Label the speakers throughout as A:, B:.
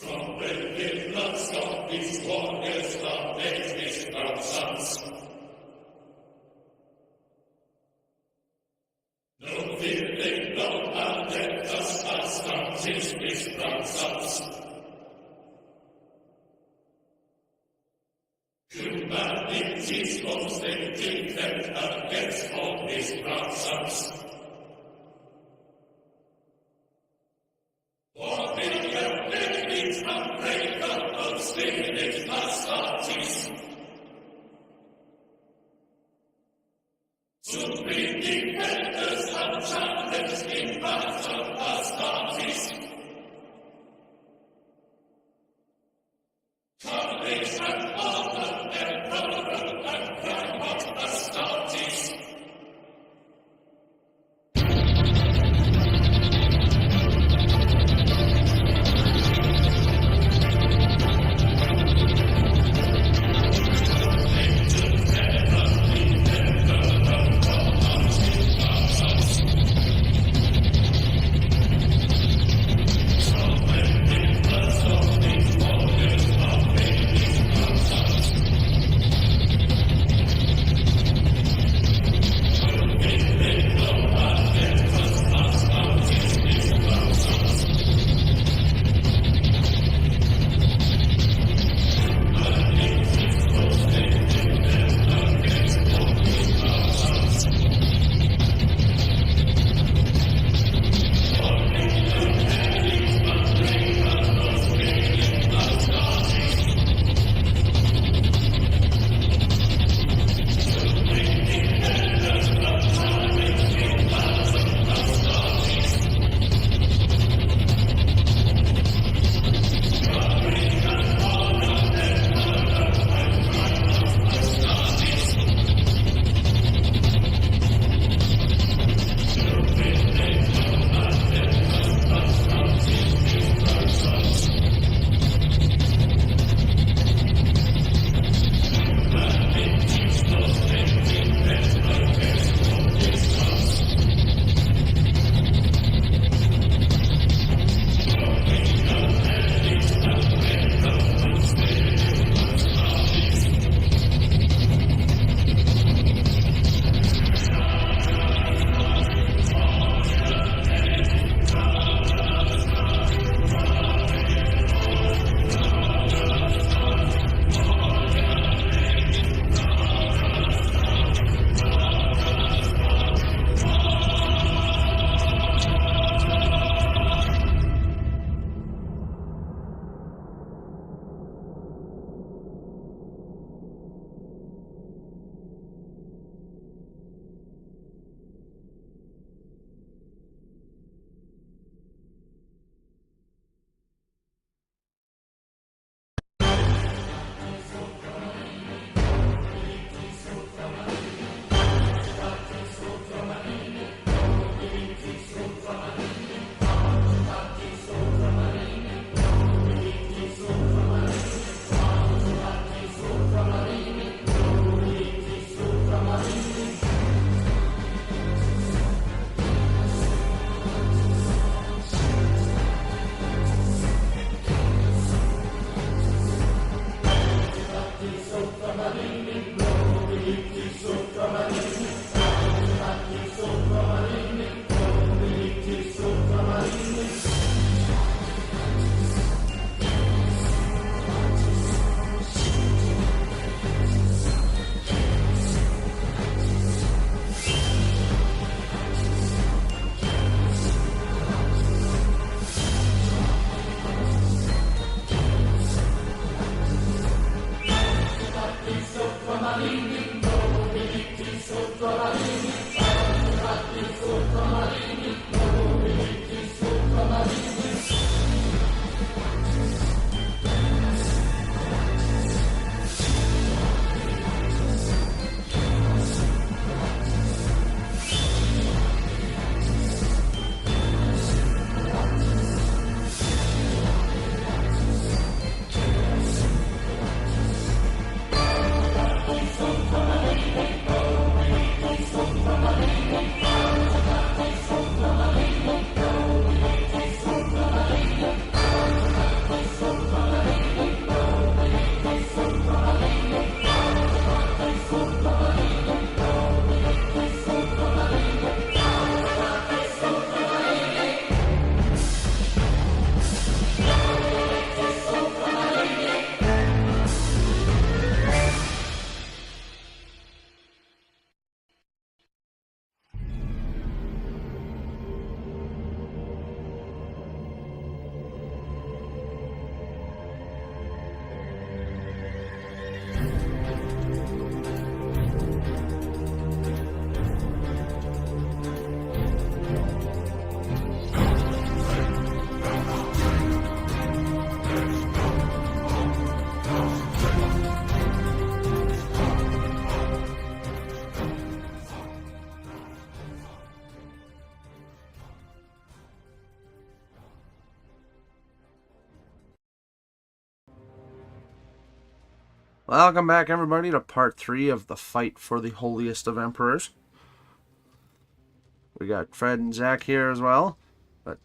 A: Completely bloodstock is warriors of business nonsense. No feeling, no undead, just us not his nonsense. Humanity's most indifferent against all his nonsense. Warhammer is unbreakable, spirit Astartes. To be defenders and champions in battle Astartes. Courage and honor, emperor and crime of Astartes.
B: Welcome back, everybody, to part 3 of the fight for the holiest of emperors. We got Fred and Zach here as well, but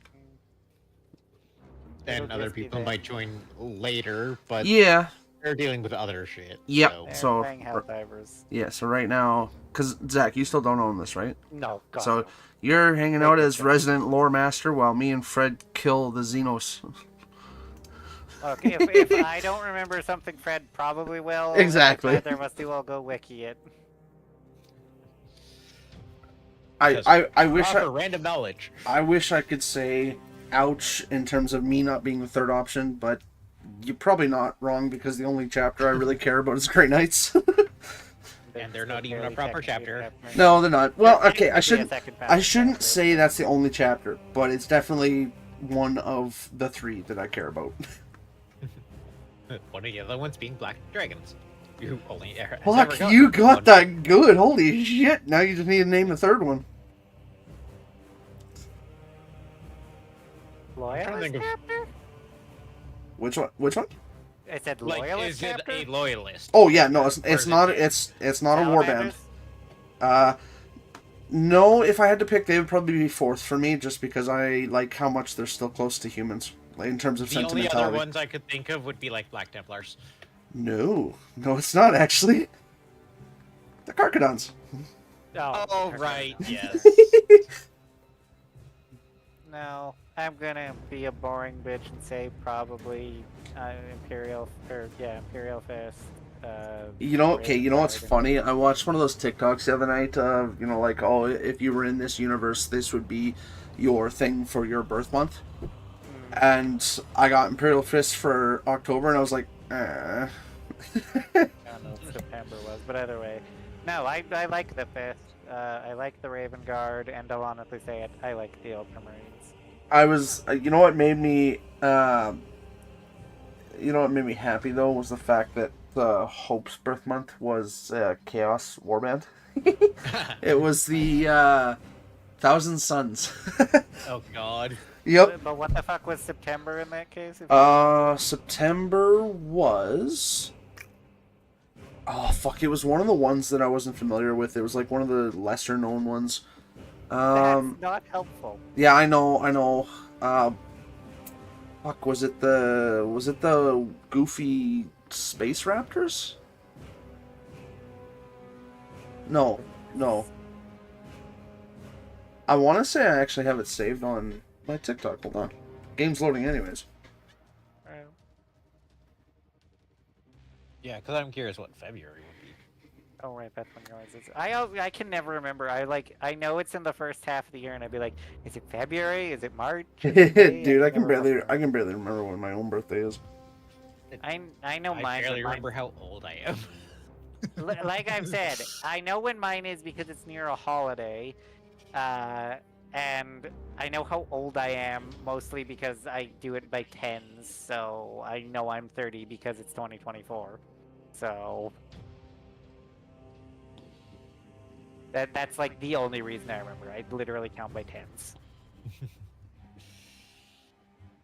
C: And other people might join later, but
B: yeah,
C: they're dealing with other shit.
B: yep.
C: So.
D: They're
B: So
D: playing Helldivers.
B: yeah, so right now, because Zach, you still don't own this, right?
D: No, God.
B: So
D: no.
B: you're hanging out
D: Wicked
B: as
D: God.
B: resident lore master while me and Fred kill the Xenos.
D: Okay, if I don't remember something, Fred probably will.
B: Exactly.
D: Either of us two will go wiki it.
B: I wish
C: For random knowledge.
B: I wish I could say ouch in terms of me not being the third option, but you're probably not wrong because the only chapter I really care about is Grey Knights.
C: And they're not even a proper chapter.
B: No, they're not. Well,
D: They're
B: okay, I
D: technically a
B: shouldn't
D: second
B: I shouldn't
D: chapter.
B: say that's the only chapter, but it's definitely one of the 3 that I care about.
C: One of the other ones being Black Dragons. You only has
B: Fuck,
C: ever gotten
B: you got
C: one.
B: that good. Holy shit. Now you just need to name the third one.
D: Loyalist
C: think of-
D: chapter?
B: Which one? Which one?
D: I said
C: Like,
D: loyalist
C: is it
D: chapter?
C: a loyalist?
B: Oh yeah, no, it's
C: Or is
B: not
C: it-
B: it's not a warband.
D: Salamanders?
B: No, if I had to pick, they would probably be 4th for me, just because I like how much they're still close to humans, like, in terms of
C: The only
B: sentimentality.
C: other ones I could think of would be like Black Templars.
B: No, it's not actually. The Carcadons.
C: Oh, right, yes.
D: No, I'm gonna be a boring bitch and say probably Imperial Fist.
B: You know, okay, you know what's
D: Raven
B: funny? I watched one of those TikToks the other night of, like, oh, if you were in this universe, this would be your thing for your birth month. And I got Imperial Fist for October, and I was like,
D: I don't know what September was, but either way. No, I like the Fist. I like the Raven Guard, and I'll honestly say it, I like the Ultramarines.
B: I was, you know what made me, happy, though, was the fact that Hope's birth month was Chaos Warband. It was the Thousand Suns.
C: Oh, God.
B: Yep.
D: But what the fuck was September in that case?
B: September was... Oh, fuck, it was one of the ones that I wasn't familiar with. It was like one of the lesser known ones.
D: That's not helpful.
B: Yeah, I know. Fuck, was it the goofy Space Raptors? No. I want to say I actually have it saved on my TikTok. Hold on. Game's loading anyways.
C: Yeah, because I'm curious what February would be.
D: Oh right, that's when yours is. I can never remember. I know it's in the first half of the year, and I'd be like, is it February? Is it March? Is it May?
B: Dude, I can
D: never
B: barely remember when my own birthday is.
D: I know mine.
C: I barely remember how old I am.
D: Like I've said, I know when mine is because it's near a holiday, and I know how old I am mostly because I do it by tens. So I know I'm 30 because it's 2024. So that's like the only reason I remember. I literally count by tens.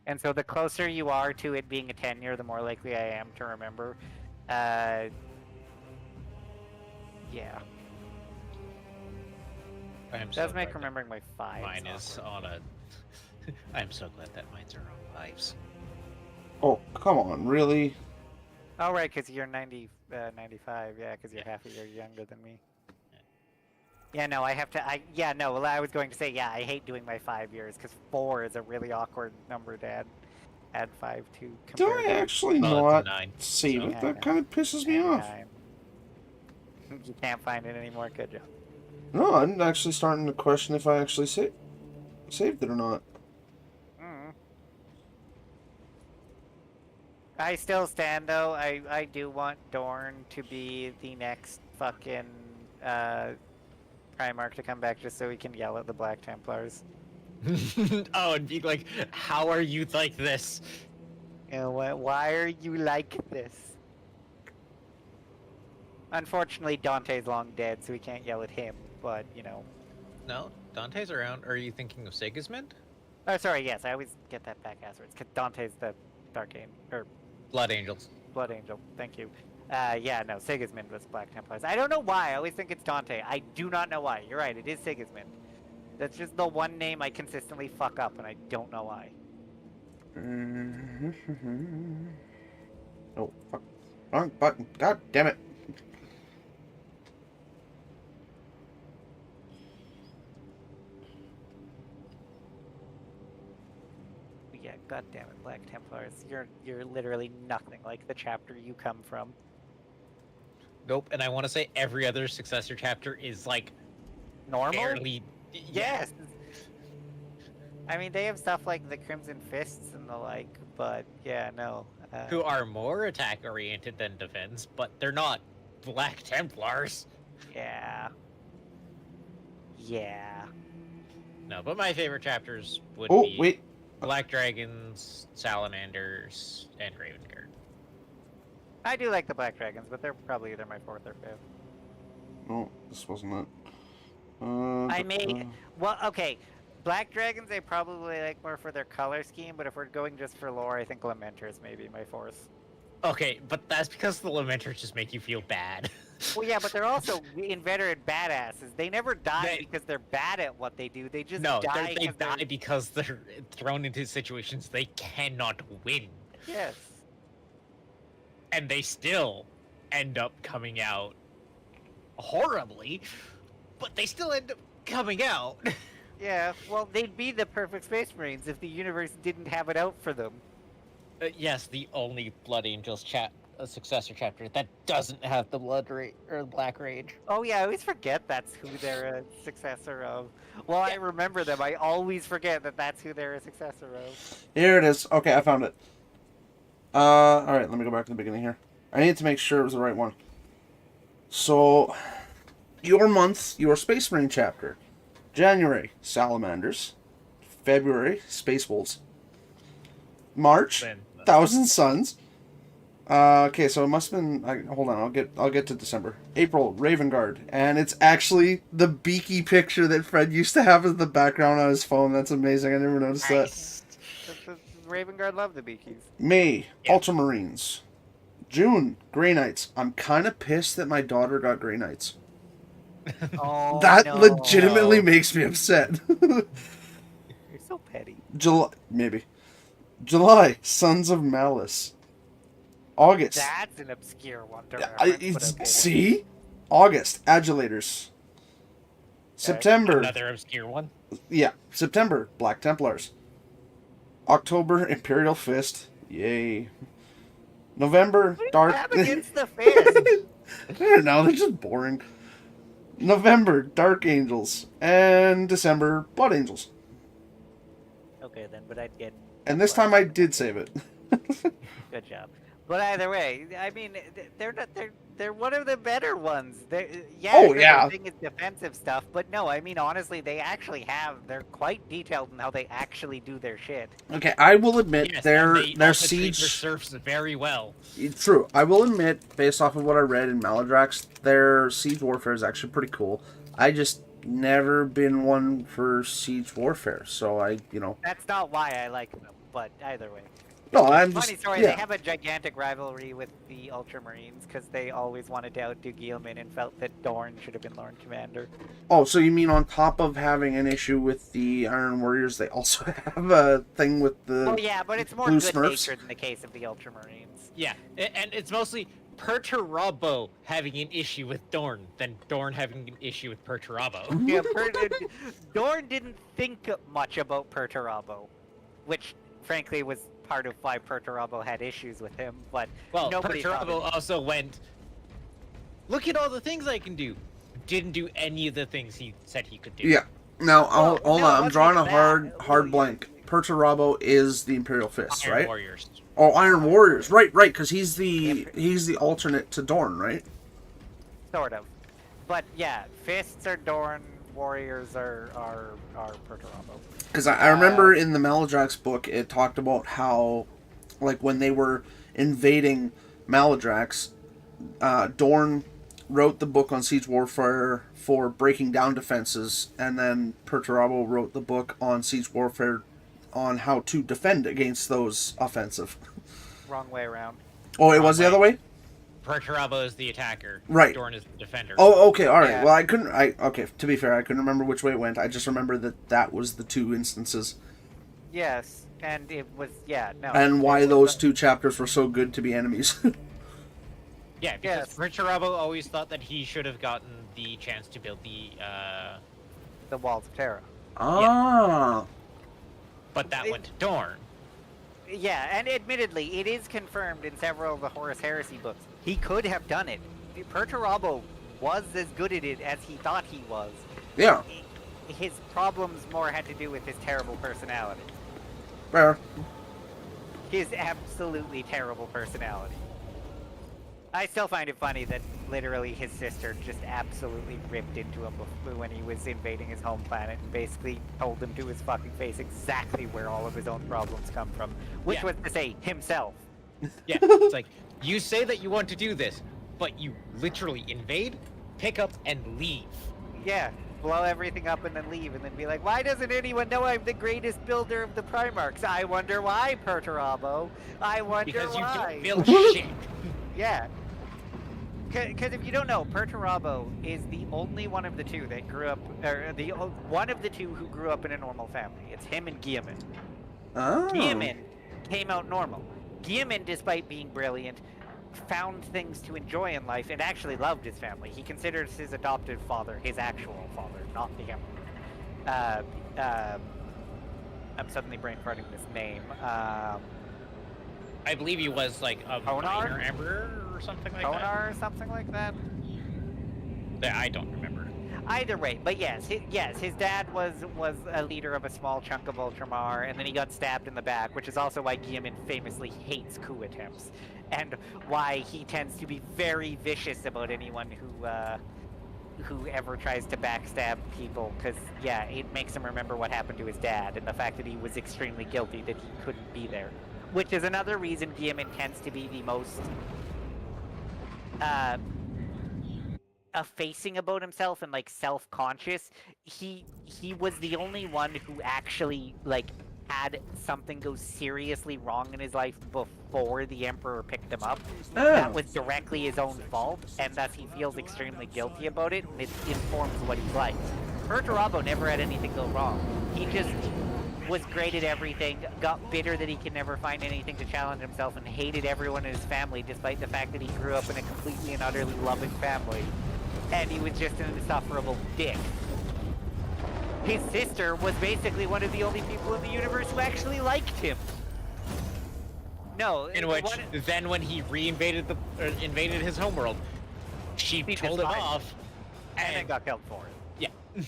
D: And so the closer you are to it being a 10-year, the more likely I am to remember. Yeah.
C: I'm
D: It
C: so
D: does make
C: glad
D: remembering my five.
C: Mine is on a... I'm so glad that mine's are on fives.
B: Oh, come on, really?
D: Oh, right, because you're 95, yeah, because you're half a year younger than me. Yeah, no, I have to, well, I was going to say, yeah, I hate doing my 5 years, because 4 is a really awkward number to add 5 to.
B: Do
D: compare
B: I
D: to
B: actually
C: Well, it's a
B: not
C: 9.
B: save
C: so-
B: it? That kind of pisses me off.
D: 99. You can't find it anymore, could you?
B: No, I'm actually starting to question if I actually saved it or not.
D: I still stand though. I do want Dorn to be the next fucking Primarch to come back just so we can yell at the Black Templars.
C: Oh, and be like, how are you like this?
D: You know what? Why are you like this? Unfortunately, Dante's long dead, so we can't yell at him. But you know.
C: No, Dante's around. Are you thinking of Sigismund?
D: Oh, sorry. Yes, I always get that back afterwards. Cause Dante's the Dark Angel or
C: Blood Angels.
D: Blood Angel. Thank you. Yeah, no, Sigismund was Black Templars. I don't know why. I always think it's Dante. I do not know why. You're right. It is Sigismund. That's just the one name I consistently fuck up, and I don't know why.
B: Oh, fuck. Wrong button. God damn it.
D: Yeah, God damn it, Black Templars. You're literally nothing like the chapter you come from.
C: Nope. And I want to say every other successor chapter is like
D: Normal?
C: barely.
D: Yes. I mean, they have stuff like the Crimson Fists and the like, but yeah, no.
C: Who are more attack oriented than defense, but they're not Black Templars.
D: Yeah. Yeah.
C: No, but my favorite chapters would
B: Oh,
C: be
B: wait.
C: Black Dragons, Salamanders, and Ravengard.
D: I do like the Black Dragons, but they're probably either my fourth or fifth.
B: No, this wasn't it.
D: Well, okay. Black Dragons I probably like more for their color scheme, but if we're going just for lore, I think Lamenters may be my fourth.
C: Okay, but that's because the Lamenters just make you feel bad.
D: Well, yeah, but they're also inveterate badasses. They never die because they're bad at what they do. They just die.
C: They die because they're thrown into situations they cannot win.
D: Yes.
C: And they still end up coming out horribly, but they still end up coming out.
D: Yeah, well, they'd be the perfect Space Marines if the universe didn't have it out for them.
C: Yes, the only Blood Angels successor chapter that doesn't have the or Black Rage.
D: Oh yeah, I always forget that's who they're a successor of. Well, I remember them. I always forget that that's who they're a successor of.
B: Here it is. Okay, I found it. Alright, let me go back to the beginning here. I need to make sure it was the right one. So, your Space Marine chapter. January, Salamanders. February, Space Wolves. March, Thousand Suns. Okay, so it must have been. Hold on, I'll get to December. April, Ravengard, and it's actually the beaky picture that Fred used to have as the background on his phone. That's amazing. I never noticed that.
D: Ravengard love the Beakies.
B: May, Ultramarines. June, Grey Knights. I'm kind of pissed that my daughter got Grey Knights.
D: Oh,
B: That legitimately makes me upset.
D: You're so petty.
B: July, Sons of Malice. August.
D: That's an obscure one to reference, but okay.
B: See? August, Adulators. September.
C: Another obscure one?
B: Yeah. September, Black Templars. October, Imperial Fist. Yay. November, Dark...
D: What do you have against the Fist?
B: I don't know, they're just boring. November, Dark Angels. And December, Blood Angels.
D: Okay then, but I'd get...
B: And this time I did save it.
D: Good job. But either way, I mean, they're one of the better ones. Their thing is defensive stuff, but no, I mean honestly, they're quite detailed in how they actually do their shit.
B: Okay, I will admit their
C: siege serves very well.
B: True, I will admit, based off of what I read in Maladrax, their siege warfare is actually pretty cool. I just never been one for siege warfare, so
D: That's not why I like them, but either way.
B: No, I'm
D: Funny
B: just...
D: story,
B: yeah.
D: They have a gigantic rivalry with the Ultramarines because they always wanted to outdo Guilliman and felt that Dorn should have been Lord Commander.
B: Oh, so you mean on top of having an issue with the Iron Warriors, they also have a thing with the
D: Oh yeah, but it's more
B: blue
D: good-natured
B: Smurfs?
D: in the case of the Ultramarines.
C: Yeah, and it's mostly Perturabo having an issue with Dorn than Dorn having an issue with Perturabo.
D: Yeah, Dorn didn't think much about Perturabo, which frankly was part of why Perturabo had issues with him, but nobody
C: Perturabo also went, look at all the things I can do. Didn't do any of the things he said he could do.
B: Yeah. Now, hold on, I'm drawing a hard blank. Perturabo is the Imperial Fist,
C: Iron
B: right?
C: Warriors.
B: Oh, Iron Warriors. Right, because he's the alternate to Dorn, right?
D: Sort of. But yeah, Fists are Dorn, Warriors are Perturabo.
B: Because I remember in the Maladrax book, it talked about how, like, when they were invading Maladrax, Dorn wrote the book on siege warfare for breaking down defenses, and then Perturabo wrote the book on siege warfare on how to defend against those offensive.
D: Wrong way around.
B: Oh, it was the other way?
C: Perturabo is the attacker.
B: Right.
C: Dorn is the defender.
B: Oh, okay, all right.
D: Yeah.
B: Well, okay. To be fair, I couldn't remember which way it went. I just remember that was the two instances,
D: Yes, and it was no.
B: and why
D: it was
B: those two chapters were so good to be enemies.
C: Yeah, because
D: Yes.
C: Perturabo always thought that he should have gotten the chance to build
D: the Walls of Terra.
B: Ah.
C: but that went to Dorn.
D: Yeah, and admittedly, it is confirmed in several of the Horus Heresy books. He could have done it. Perturabo was as good at it as he thought he was.
B: Yeah.
D: His problems more had to do with his terrible personality.
B: Fair.
D: His absolutely terrible personality. I still find it funny that literally his sister just absolutely ripped into him when he was invading his home planet and basically told him to his fucking face exactly where all of his own problems come from, which
C: Yeah.
D: was to say, himself.
C: Yeah, it's like, you say that you want to do this, but you literally invade, pick up, and leave.
D: Yeah, blow everything up and then leave, and then be like, why doesn't anyone know I'm the greatest builder of the Primarchs? I wonder why, Perturabo. I wonder
C: Because you
D: why.
C: don't build shit.
D: Yeah. Because if you don't know, Perturabo is the only one of the two that grew up, or one of the two who grew up in a normal family. It's him and Guilliman.
B: Oh.
D: Guilliman came out normal. Guilliman, despite being brilliant, found things to enjoy in life and actually loved his family. He considers his adopted father his actual father, not the Emperor. I'm suddenly brain farting this name.
C: I believe he was like a
D: Konar?
C: minor emperor or something like that.
D: Konar or something like that?
C: I don't remember.
D: Either way, but yes, his dad was a leader of a small chunk of Ultramar, and then he got stabbed in the back, which is also why Guilliman famously hates coup attempts, and why he tends to be very vicious about anyone who ever tries to backstab people, because yeah, it makes him remember what happened to his dad, and the fact that he was extremely guilty that he couldn't be there, which is another reason Guilliman tends to be the most effacing about himself and like self-conscious. He was the only one who actually like had something go seriously wrong in his life before the Emperor picked him up. That was directly his own fault, and thus he feels extremely guilty about it, and it informs what he's like. Perturabo never had anything go wrong. He just was great at everything, got bitter that he could never find anything to challenge himself, and hated everyone in his family despite the fact that he grew up in a completely and utterly loving family. And he was just an insufferable dick. His sister was basically one of the only people in the universe who actually liked him. No,
C: In which, then when he invaded his homeworld, she
D: He
C: told him
D: just lied.
C: off,
D: and then got killed for it.
C: yeah.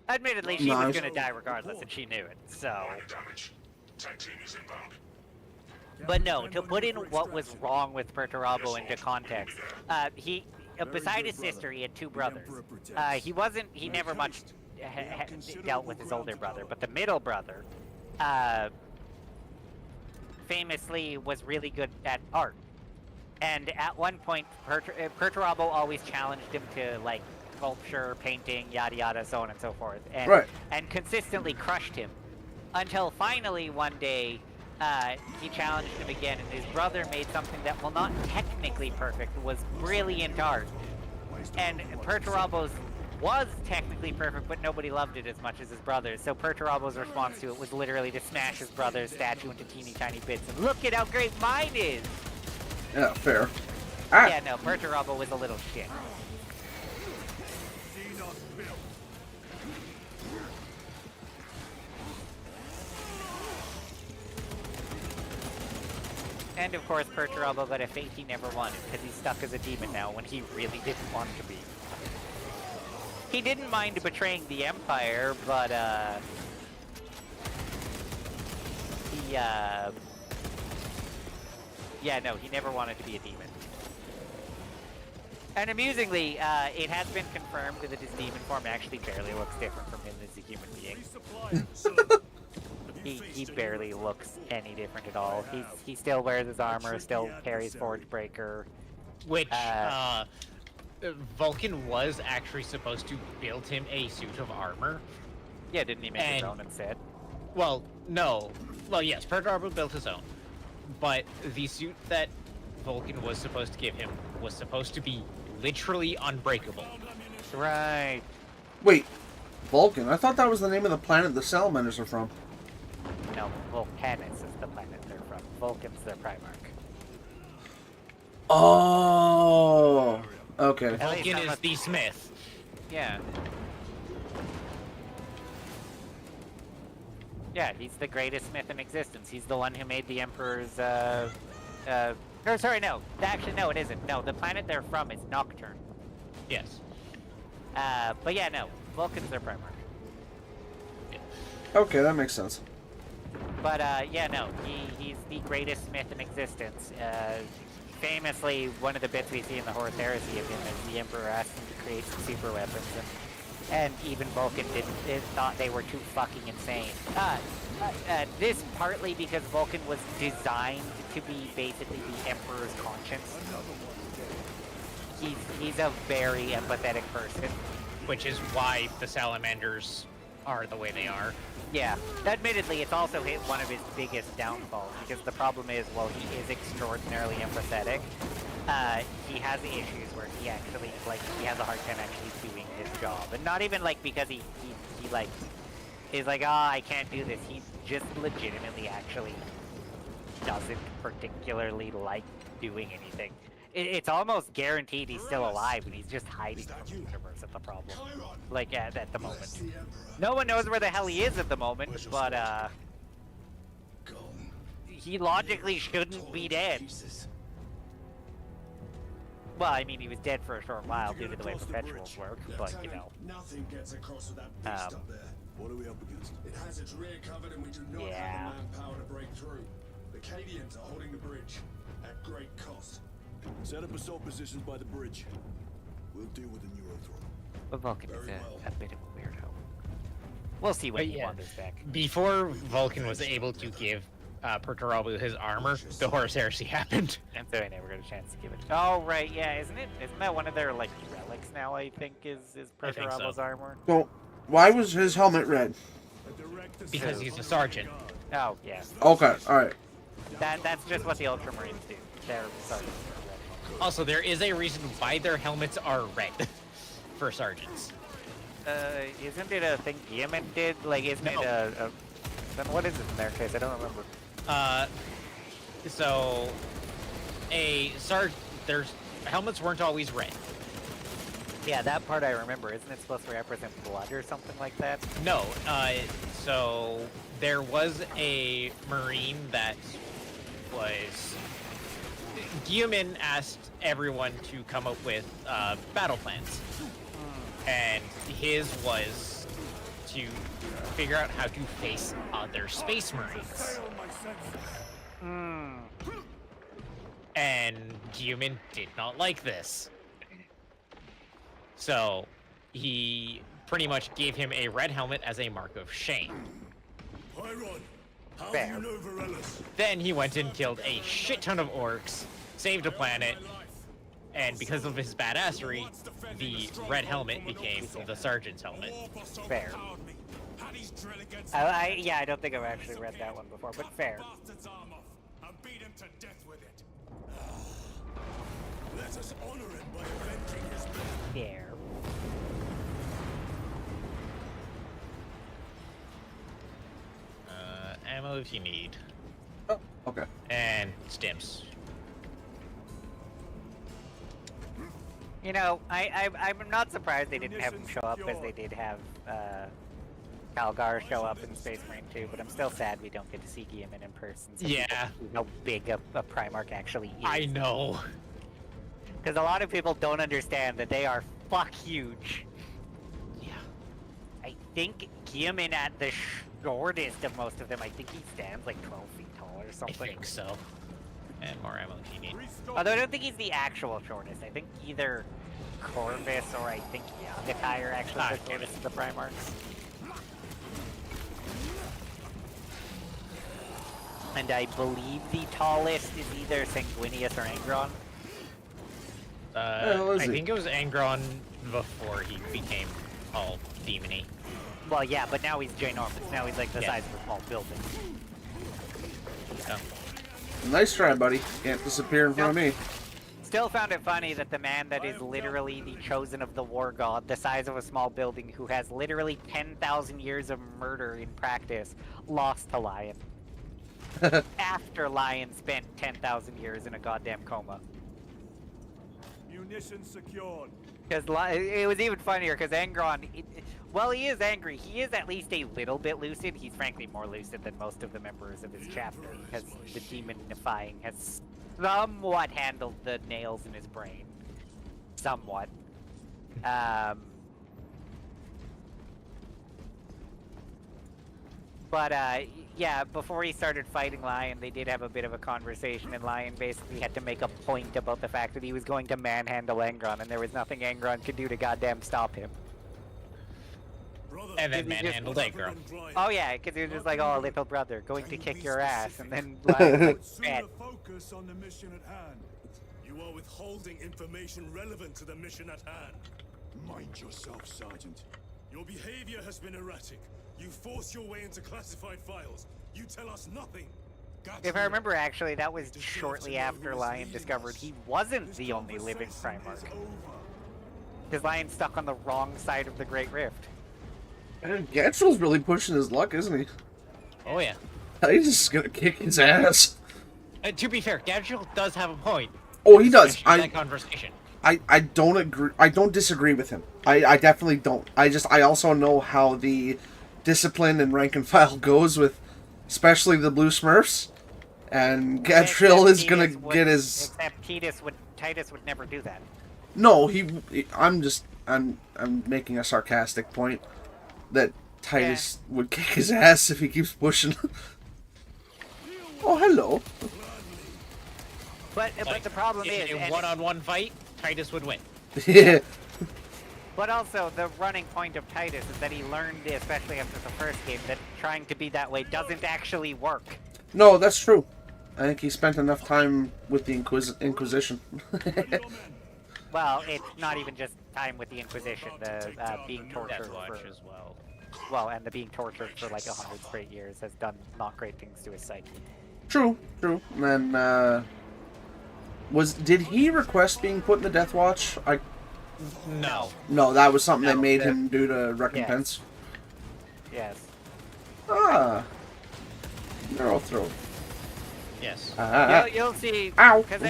D: Admittedly, she
B: Nice.
D: was gonna die regardless, and she knew it, so...
A: Damage. Tag team is inbound.
D: But no, to put in what was wrong with Perturabo into context, beside his sister, he had two brothers. He never much dealt with his older brother, but the middle brother, famously was really good at art. And at one point, Perturabo always challenged him to, like, sculpture, painting, yada yada, so on and so forth. And,
B: Right.
D: and consistently crushed him. Until finally, one day, he challenged him again, and his brother made something that, while not technically perfect, was brilliant art. And Perturabo's was technically perfect, but nobody loved it as much as his brother's. So Perturabo's response to it was literally to smash his brother's statue into teeny tiny bits. And look at how great mine is!
B: Yeah, fair. Ah.
D: Yeah, no, Perturabo was a little shit. And of course, Perturabo got a fate he never wanted, because he's stuck as a demon now when he really didn't want to be. He didn't mind betraying the Empire, but, yeah, no, he never wanted to be a demon. And amusingly, it has been confirmed that his demon form actually barely looks different from him as a human being. He barely looks any different at all. He still wears his armor, still carries Forge Breaker.
C: Which, Vulcan was actually supposed to build him a suit of armor.
D: Yeah, didn't he make his
C: And-
D: own instead?
C: Well, no. Well, yes, Perturabo built his own. But the suit that Vulcan was supposed to give him was supposed to be literally unbreakable.
D: Right.
B: Wait, Vulcan? I thought that was the name of the planet the salamanders are from.
D: No, Vulcanus is the planet they're from. Vulcan's their Primarch.
B: Oh, okay.
D: At least
C: Vulcan
D: I'm
C: is
D: not-
C: the Smith.
D: Yeah. Yeah, he's the greatest Smith in existence. He's the one who made the Emperor's, or sorry, no. Actually, no, it isn't. No, the planet they're from is Nocturne.
C: Yes.
D: But yeah, no. Vulcan's their Primarch.
B: Okay, that makes sense.
D: But, yeah, no. He's the greatest Smith in existence. Famously, one of the bits we see in the Horus Heresy of him is the Emperor asked him to create some super weapons, and even Vulcan thought they were too fucking insane. This partly because Vulcan was designed to be basically the Emperor's conscience. He's a very empathetic person.
C: Which is why the salamanders are the way they are.
D: Yeah, admittedly, it's also one of his biggest downfalls, because the problem is, while he is extraordinarily empathetic, he has issues where he actually, like, he has a hard time actually doing his job. And not even, like, because he like, is like, I can't do this. He just legitimately actually doesn't particularly like doing anything. It's almost guaranteed he's still alive, and he's just hiding from the universe at the problem. Like, at the moment. No one knows where the hell he is at the moment, but, he logically shouldn't be dead. Well, I mean, he was dead for a short while due to the way perpetuals work, but, you know.
E: Nothing gets across with that beast up there. What are we up against? It has its rear covered and we do not have the manpower to break through. The Cadians are holding the bridge at great cost. Set up assault positions by the bridge. We'll deal with the Neurothron.
D: But Vulcan is a bit of a weirdo. We'll see when he wanders back.
C: Before Vulcan was able to give Perturabu his armor, the Horus Heresy happened.
D: And so I never got a chance to give it. Oh, right, yeah, isn't that one of their, like, relics now, I think, is Perturabu's armor?
B: Well, why was his helmet red?
C: Because he's a sergeant.
D: Oh, yeah.
B: Okay, alright.
D: That's just what the Ultramarines do. They're sergeants.
C: Also, there is a reason why their helmets are red for sergeants.
D: Isn't it a thing Yemen did? Like, isn't it a... Then what is it in their case? I don't remember.
C: So... Their helmets weren't always red.
D: Yeah, that part I remember. Isn't it supposed to represent blood or something like that?
C: No, so... There was a Marine that was... Guilliman asked everyone to come up with battle plans, and his was to figure out how to face other Space Marines. And Guilliman did not like this, so he pretty much gave him a red helmet as a mark of shame.
D: Fair.
C: Then he went and killed a shit ton of orcs, saved a planet, and because of his badassery, the red helmet became the sergeant's helmet.
D: Fair. Yeah, I don't think I've actually read that one before, but fair. Fair.
C: Ammo if you need.
B: Oh, okay.
C: And stims.
D: You know, I'm not surprised they didn't have him show up, because they did have Calgar show up in Space Marine 2, but I'm still sad we don't get to see Guilliman in person. So
C: Yeah.
D: How big a Primarch actually is.
C: I know.
D: Because a lot of people don't understand that they are fuck huge.
C: Yeah.
D: I think Guilliman at the shortest of most of them, I think he stands like 12 feet tall or
C: I
D: something.
C: think so. And more ammo if you need.
D: Although I don't think he's the actual shortest. I think either Corvus or I think Yagatai are actually the shortest of the Primarchs. And I believe the tallest is either Sanguinius or Angron.
C: I think it was Angron before he became all demony.
D: Well, yeah, but now he's ginormous. Now he's like the size of a small building.
C: So.
B: Nice try, buddy. Can't disappear in front of me.
D: Still found it funny that the man that is literally the chosen of the war god, the size of a small building, who has literally 10,000 years of murder in practice, lost to Lion. After Lion spent 10,000 years in a goddamn coma.
E: Munitions secured.
D: Because it was even funnier, because Angron, well, he is angry. He is at least a little bit lucid. He's frankly more lucid than most of the members of his chapter, because the demonifying has somewhat handled the nails in his brain. Somewhat. But, yeah, before he started fighting Lion, they did have a bit of a conversation, and Lion basically had to make a point about the fact that he was going to manhandle Angron, and there was nothing Angron could do to goddamn stop him.
C: And then manhandled Angron.
D: Oh yeah, because he was just like, oh, little brother, going to kick your ass, and then Lion was like,
E: Sooner focus on the mission at hand. You are withholding information relevant to the mission at hand. Mind yourself, Sergeant. Your behavior has been erratic. You force your way into classified files. You tell us nothing.
D: If I remember, actually, that was shortly after Lion discovered he wasn't the only living Primarch. Because Lion's stuck on the wrong side of the Great Rift.
B: And Gatchel's really pushing his luck, isn't he?
C: Oh yeah.
B: He's just gonna kick his ass.
C: To be fair, Gadget does have a point.
B: Oh, he does.
C: That conversation.
B: I don't agree. I don't disagree with him. I definitely don't. I also know how the discipline and rank and file goes with, especially the Blue Smurfs. And Gadriel is gonna get his.
D: Except Titus would never do that.
B: No, I'm making a sarcastic point that Titus would kick his ass if he keeps pushing. Oh, hello.
D: But the problem is,
C: in a one-on-one fight, Titus would win.
B: Yeah.
D: But also, the running point of Titus is that he learned, especially after the first game, that trying to be that way doesn't actually work.
B: No, that's true. I think he spent enough time with the Inquisition.
D: Well, it's not even just time with the Inquisition, the being tortured for...
C: as well.
D: Well, and the being tortured for like 100 straight years has done not great things to his psyche.
B: True. And then, did he request being put in the Death Watch? No, that was something they made him do to recompense.
D: Yes.
B: Ah. Neural throat.
C: Yes.
D: You'll see.
B: Ow.
D: Because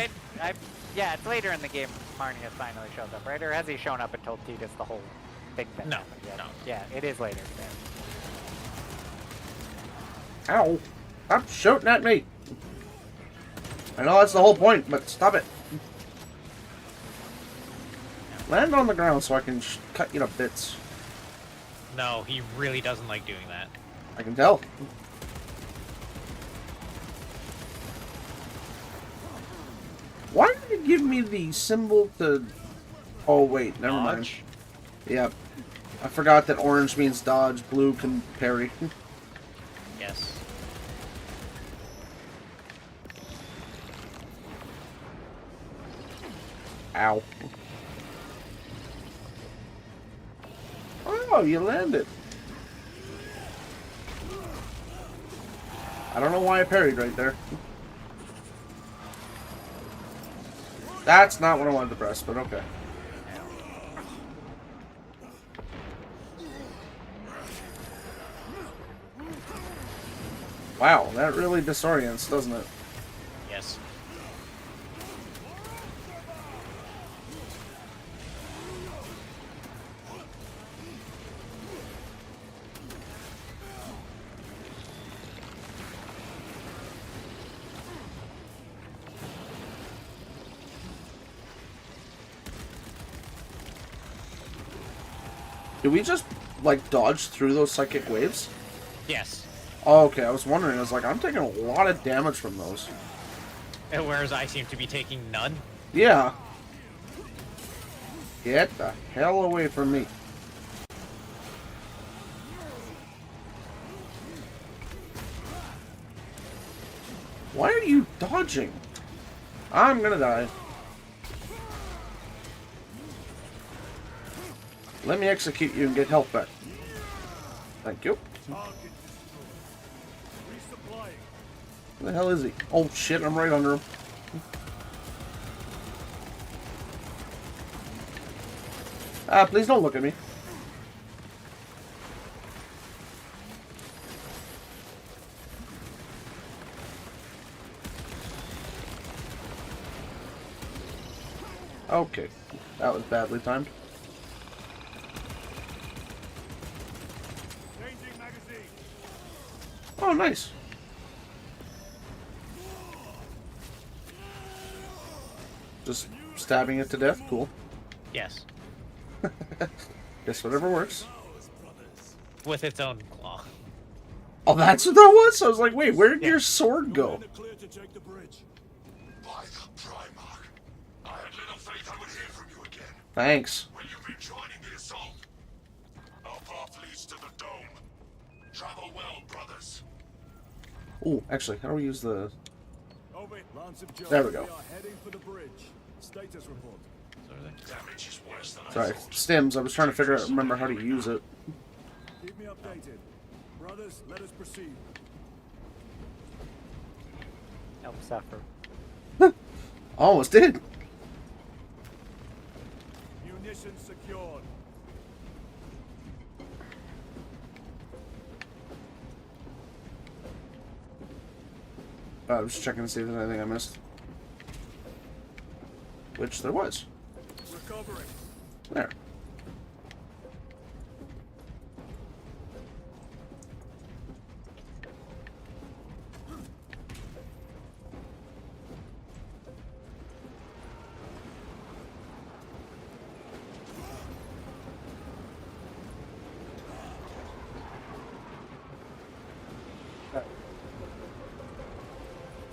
D: yeah, it's later in the game Marnius finally shows up, right? Or has he shown up and told Titus the whole thing that happened yet?
C: No.
D: Yeah, it is later.
B: Ow. Stop shooting at me. I know that's the whole point, but stop it. Land on the ground so I can cut you to bits.
C: No, he really doesn't like doing that.
B: I can tell. Why did it give me the symbol to... Oh, wait, never mind. Yep. I forgot that orange means dodge, blue can parry.
C: Yes.
B: Ow. Oh, you landed. I don't know why I parried right there. That's not what I wanted to press, but okay. Wow, that really disorients, doesn't it?
C: Yes.
B: Did we just, like, dodge through those psychic waves?
C: Yes.
B: Oh, okay, I was wondering. I was like, I'm taking a lot of damage from those.
C: And whereas I seem to be taking none.
B: Yeah. Get the hell away from me. Why are you dodging? I'm gonna die. Let me execute you and get health back. Thank you. Where the hell is he? Oh shit, I'm right under him. Ah, please don't look at me. Okay, that was badly timed.
E: Changing magazine.
B: Oh, nice. Just stabbing it to death? Cool.
C: Yes.
B: Guess whatever works.
C: With its own claw.
B: Oh, that's what that was? I was like, wait, where did your sword go?
E: Clear to take the bridge.
A: By the Primarch, I had little faith I would hear from you again.
B: Thanks.
A: Will you be joining the assault? Our path leads to the dome. Travel well, brothers.
B: Oh, actually, how do we use the...
E: Over. Lance of Joe.
B: There we go.
E: We are heading for the bridge. Status report.
A: Damage is worse than I
B: Sorry,
A: thought.
B: stims. I was trying to figure out, remember how to use it.
E: Keep me updated. Brothers, let us proceed.
D: Don't suffer.
B: Almost did.
E: Munitions secured.
B: I was checking to see if there's anything I missed. Which there was.
E: Recovering.
B: There.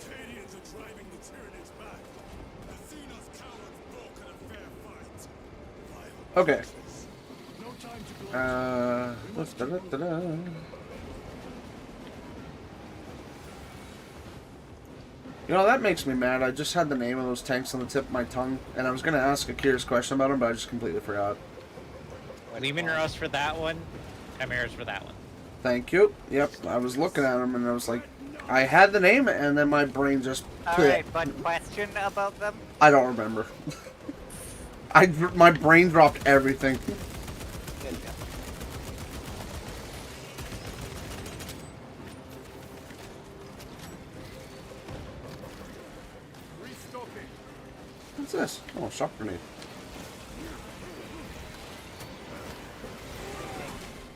E: Cadians are driving the Tyranids back. Athena's cowards broken a fair fight.
B: Okay.
E: No time to go.
B: Da-da-da-da. You know, that makes me mad. I just had the name of those tanks on the tip of my tongue, and I was going to ask a curious question about them, but I just completely forgot.
C: Leaving Rose for that one, Chimera's for that one.
B: Thank you. Yep, I was looking at them, and I was like, I had the name, and then my brain just...
D: Alright, but question about them?
B: I don't remember. My brain dropped everything.
D: Good.
E: Restocking.
B: What's this? Oh, shock grenade.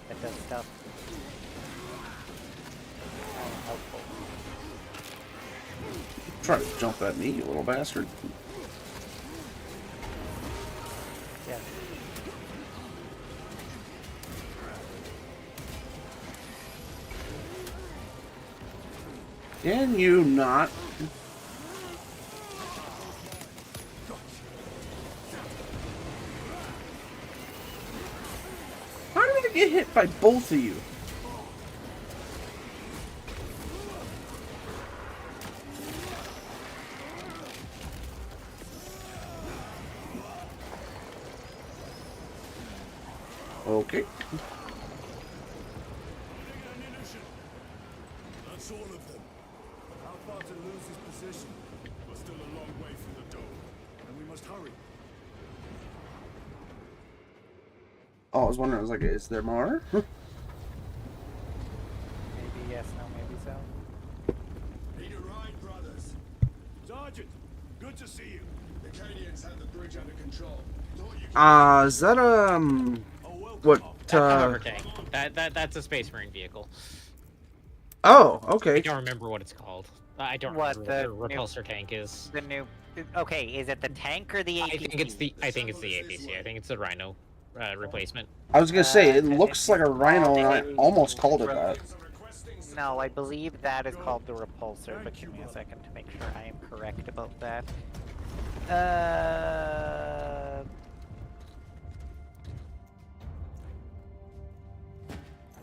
D: That does stuff. Helpful.
B: Try to jump at me, you little bastard.
D: Yeah.
B: Can you not? How did I get hit by both of you? Okay.
E: Ammunition. That's all of them. How far to lose his position? We're still a long way from the dome, and we must hurry.
B: Oh, I was wondering, I was like, is there more?
D: Maybe yes, no, maybe so.
E: Need a ride, brothers. Sergeant, good to see you. The Cadians have the bridge under control. Thought you could...
B: Is that,
E: Oh, welcome.
B: what,
C: That's a hover tank. That's a Space Marine vehicle.
B: oh,
C: I
B: okay.
C: don't remember what it's called. I don't
D: What,
C: remember what
D: the
C: the repulsor tank is.
D: The new. Okay, is it the tank or the APC?
C: I think it's the APC. I think it's the Rhino replacement.
B: I was gonna say, it
D: Uh,
B: looks like a rhino, and I almost called it that.
D: No, I believe that is called the repulsor, but give me a second to make sure I am correct about that.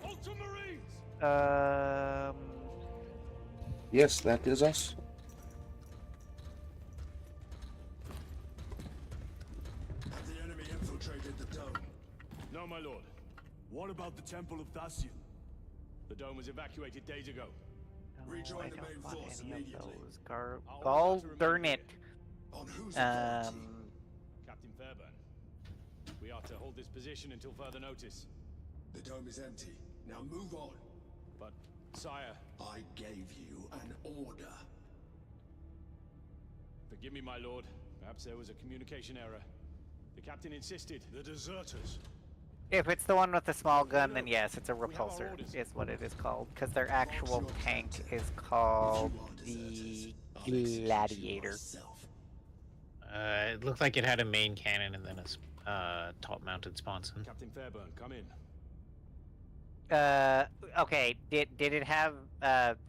E: Ultramarines!
B: Yes, that is us.
E: Have the enemy infiltrated the dome? No, my lord. What about the Temple of Thasian? The dome was evacuated days ago. Rejoin
D: I
E: the main
D: don't want
E: force
D: any of
E: immediately.
D: those. Gall darn it.
E: On whose authority?
F: Captain Fairburn, we are to hold this position until further notice.
E: The dome is empty. Now move on.
F: But, sire,
E: I gave you an order.
F: forgive me, my lord. Perhaps there was a communication error. The captain insisted.
A: The deserters.
D: If it's the one with the small gun, then yes, it's a repulsor, is what it is called. Because their actual tank is called the Gladiator.
C: It looked like it had a main cannon and then a top-mounted sponson.
F: Captain Fairburn, come in.
D: Okay, did it have,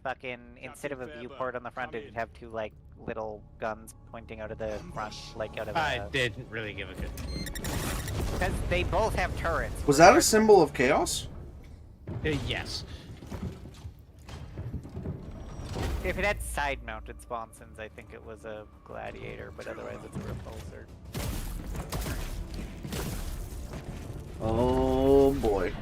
D: fucking, instead of a viewport on the front, did it have two, like, little guns pointing out of the front, like, out of
C: I didn't really give a good.
D: Because they both have turrets.
B: Was that a symbol of chaos?
C: Yes.
D: If it had side-mounted sponsons, I think it was a Gladiator, but otherwise it's a repulsor.
B: Oh boy.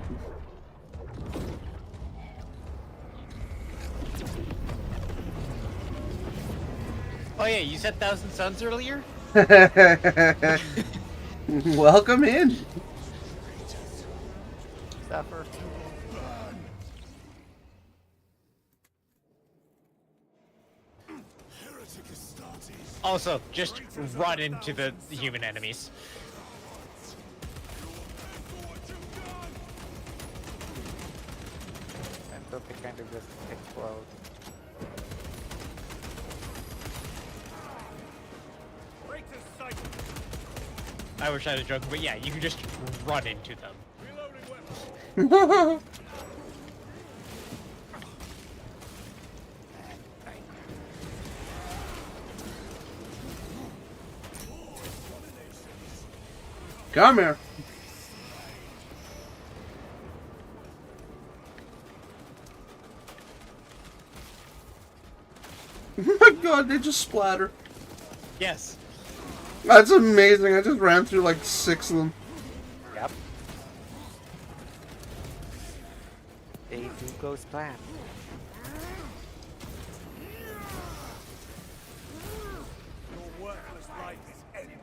C: Oh yeah, you said Thousand Suns earlier?
B: Welcome in.
D: Suffer.
C: Also, just run into the human enemies.
D: And so they kind of just explode.
C: I wish I had a joke, but yeah, you can just run into them.
B: Come here. Oh my god, they just splatter.
C: Yes.
B: That's amazing. I just ran through like 6 of them.
D: Yep. They do go splat.
E: Your worthless life is ended.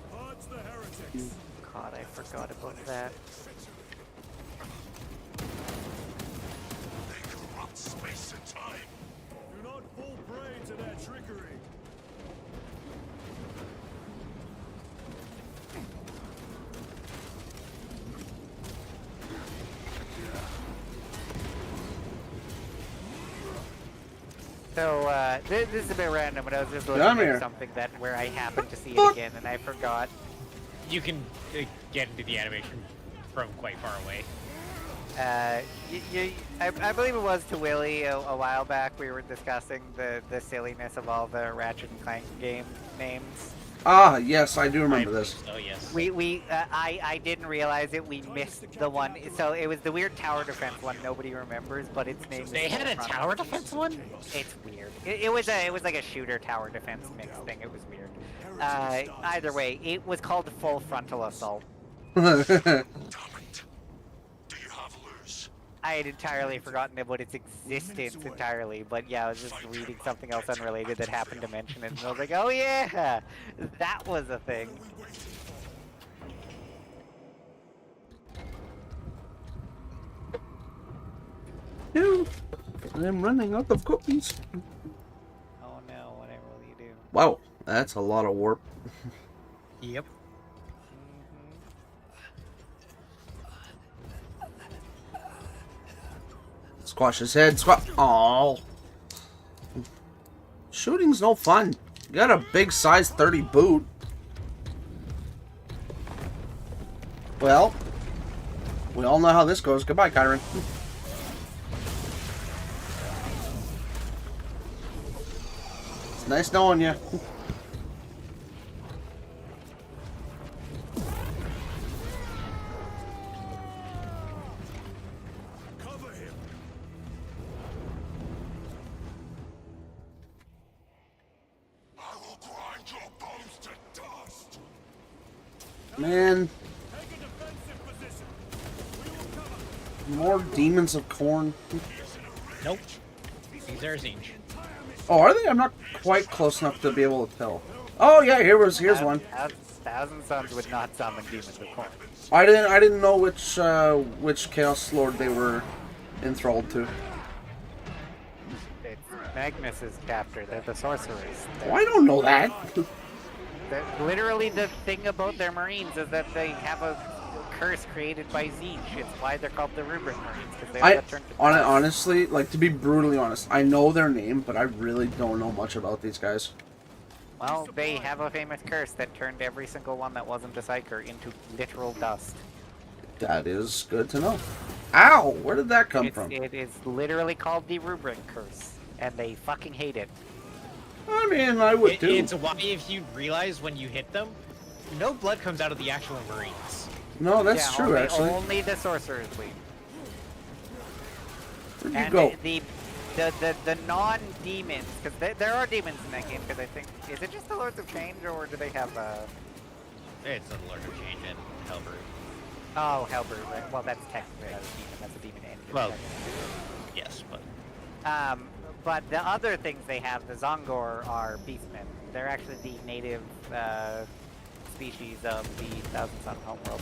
E: Purge the heretics.
D: God, I forgot about that.
A: They corrupt space and time.
E: Do not fall prey to their trickery.
D: So, this is a bit random, but I was just looking
B: Come
D: at
B: here.
D: something that where I happened to see it again, and I forgot.
C: You can get into the animation from quite far away.
D: I believe it was to Willie a while back. We were discussing the silliness of all the Ratchet and Clank game names.
B: Ah, yes, I do remember this.
C: Oh yes.
D: I didn't realize it. We missed the one. So it was the weird tower defense one. Nobody remembers, but its name.
C: They had a tower defense one?
D: It's weird. It was like a shooter tower defense mix thing. It was weird. Either way, it was called Full Frontal Assault.
A: Damn it. Do you have loose?
D: I had entirely forgotten about its existence entirely, but yeah, I was just reading something else unrelated that happened to mention it, and I was like, oh yeah, that was a thing.
B: No, I'm running out of cookies.
D: Oh no, whatever will you do?
B: Wow, that's a lot of warp.
C: Yep.
B: Squash his head, squash. Oh. Shooting's no fun. You got a big size 30 boot. Well, we all know how this goes. Goodbye, Kyron. It's nice knowing you.
E: Cover him.
A: I will grind your bones to dust.
B: Man,
E: Take a defensive position. We will cover.
B: more demons of corn?
C: Nope. These are Zinj.
B: Oh, are they? I'm not quite close enough to be able to tell. Oh yeah, here's one.
D: Thousand Sons would not summon demons of corn.
B: I didn't know which Chaos Lord they were enthralled to.
D: It's Magnus's chapter. They're the sorcerers.
B: Oh, I don't know that.
D: Literally, the thing about their Marines is that they have a curse created by Zinj. It's why they're called the Rubric Marines, because they all turned to
B: honestly, like, to be brutally honest, I know their name, but I really don't know much about these guys.
D: Well, they have a famous curse that turned every single one that wasn't a Psyker into literal dust.
B: That is good to know. Ow! Where did that come from?
D: It is literally called the Rubric Curse, and they fucking hate it.
B: I mean, I would too.
C: It's why if you realize when you hit them, no blood comes out of the actual Marines.
B: No, that's true, actually.
D: Only the sorcerers bleed.
B: Where'd you
D: And
B: go?
D: the non-demons, because there are demons in that game, because I think, is it just the Lords of Change, or do they have
C: It's a Lord of Change and Hellbrood.
D: Oh, Hellbrood, right? Well, that's technically not a demon, that's a demon engine.
C: Well, yes, but...
D: But the other things they have, the Zongor, are beastmen. They're actually the native species of the Thousand Sun homeworld.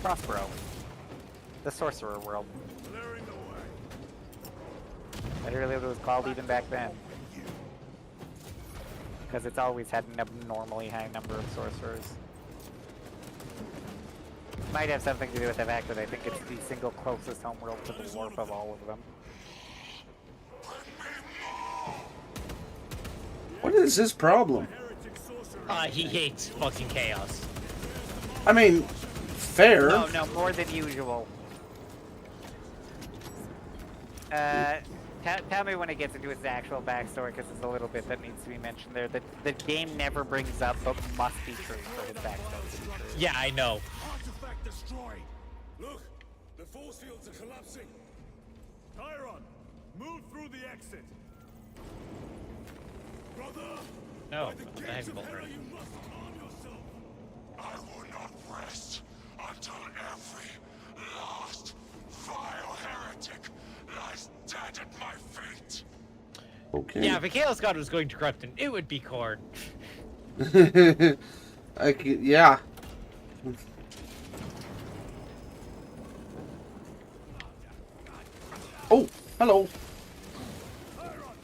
D: Prospero. The sorcerer world. Literally what it was called even back then. Because it's always had an abnormally high number of sorcerers. Might have something to do with the fact that I think it's the single closest homeworld to the warp of all of them.
B: What is his problem?
C: He hates fucking chaos.
B: I mean, fair.
D: No, more than usual. Tell me when it gets into its actual backstory, because there's a little bit that needs to be mentioned there. The game never brings up, but must be true for his backstory to be true.
C: Yeah, I know.
E: Artifact destroyed. Look, the force fields are collapsing. Tyron, move through the exit. Brother,
C: No,
E: by the
C: the
E: gates
C: heavy
E: of
C: bolt
E: hell,
C: right.
E: you must arm yourself.
A: I will not rest until every last vile heretic lies dead at my feet.
B: Okay.
C: Yeah, if a Chaos God was going to corrupt him, it would be Korn.
B: Yeah. Oh, hello.
E: Tyron,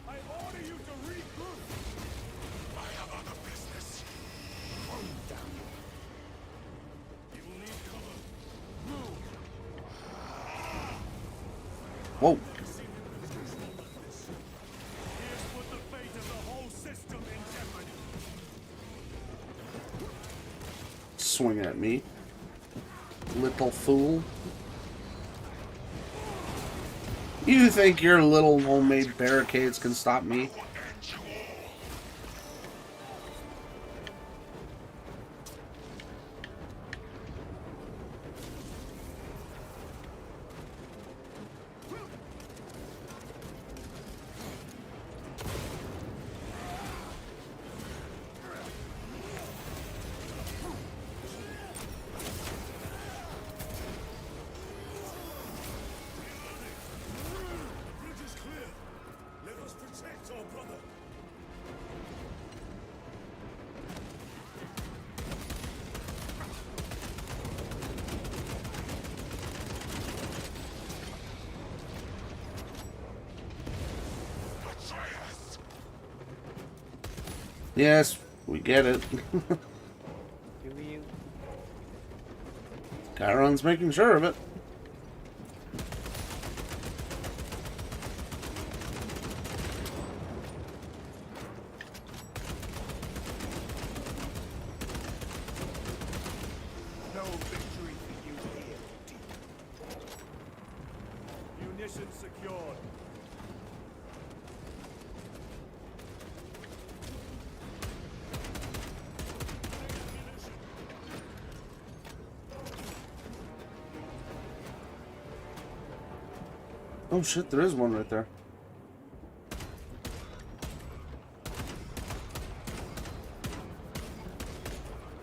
E: I order you to regroup.
A: I have other business.
E: You will need cover.
B: Whoa.
E: Here's put the fate of the whole system in jeopardy.
B: Swing at me. Little fool. You think your little homemade barricades can stop me?
E: Bridge is clear. Let us protect our brother.
A: Atreus!
B: Yes, we get it.
D: Do you?
B: Chiron's making sure of it.
E: No victory for you here. Munitions secured.
B: Oh shit, there is one right there.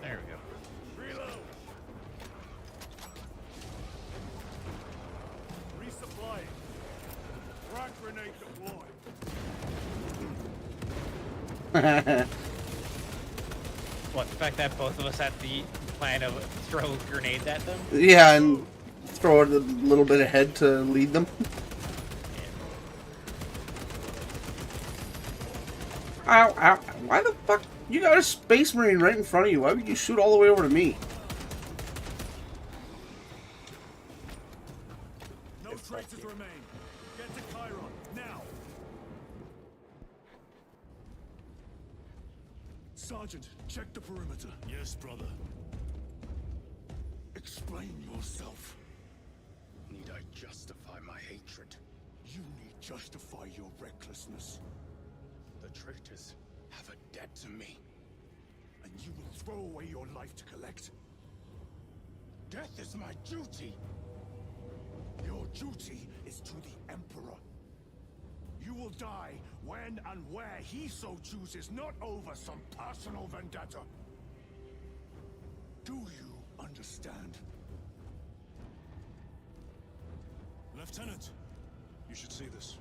C: There we go.
E: Reload.
C: What, the fact that both of us had the plan of throw grenades at them?
B: Yeah, and throw it a little bit ahead to lead them. Ow, ow. Why the fuck? You got a space marine right in front of you. Why would you shoot all the way over to me?
F: No traitors remain. Get to Chiron, now! Sergeant, check the perimeter. Yes, brother.
E: Explain yourself.
A: Need I justify my hatred?
E: You need justify your recklessness.
A: The traitors have a debt to me.
E: And you will throw away your life to collect.
A: Death is my duty.
E: Your duty is to the Emperor. You will die when and where he so chooses, not over some personal vendetta. Do you understand?
F: Lieutenant, you should see this.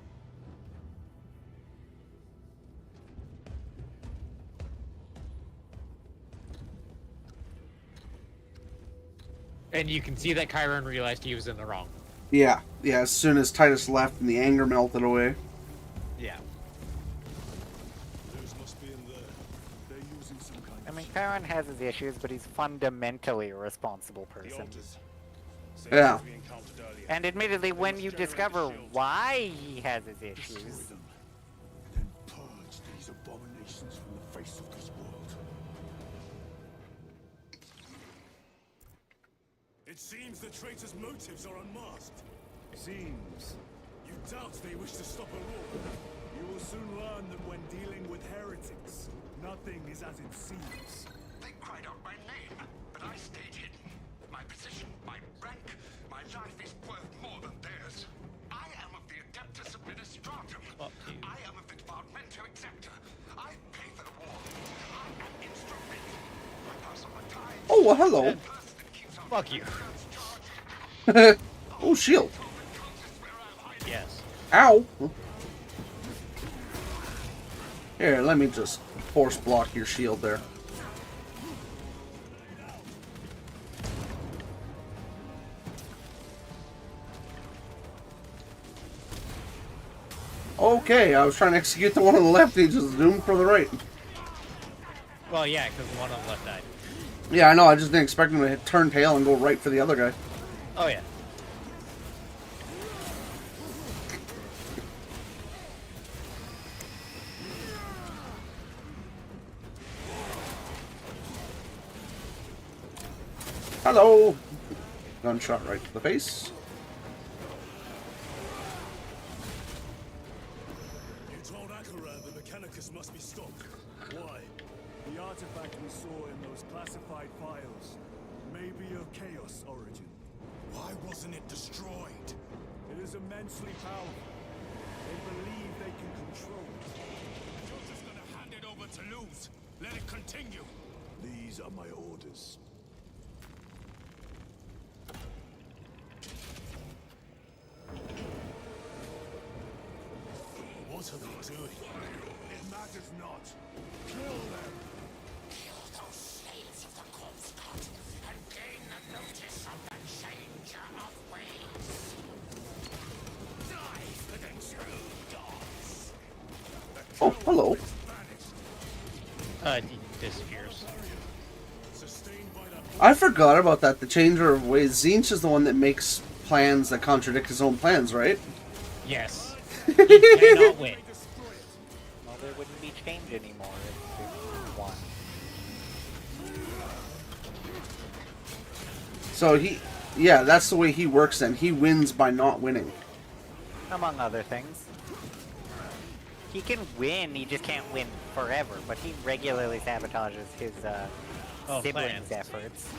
C: And you can see that Chiron realized he was in the wrong.
B: Yeah, yeah, as soon as Titus left and the anger melted away.
C: Yeah.
F: Those must be in there. They're using some kind
D: I
F: of...
D: mean, Chiron has his issues, but he's fundamentally a responsible
F: The
D: person.
F: altars. Same
B: Yeah.
F: as we encountered earlier.
D: And admittedly, when you discover why he has his
E: Destroy
D: issues,
E: them. Then purge these abominations from the face of this world.
F: It seems the traitors' motives are unmasked. Seems. You doubt they wish to stop a war. You will soon learn that when dealing with heretics, nothing is as it seems.
A: They cried out my name, but I stayed hidden. My position, my rank, my life is worth more than theirs. I am of the Adeptus Administratum.
C: Fuck you.
A: I am of the Departamento Exacta. I pay for the war. I am instrument. I pass on my time.
B: Oh, well, hello.
A: Person that keeps on
C: Fuck you.
B: Oh, shield.
C: Yes.
B: Ow. Here, let me just force block your shield there. Okay, I was trying to execute the one on the left, he just zoomed for the right.
C: Well, yeah, because the one on the left died.
B: Yeah, I know, I just didn't expect him to hit turn tail and go right for the other guy.
C: Oh, yeah.
B: Hello! Gunshot right to the face.
F: You told Akaran the Mechanicus must be stopped. Why? The artifact we saw in those classified files may be of Chaos origin.
A: Why wasn't it destroyed?
F: It is immensely powerful. They believe they can control it.
A: You're just gonna hand it over to lose. Let it continue.
E: These are my orders.
F: What are they doing?
E: It matters not. Kill them.
A: Kill those slaves of the corpse god and gain the notice of the changer of ways. Die for the true gods.
B: Oh, hello.
C: He disappears.
F: Sustained by that
B: I forgot about that, the changer of ways. Zinch is the one that makes plans that contradict his own plans, right?
C: Yes. He cannot win.
D: well, there wouldn't be change anymore if we won.
B: So yeah, that's the way he works then. He wins by not winning.
D: Among other things. He can win, he just can't win forever, but he regularly sabotages his siblings'
C: plans.
D: efforts.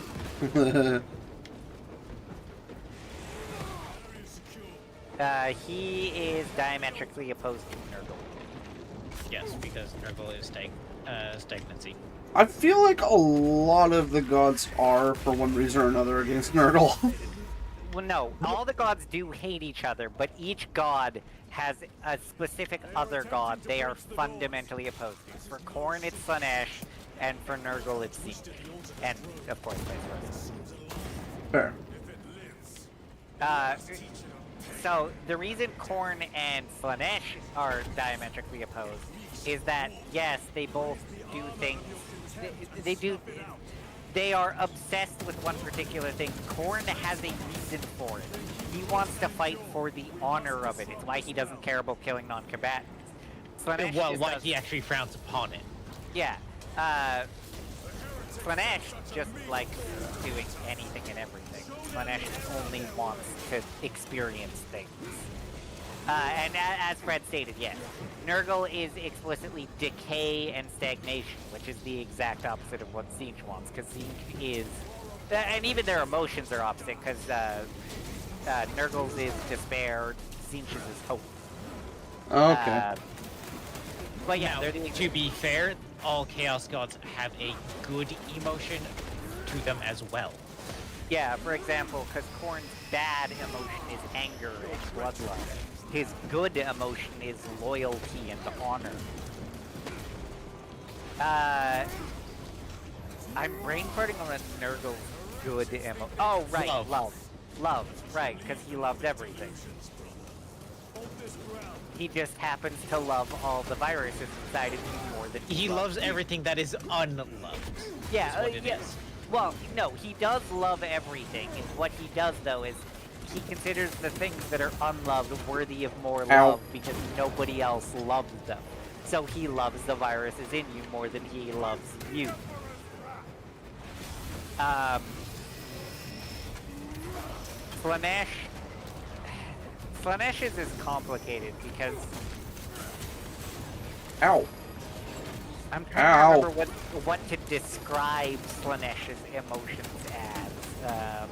D: He is diametrically opposed to Nurgle.
C: Yes, because Nurgle is stagnancy.
B: I feel like a lot of the gods are, for one reason or another, against Nurgle.
D: Well, no, all the gods do hate each other, but each god has a specific other god they are fundamentally opposed to. For Khorne, it's Slanesh, and for Nurgle, it's Tzeentch. And, of course, vice versa.
B: Fair.
D: So, the reason Khorne and Slanesh are diametrically opposed is that, yes, they both do things... They are obsessed with one particular thing. Khorne has a reason for it. He wants to fight for the honor of it. It's why he doesn't care about killing non-combatants.
C: Well, why he actually frowns upon it.
D: Yeah. Slanesh just likes doing anything and everything. Slanesh only wants to experience things. And as Fred stated, yes, Nurgle is explicitly decay and stagnation, which is the exact opposite of what Tzeentch wants, because Tzeentch is... and even their emotions are opposite, because Nurgle's is despair, Tzeentch's is hope.
B: Okay.
D: But yeah,
C: Now,
D: they're the...
C: to be fair, all Chaos Gods have a good emotion to them as well.
D: Yeah, for example, because Khorne's bad emotion is anger and bloodlust. His good emotion is loyalty and honor. I'm brain farting on a Nurgle's good emotion. Oh, right, love, right, because he loved everything. He just happens to love all the viruses inside of him more than
C: He loves everything that is unloved.
D: Yeah,
C: is what it
D: yeah.
C: is.
D: Well, no, he does love everything. And what he does, though, is he considers the things that are unloved worthy of more love because nobody else loves them. So he loves the viruses in you more than he loves you. Slanesh is complicated because...
B: Ow.
D: I'm trying to remember what to describe Slanesh's emotions as.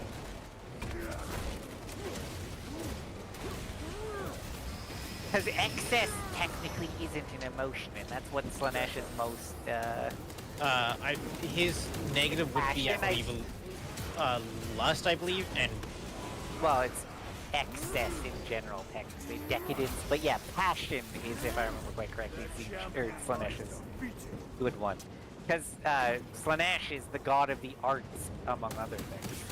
D: Because excess technically isn't an emotion, and that's what Slanesh is most,
C: his negative would be, I believe, lust, I believe, and...
D: Well, it's excess in general, technically. Decadence, but yeah, passion is, if I remember quite correctly, Slanesh's good one. Because Slanesh is the god of the arts, among other things.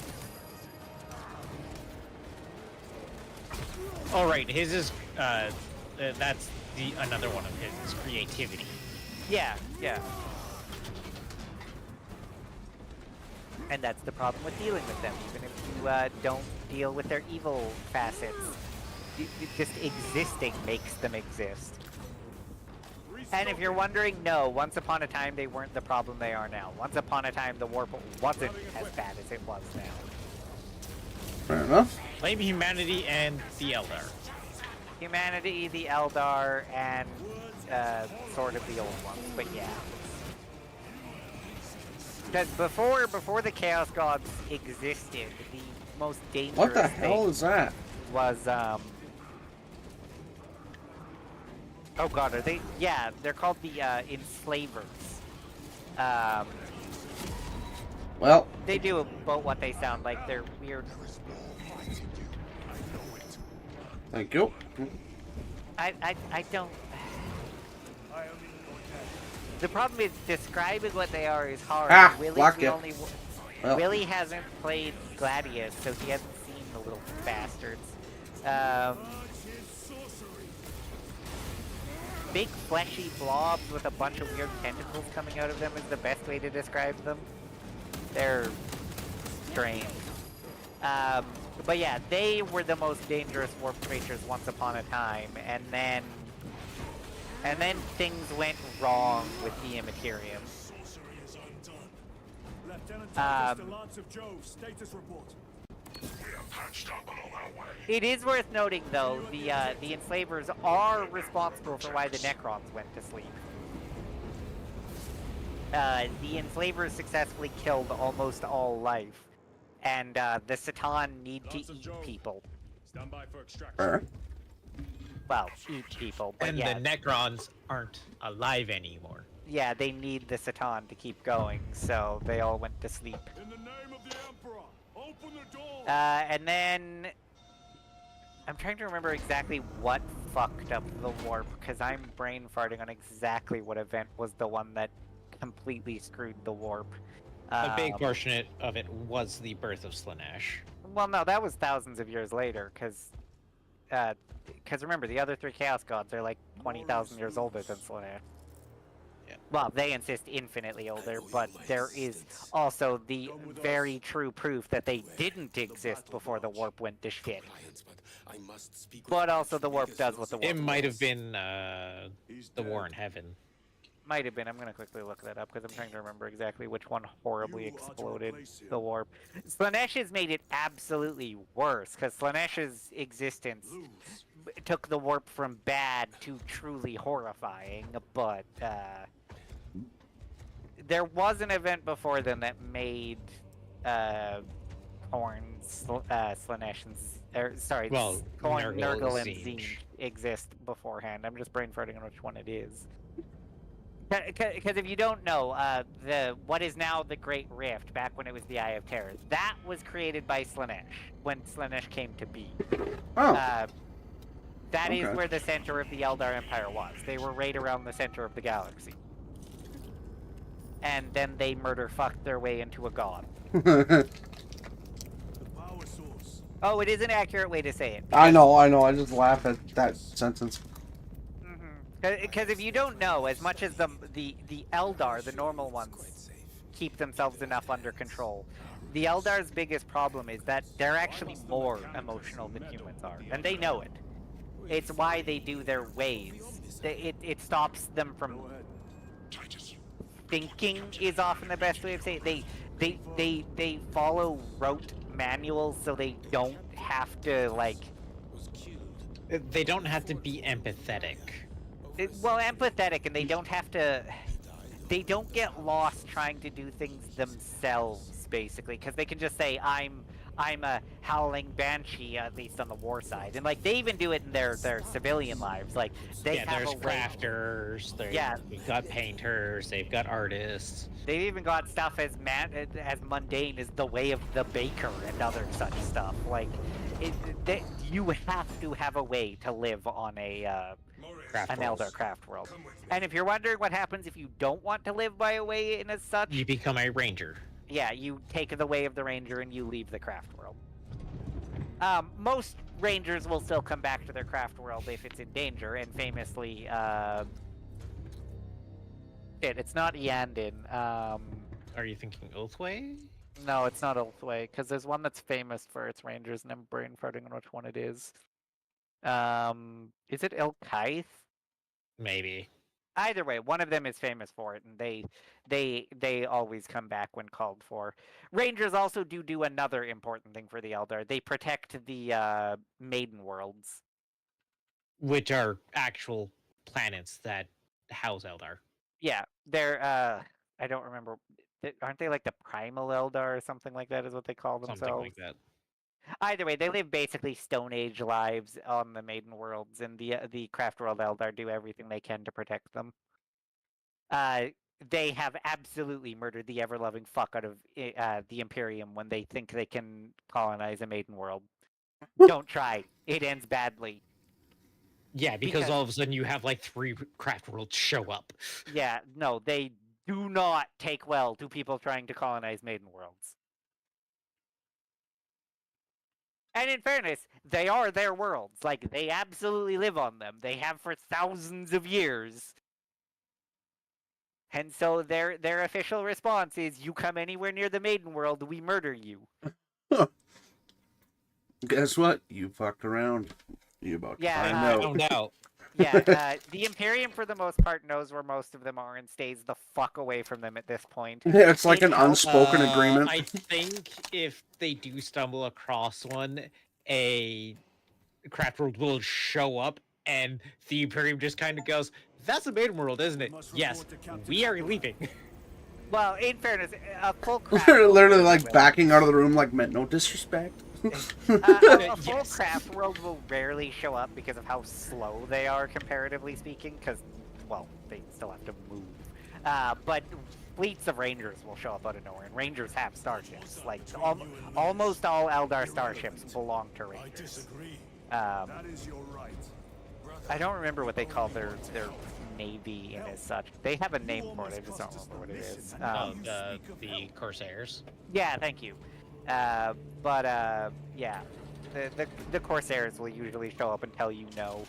C: Oh, right, his is, that's another one of his, creativity.
D: Yeah, yeah. And that's the problem with dealing with them, even if you don't deal with their evil facets. Just existing makes them exist. And if you're wondering, no, once upon a time they weren't the problem they are now. Once upon a time the warp wasn't as bad as it was now.
B: Fair enough.
C: Blame humanity and the Eldar.
D: Humanity, the Eldar, and sort of the old ones, but yeah. Because before the Chaos Gods existed, the most dangerous
B: What the hell is that?
D: Was, oh god, are they? Yeah, they're called the, Enslavers.
B: Well,
D: They do about what they sound like. They're weird.
B: thank you.
D: I don't... The problem is describing what they are is hard. Willie hasn't played Gladius, so he hasn't seen the little bastards. Big fleshy blobs with a bunch of weird tentacles coming out of them is the best way to describe them. They're strange. But yeah, they were the most dangerous warp creatures once upon a time, and then things went wrong with the Immaterium. It is worth noting, though, the Enslavers are responsible for why the Necrons went to sleep. The Enslavers successfully killed almost all life, and the Satan need to eat people.
F: Stand by for extraction.
D: Well, eat people, but
C: And
D: yeah.
C: the Necrons aren't alive anymore.
D: Yeah, they need the Satan to keep going, so they all went to sleep.
F: In the name of the Emperor, open Open the door.
D: And then I'm trying to remember exactly what fucked up the warp, because I'm brain farting on exactly what event was the one that completely screwed the warp.
C: A big portion of it was the birth of Slanesh.
D: Well, no, that was thousands of years later, because remember, the other three Chaos Gods are like 20,000 years older than Slanesh.
C: Yeah.
D: Well, they insist infinitely older, but there is also the very true proof that they didn't exist before the warp went to shit. But also the warp does what the warp
C: It might have
D: does.
C: been the War in Heaven.
D: Might have been. I'm gonna quickly look that up because I'm trying to remember exactly which one horribly exploded the warp. Slanesh has made it absolutely worse because Slanesh's existence took the warp from bad to truly horrifying. But there was an event before then that made Korn, Slanesh, and Korn, Nurgle, and Tzeentch exist beforehand. I'm just brain farting on which one it is. Because if you don't know, what is now the Great Rift, back when it was the Eye of Terror, that was created by Slanesh, when Slanesh came to be.
B: Oh.
D: That is where the center of the Eldar Empire was. They were right around the center of the galaxy. And then they murder-fucked their way into a god.
F: The power source.
D: Oh, it is an accurate way to say it.
B: I know. I just laugh at that sentence.
D: Because if you don't know, as much as the Eldar, the normal ones, keep themselves enough under control, the Eldar's biggest problem is that they're actually more emotional than humans are, and they know it. It's why they do their ways. It stops them from thinking is often the best way to say it. They follow rote manuals, so they don't have to like.
C: They don't have to be empathetic.
D: Well, empathetic, and they don't have to. They don't get lost trying to do things themselves, basically, because they can just say, "I'm a howling banshee," at least on the war side, and like they even do it in their civilian lives. Like they have
C: there's
D: a way.
C: crafters. They've got painters. They've got artists.
D: They've even got stuff as mundane as the way of the baker and other such stuff. Like, you have to have a way to live on an Eldar craft world. And if you're wondering what happens if you don't want to live by a way in as such,
C: You become a ranger.
D: yeah, you take the way of the ranger and you leave the craft world. Most rangers will still come back to their craft world if it's in danger, and famously, it's not Yandin.
C: Are you thinking Oathway?
D: No, it's not Ulthway, because there's one that's famous for its rangers, and I'm brain farting on which one it is. Is it Ilkaith?
C: Maybe.
D: Either way, one of them is famous for it, and they always come back when called for. Rangers also do another important thing for the Eldar. They protect the Maiden Worlds.
C: Which are actual planets that house Eldar.
D: Yeah, they're I don't remember. Aren't they like the Primal Eldar or something like that? Is what they call themselves.
C: Something like that.
D: Either way, they live basically Stone Age lives on the Maiden Worlds, and the Craft World Eldar do everything they can to protect them. They have absolutely murdered the ever-loving fuck out of the Imperium when they think they can colonize a Maiden World. Don't try. It ends badly.
C: Yeah, because all of a sudden you have like 3 craft worlds show up.
D: Yeah, no, they do not take well to people trying to colonize Maiden Worlds. And in fairness, they are their worlds. Like, they absolutely live on them. They have for thousands of years. And so their official response is, you come anywhere near the Maiden World, we murder you.
B: Guess what? You fucked around. You about to find out.
C: Found out.
D: Yeah, the Imperium for the most part knows where most of them are and stays the fuck away from them at this point.
B: Yeah, it's like an unspoken agreement.
C: I think if they do stumble across one, a craft world will show up, and the Imperium just kind of goes, "That's a Maiden World, isn't it? Yes, we are leaving."
D: Well, in fairness, a full craft
B: They're
D: world
B: literally
D: will
B: like backing out of the room like, meant no disrespect.
D: a full craft world will rarely show up because of how slow they are, comparatively speaking, because, well, they still have to move. But fleets of Rangers will show up out of nowhere, and Rangers have starships. Like, almost all Eldar starships belong to
F: I
D: Rangers.
F: disagree.
D: Um,
F: That is your right.
D: I don't remember what they call their navy and as such. They have a name for it, I just don't remember what it is.
C: The Corsairs.
D: Yeah, thank you. Yeah, the Corsairs will usually show up and tell you no.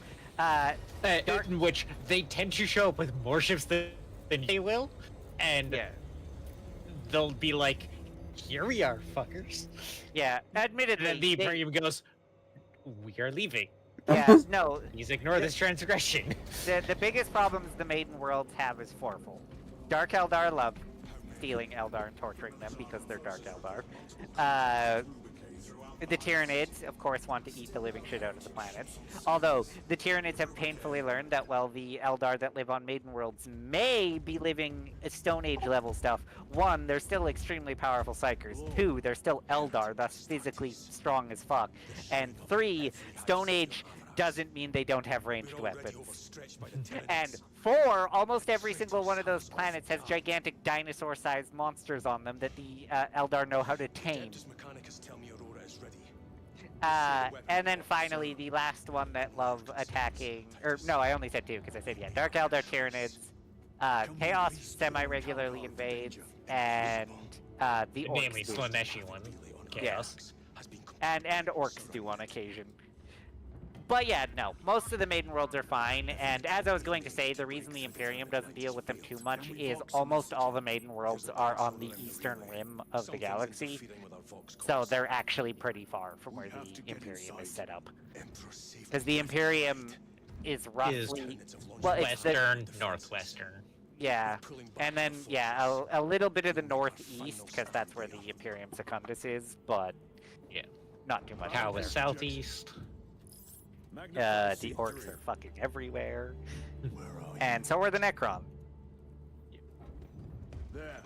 C: In which they tend to show up with more ships than they will, and
D: Yeah,
C: they'll be like, "Here we are, fuckers."
D: yeah.
C: And
D: Admittedly,
C: then the
D: they-
C: Imperium goes, "We are leaving.
D: yeah, no.
C: Please ignore this transgression."
D: The biggest problems the Maiden Worlds have is fourfold. Dark Eldar love stealing Eldar and torturing them because they're Dark Eldar. The Tyranids, of course, want to eat the living shit out of the planets. Although, the Tyranids have painfully learned that while the Eldar that live on Maiden Worlds may be living Stone Age level stuff, one, they're still extremely powerful Psychers. Two, they're still Eldar, thus physically strong as fuck. And three, Stone Age doesn't mean they don't have ranged weapons. And four, almost every single one of those planets has gigantic dinosaur-sized monsters on them that the Eldar know how to tame. And then finally, the last one that love attacking, or no, I only said two because I said, yeah, Dark Eldar Tyranids, Chaos semi-regularly invades, and the Orcs
C: Namely,
D: do.
C: Slaneshi one. Chaos.
D: And Orcs do on occasion. But yeah, no, most of the Maiden Worlds are fine, and as I was going to say, the reason the Imperium doesn't deal with them too much is almost all the Maiden Worlds are on the eastern rim of the galaxy, so they're actually pretty far from where the Imperium is set up. Because the Imperium is roughly... well, it's
C: Western, northwestern.
D: yeah, and then, yeah, a little bit of the northeast, because that's where the Imperium Secundus is, but
C: Yeah.
D: not too much.
C: How
D: out
C: was
D: there.
C: southeast?
D: The Orcs are fucking everywhere. And so are the Necron.
F: There,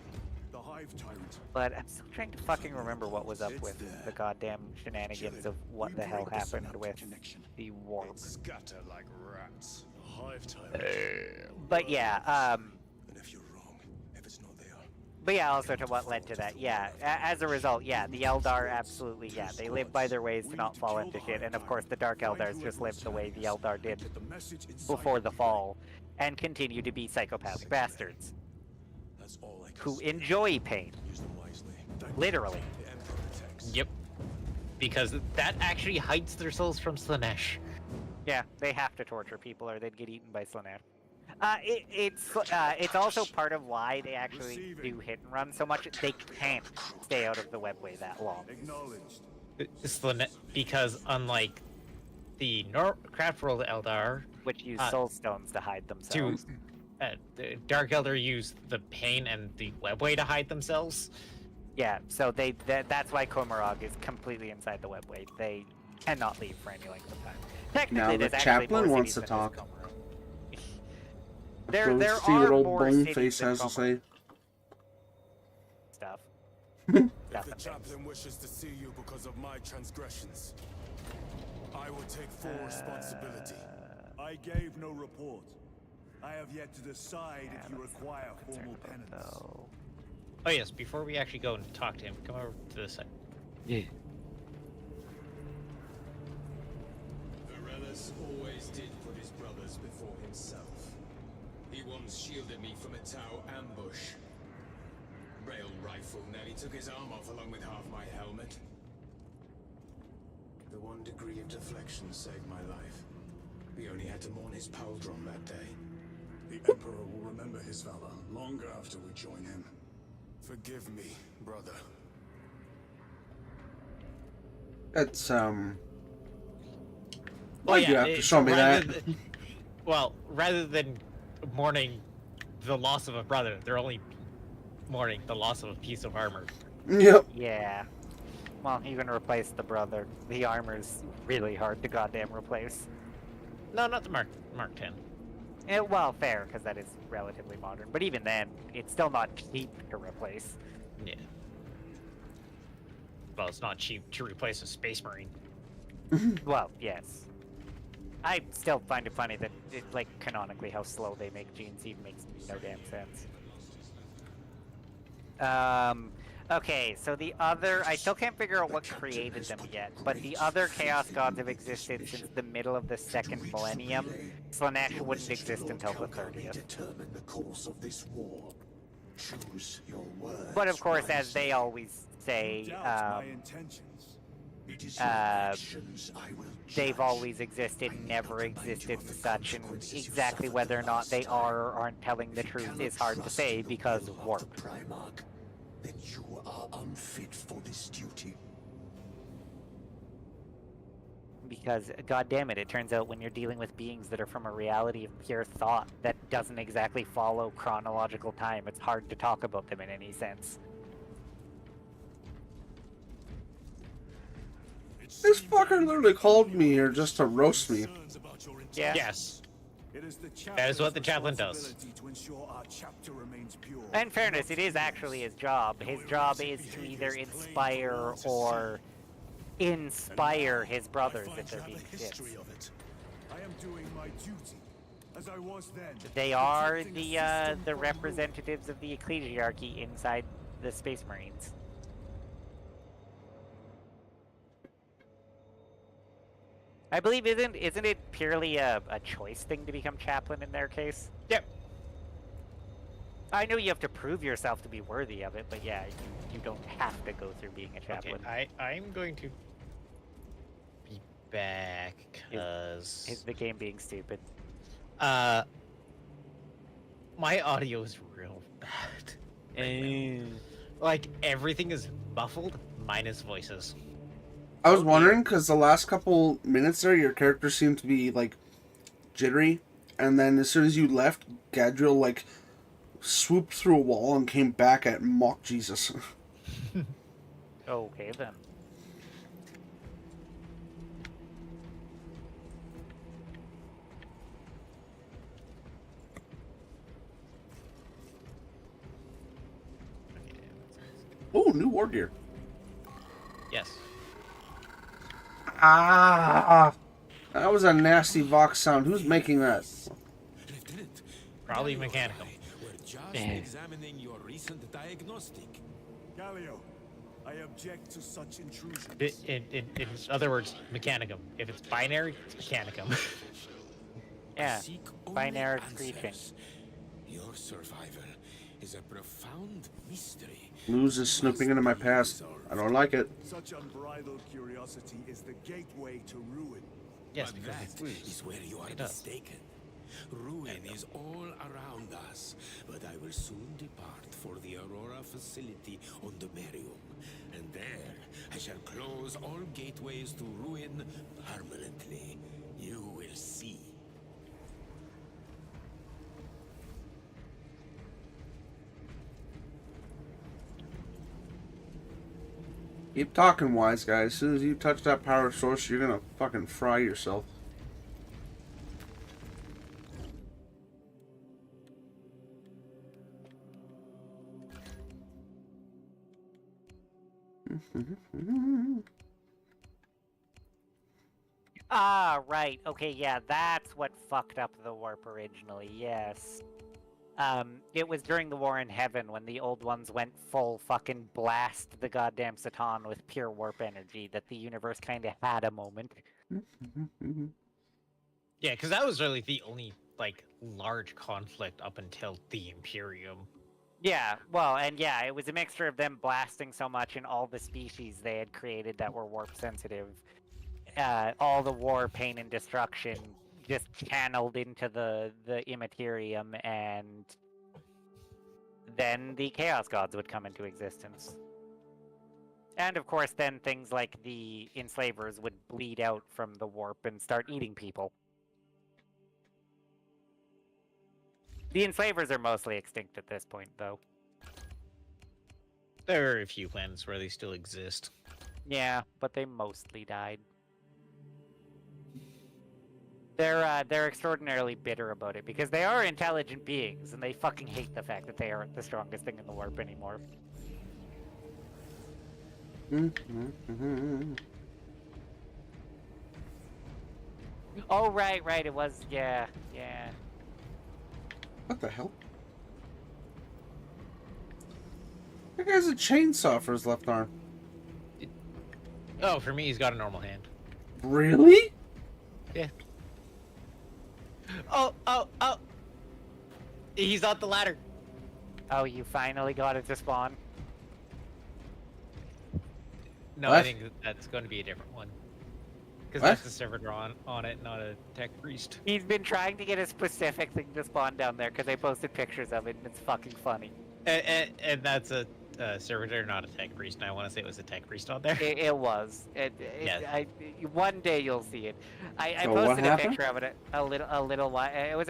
F: the Hive Tyrant.
D: But I'm still trying to fucking remember what was up with the goddamn shenanigans of what the hell happened with the warp.
E: Scatter like rats.
F: The Hive Tyrant.
D: But yeah,
E: And if you're wrong, if it's not there,
D: but yeah, also to what led to that, yeah. As a result, yeah, the Eldar absolutely, yeah, they live by their ways to not fall into shit, and of course the Dark Eldars just live the way the Eldar did
F: Get the message inside
D: before the fall, and continue to be psychopathic bastards
E: that's all I can
D: who
E: say.
D: enjoy pain,
E: Use them wisely.
D: literally.
E: The Emperor protects.
C: Yep. Because that actually hides their souls from Slanesh.
D: Yeah, they have to torture people or they'd get eaten by Slanesh. It's also part of why they actually do hit and run so much. They can't stay out of the webway that long.
F: Acknowledged.
C: Because unlike the Craft World Eldar,
D: Which use soul stones to hide
C: to
D: themselves.
C: the Dark Eldar use the pain and the webway to hide themselves.
D: Yeah, so that's why Komarog is completely inside the webway. They cannot leave for any length of time. Technically,
B: Now the
D: there's actually
B: chaplain
D: more
B: wants
D: cities
B: to
D: than just
B: talk.
D: Komarog. There
B: Let's see
D: are
B: what old
D: more
B: Boneface
D: cities than
B: has to
D: Komarog
B: say.
D: stuff.
F: If the
D: Nothing.
F: chaplain wishes to see you because of my transgressions, I will take full responsibility. I gave no report. I have yet to decide if you require formal penance.
D: Though.
C: Oh yes, before we actually go and talk to him, come over to this side.
E: Varellus always did put his brothers before himself. He once shielded me from a Tau ambush. Rail rifle nearly took his arm off along with half my helmet. The 1 degree of deflection saved my life. We only had to mourn his pauldron that day.
F: The Emperor will remember his valor long after we join him. Forgive me, brother.
B: It's Why'd
C: Well,
B: you have to show me
C: rather
B: that?
C: rather than mourning the loss of a brother, they're only mourning the loss of a piece of armor.
B: Yep.
D: Yeah. Well, you're gonna replace the brother. The armor's really hard to goddamn replace.
C: No, not the Mark 10.
D: Well, fair, because that is relatively modern. But even then, it's still not cheap to replace.
C: Yeah. Well, it's not cheap to replace a Space Marine.
D: Well, yes. I still find it funny that, like, canonically how slow they make Gene Seed makes no damn sense. Okay, so the other... I still can't figure out what created them yet, but the other Chaos Gods have existed since the middle of the second millennium. Slanesh wouldn't exist until the 30th.
E: Determine the course of this war. Choose your words.
D: But of course, as they always say,
F: Doubt my intentions.
E: It is your actions I will
D: they've
E: judge.
D: always existed, never existed and such, and exactly whether or not they are or aren't telling the truth is hard to say because of warp.
E: Primarch, then you are unfit for this duty.
D: Because, god damn it, it turns out when you're dealing with beings that are from a reality of pure thought that doesn't exactly follow chronological time, it's hard to talk about them in any sense.
B: This fucker literally called me here just to roast me.
D: Yeah.
C: Yes.
F: It is the
C: That is what the chaplain does.
F: responsibility to ensure our chapter remains pure.
D: In fairness, it is actually his job. His job is to either inspire or inspire his brothers if they're being shits.
F: I am doing my duty, as I was then.
D: They are
F: protecting a
D: the
F: system
D: the
F: called
D: representatives of the ecclesiarchy inside the Space Marines. I believe isn't it purely a choice thing to become chaplain in their case?
C: Yep.
D: I know you have to prove yourself to be worthy of it, but yeah, you don't have to go through being a
C: Okay,
D: chaplain.
C: I'm going to be back because
D: Is the game being stupid?
C: my audio is real bad. And like everything is muffled minus voices.
B: I was wondering because the last couple minutes there, your character seemed to be like jittery, and then as soon as you left, Gadriel like swooped through a wall and came back at mock Jesus.
D: Okay then.
B: Oh, new war gear.
C: Yes.
B: Ah, that was a nasty Vox sound. Who's making that?
A: Lieutenant,
C: Probably
A: Galio and
C: mechanical.
A: I were just
C: Eh.
A: examining your recent diagnostic.
F: Galio, I object to such intrusion.
C: In other words, Mechanicum. If it's binary, it's Mechanicum.
D: Yeah,
A: Seek only
D: binary
A: answers.
D: screeching.
A: Your survival is a profound mystery.
B: Luz is snooping into my past. I don't like it.
F: Such unbridled curiosity is the gateway to ruin.
C: Yes,
A: But
C: because
A: that
C: it's loose.
A: is where you are
C: It does.
A: mistaken. Ruin is all around us, but I will soon depart for the Aurora facility on the Merium, and there I shall close all gateways to ruin permanently. You will see.
B: Keep talking, wise guy. As soon as you touch that power source, you're gonna fucking fry yourself.
D: Ah, right. Okay, yeah, that's what fucked up the warp originally, yes. It was during the War in Heaven when the old ones went full fucking blast the goddamn Satan with pure warp energy that the universe kind of had a moment.
C: Yeah, because that was really the only like large conflict up until the Imperium.
D: Yeah, well, and yeah, it was a mixture of them blasting so much in all the species they had created that were warp sensitive. All the war, pain, and destruction just channeled into the Immaterium, and then the Chaos Gods would come into existence. And of course, then things like the Enslavers would bleed out from the warp and start eating people. The Enslavers are mostly extinct at this point, though.
C: There are a few planets where they still exist.
D: Yeah, but they mostly died. They're extraordinarily bitter about it because they are intelligent beings and they fucking hate the fact that they aren't the strongest thing in the warp anymore. Oh right, it was yeah.
B: What the hell? That guy's a chainsaw for his left arm.
C: Oh, for me, he's got a normal hand.
B: Really?
C: Yeah. Oh, oh, oh! He's on the ladder.
D: Oh, you finally got it to spawn?
C: No,
B: What?
C: I think that's going to be a different one. Because
B: What?
C: that's the servitor on it, not a tech priest.
D: He's been trying to get a specific thing to spawn down there because I posted pictures of it and it's fucking funny.
C: And that's a servitor, not a tech priest. And I want to say it was a tech priest on there.
D: It was.
C: Yeah.
D: One day you'll see it. I
B: So what
D: posted a
B: happened?
D: picture of it a little while. It was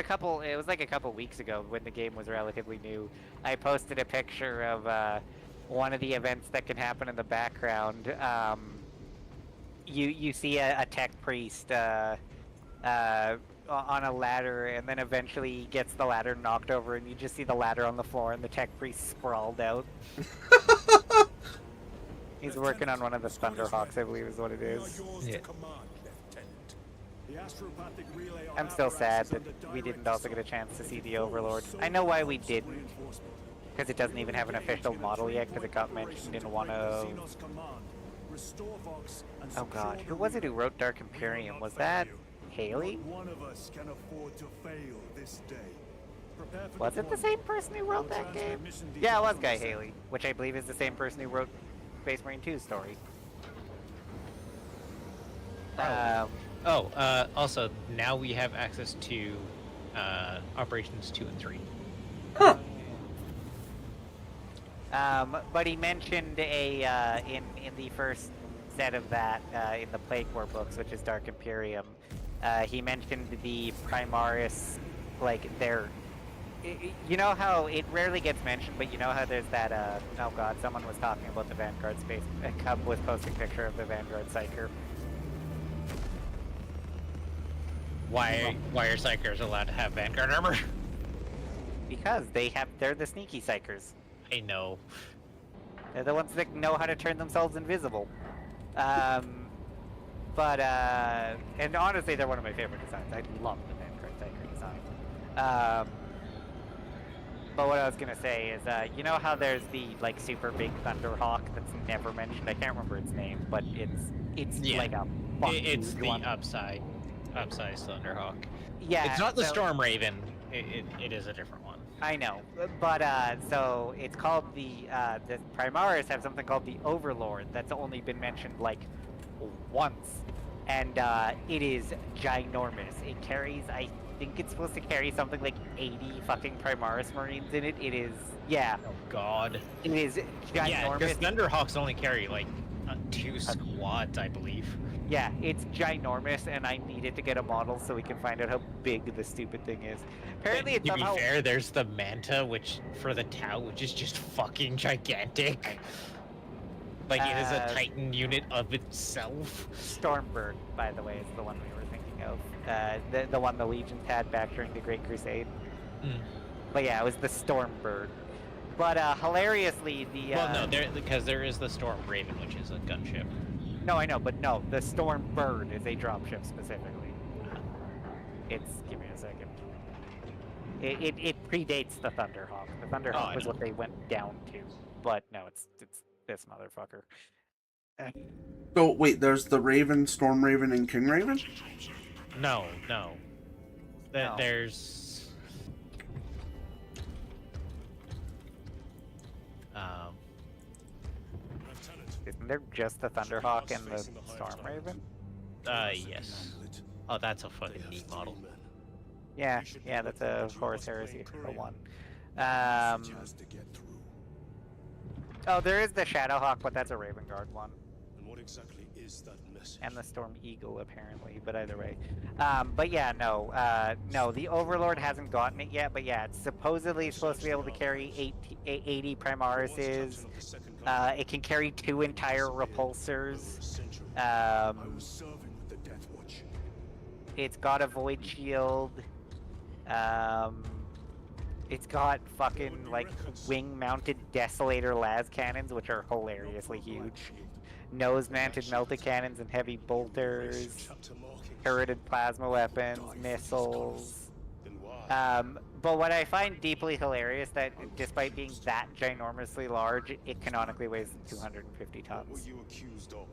D: like a couple weeks ago when the game was relatively new. I posted a picture of one of the events that can happen in the background. You see a tech priest on a ladder, and then eventually he gets the ladder knocked over, and you just see the ladder on the floor, and the tech priest sprawled out. He's working on one of the Thunderhawks, I believe is what it is.
C: Yeah.
D: I'm still sad that we didn't also get a chance to see the Overlord. I know why we didn't, because it doesn't even have an official model yet, because it got mentioned in one of... Oh god, who was it who wrote Dark Imperium? Was that Haley?
F: One of us can afford to fail this day. Prepare for
D: Was it the same person who wrote that game? Yeah, it was Guy Haley, which I believe is the same person who wrote Space Marine 2's story.
C: Also, now we have access to Operations 2 and 3.
B: Huh.
D: But he mentioned in the first set of that in the Plague War books, which is Dark Imperium, he mentioned the Primaris, like you know how it rarely gets mentioned, but you know how there's that oh god, someone was talking about the Vanguard space. Cub was posting a picture of the Vanguard Psyker.
C: Why are Psychers allowed to have Vanguard armor?
D: Because they're the sneaky Psychers.
C: I know.
D: They're the ones that know how to turn themselves invisible. And honestly, they're one of my favorite designs. I love the Vanguard Psyker design. But what I was gonna say is, you know how there's the like super big Thunderhawk that's never mentioned? I can't remember its name, but it's
C: Yeah.
D: like a
C: It's
D: huge
C: the
D: one.
C: upsized Thunderhawk.
D: Yeah,
C: It's not the
D: so-
C: Storm Raven. It is a different one.
D: I know, but so it's called the Primaris have something called the Overlord that's only been mentioned like once, and it is ginormous. It carries, I think it's supposed to carry something like 80 fucking Primaris Marines in it. It is, yeah,
C: Oh God.
D: it is
C: Yeah, because
D: ginormous.
C: Thunderhawks only carry like 2 squads, I believe.
D: Yeah, it's ginormous, and I needed to get a model so we can find out how big the stupid thing is. Apparently,
C: And
D: it's
C: to
D: somehow.
C: be fair, there's the Manta, which for the Tau, which is just fucking gigantic. Like it is a Titan unit of itself.
D: Stormbird, by the way, is the one we were thinking of. The one the Legions had back during the Great Crusade.
C: Mm.
D: But yeah, it was the Stormbird. But hilariously, the
C: Well, no, because there is the Storm Raven, which is a gunship.
D: no, I know, but no, the Stormbird is a dropship specifically. It's give me a second. It predates the Thunderhawk. The
C: I
D: Thunderhawk was
C: know.
D: what they went down to, but no, it's this motherfucker.
B: So wait, there's the Raven, Storm Raven, and King Raven?
C: No.
D: No.
C: There's
D: Isn't there just the Thunderhawk and the Storm Raven?
C: yes. Oh, that's a fucking neat model.
D: Yeah, that's a Horus Heresy for one.
E: Just to get through.
D: Oh, there is the Shadowhawk, but that's a Raven Guard one.
E: And what exactly is that message?
D: And the Storm Eagle, apparently, but either way. But yeah, no, the Overlord hasn't gotten it yet, but yeah, it's supposedly supposed to be able to carry 80 Primarises. It can carry 2 entire repulsors.
E: I was serving with the Death Watch.
D: It's got a Void Shield. It's got fucking, like, wing-mounted Desolator las cannons, which are hilariously huge. Nose-mounted melted cannons and heavy bolters. Turreted plasma weapons, missiles. But what I find deeply hilarious that despite being that ginormously large, it canonically weighs 250
E: What were
D: tons.
E: you accused of?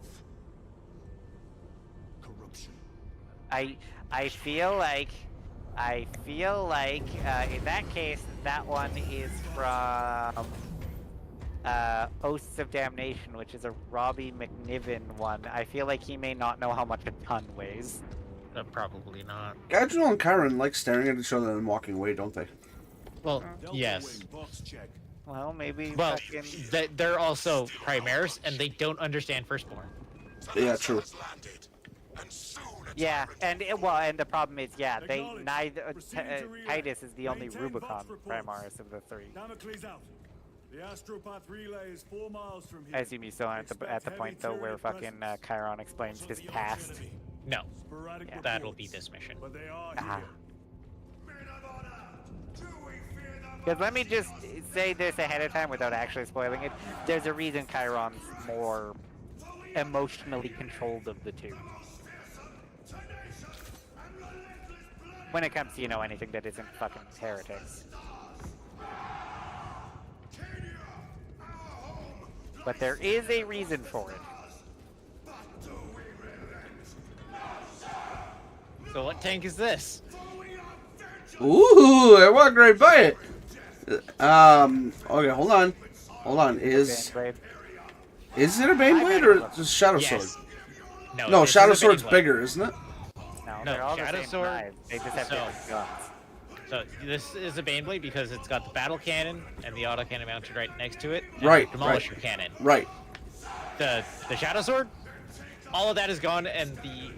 E: Corruption.
D: I feel like in that case that one is from Oaths of Damnation, which is a Robbie McNiven one. I feel like he may not know how much a ton weighs.
C: Probably not.
B: Gadriel and Chiron like staring at each other and walking away, don't they?
C: Well,
E: Delta
C: yes.
E: Wing, box check.
D: Well, maybe
C: Well,
D: fucking...
C: they're also Primaris, and they don't understand Firstborn.
B: Yeah, true.
A: Landed, and soon it's
D: Yeah, and and the problem is, yeah, they
F: Acknowledged.
D: neither
F: Proceeding to relay.
D: Titus is the only
F: Maintain
D: Rubicon
F: Vox reports.
D: Primaris of the three.
F: Damocles out. The Astropath relay is 4 miles from here.
D: I assume you still aren't at the
F: Expect
D: point
F: heavy
D: though where
F: Tyrian
D: fucking
F: presence.
D: Chiron explains his
F: Also the
D: past.
F: archenemy.
C: No,
F: Sporadic
D: Yeah.
C: that'll be
F: reports,
C: this mission.
F: But they are
D: Ah.
F: here.
D: Because let me just say this ahead of time without actually spoiling it. There's a reason Chiron's more emotionally controlled of the two. When it comes to, you know, anything that isn't fucking heretics. But there is a reason for it.
C: So what tank is this?
B: Ooh, I walked right by it. Okay, hold on. Hold on. Is
D: Bandblade.
B: it a Baneblade or just Shadow Sword?
C: Yes.
B: No,
C: this
B: Shadow
C: is a
B: Sword's
C: Baneblade.
B: bigger, isn't it?
D: No,
C: No,
D: they're all
C: Shadow
D: the same
C: Sword,
D: size. They just have
C: so-
D: different guns.
C: So this is a Baneblade because it's got the battle cannon and the autocannon mounted right next to it. And
B: Right,
C: the Demolisher cannon.
B: Right.
C: The Shadow Sword, all of that is gone, and the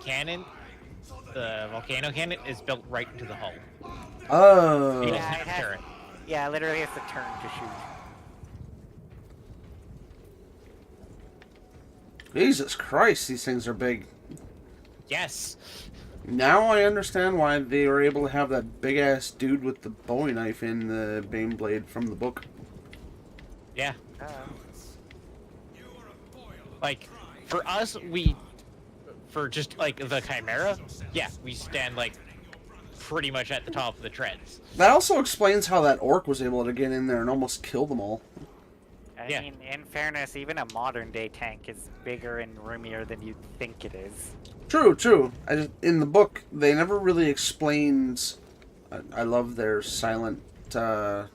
C: cannon, the volcano cannon, is built right into the hull.
B: Oh.
C: It doesn't
D: Yeah,
C: have
D: it
C: a
D: has,
C: turret.
D: yeah, it literally has to turn to shoot.
B: Jesus Christ, these things are big.
C: Yes.
B: Now I understand why they were able to have that big ass dude with the Bowie knife in the Baneblade from the book.
C: Yeah. Like, for us, for just like the Chimera, yeah, we stand like pretty much at the top of the treads.
B: That also explains how that orc was able to get in there and almost kill them all.
D: I
C: Yeah.
D: mean, in fairness, even a modern day tank is bigger and roomier than you'd think it is.
B: True, true. In the book, they never really explained. I love their silent.
D: I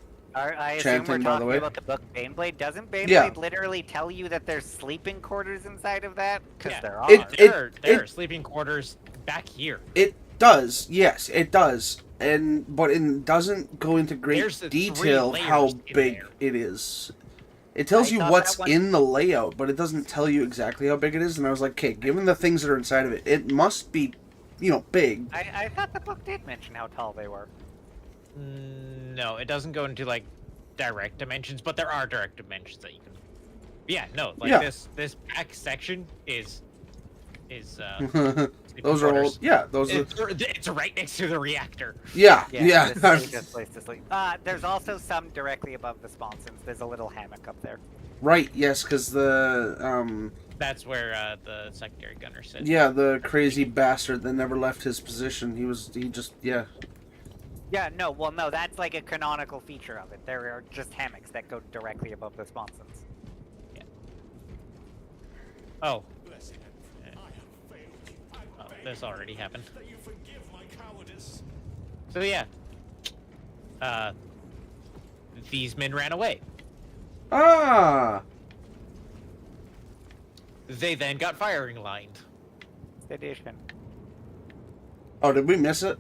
D: assume
B: Chanting,
D: we're
B: by the
D: talking
B: way.
D: about the book Baneblade. Doesn't Baneblade
B: Yeah.
D: literally tell you that there's sleeping quarters inside of that? Because
C: Yeah.
D: there are.
C: There are sleeping quarters back here.
B: It does, yes, it does, but it doesn't go into great
C: There's the
B: detail
C: 3
B: how
C: layers in
B: big
C: there.
B: it is. It tells
D: I
B: you
D: thought
B: what's
D: that one-
B: in the layout, but it doesn't tell you exactly how big it is. And I was like, okay, given the things that are inside of it, it must be, big.
D: I thought the book did mention how tall they were.
C: No, it doesn't go into like direct dimensions, but there are direct dimensions that you can. Yeah, no, like
B: Yeah.
C: this back section is sleeping
B: Those are all,
C: quarters.
B: yeah, those are,
C: It's right next to the reactor.
B: yeah.
D: This is a good place to sleep. There's also some directly above the sponsons. There's a little hammock up there.
B: Right, yes, because the,
C: That's where the secondary gunner sits.
B: yeah, the crazy bastard that never left his position, yeah.
D: Yeah, no, that's like a canonical feature of it. There are just hammocks that go directly above the sponsons.
C: Oh,
E: Blessing and I have failed you. I
C: oh,
E: beg
C: this already happened.
E: that you forgive my cowardice.
C: So yeah, these men ran away.
B: Ah!
C: They then got firing lined.
D: Sedition.
B: Oh, did we miss it?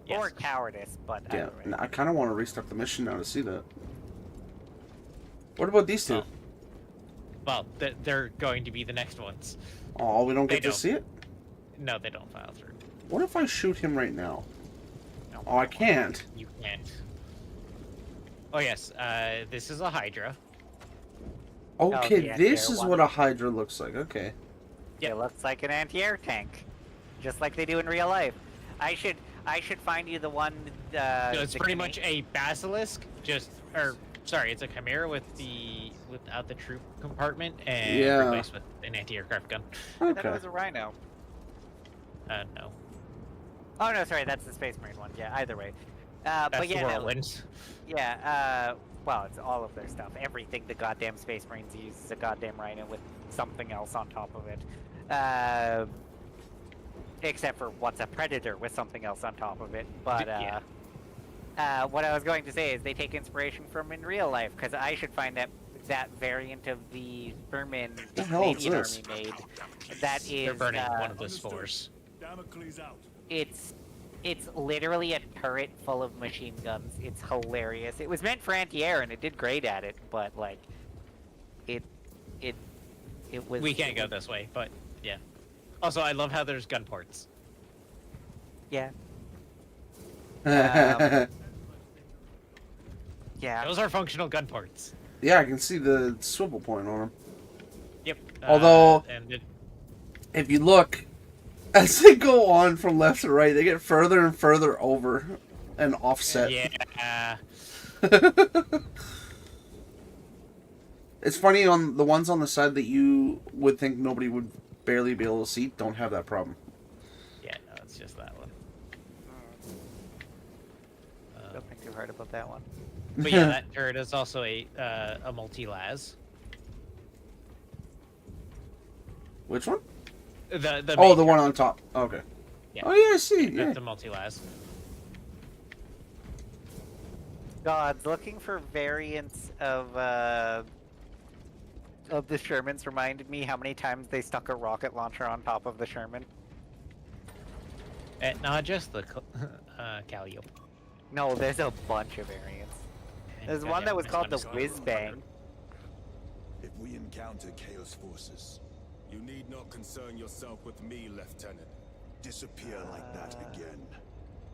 C: Yes.
D: Or cowardice, but
B: Yeah,
D: either way.
B: I kind of want to restart the mission now to see that. What about these two?
C: Oh. Well, they're going to be the next ones.
B: Oh, we don't
C: They
B: get to
C: don't.
B: see it?
C: No, they don't file through.
B: What if I shoot him right now?
C: No,
B: Oh, I can't.
C: You can't. Oh yes, this is a Hydra.
B: Okay,
D: the
B: this
D: anti-air
B: is
D: one.
B: what a Hydra looks like. Okay.
C: Yeah.
D: It looks like an anti-air tank, just like they do in real life. I should find you the one.
C: So it's
D: the
C: pretty
D: Cana-
C: much a basilisk, sorry, it's a chimera without the troop compartment and
B: Yeah.
C: replaced with an anti-aircraft gun.
D: I thought
B: Okay.
D: it was a rhino.
C: No.
D: Oh no, sorry, that's the Space Marine one. Yeah, either way.
C: That's
D: but
C: the
D: yeah, no,
C: whirlwind.
D: yeah. Well, it's all of their stuff. Everything the goddamn Space Marines use is a goddamn rhino with something else on top of it. Except for what's a predator with something else on top of it. But
C: Yeah.
D: what I was going to say is they take inspiration from in real life, because I should find that variant of the Sherman
B: The hell is
D: Canadian
B: this?
D: Army made. That is
C: They're burning one of the spores.
F: Damocles out.
D: It's literally a turret full of machine guns. It's hilarious. It was meant for anti-air and it did great at it, but like it was.
C: We can't go this way, but yeah. Also, I love how there's gun ports.
D: Yeah.
B: Yeah,
D: Yeah.
C: Those are functional gun ports.
B: I can see the swivel point on them.
C: Yep.
B: Although-
C: and it,
B: If you look, as they go on from left to right, they get further and further over and offset.
C: yeah.
B: It's funny, on the ones on the side that you would think nobody would barely be able to see, don't have that problem.
C: Yeah, no, it's just that one.
D: Don't think too hard about that one.
C: But yeah, that turret is also a multi-las.
B: Which one?
C: The
B: Oh,
C: main
B: the one
C: turret.
B: on top. Okay.
C: Yeah.
B: Oh yeah, I see. Yeah.
C: That's a multi-las.
D: Gods, looking for variants of the Shermans reminded me how many times they stuck a rocket launcher on top of the Sherman.
C: And not just the Calliope.
D: No, there's a bunch of variants. There's one that was called the Whiz Bang.
E: If we encounter Chaos forces,
F: You need not concern yourself with me, Lieutenant.
E: disappear like that again,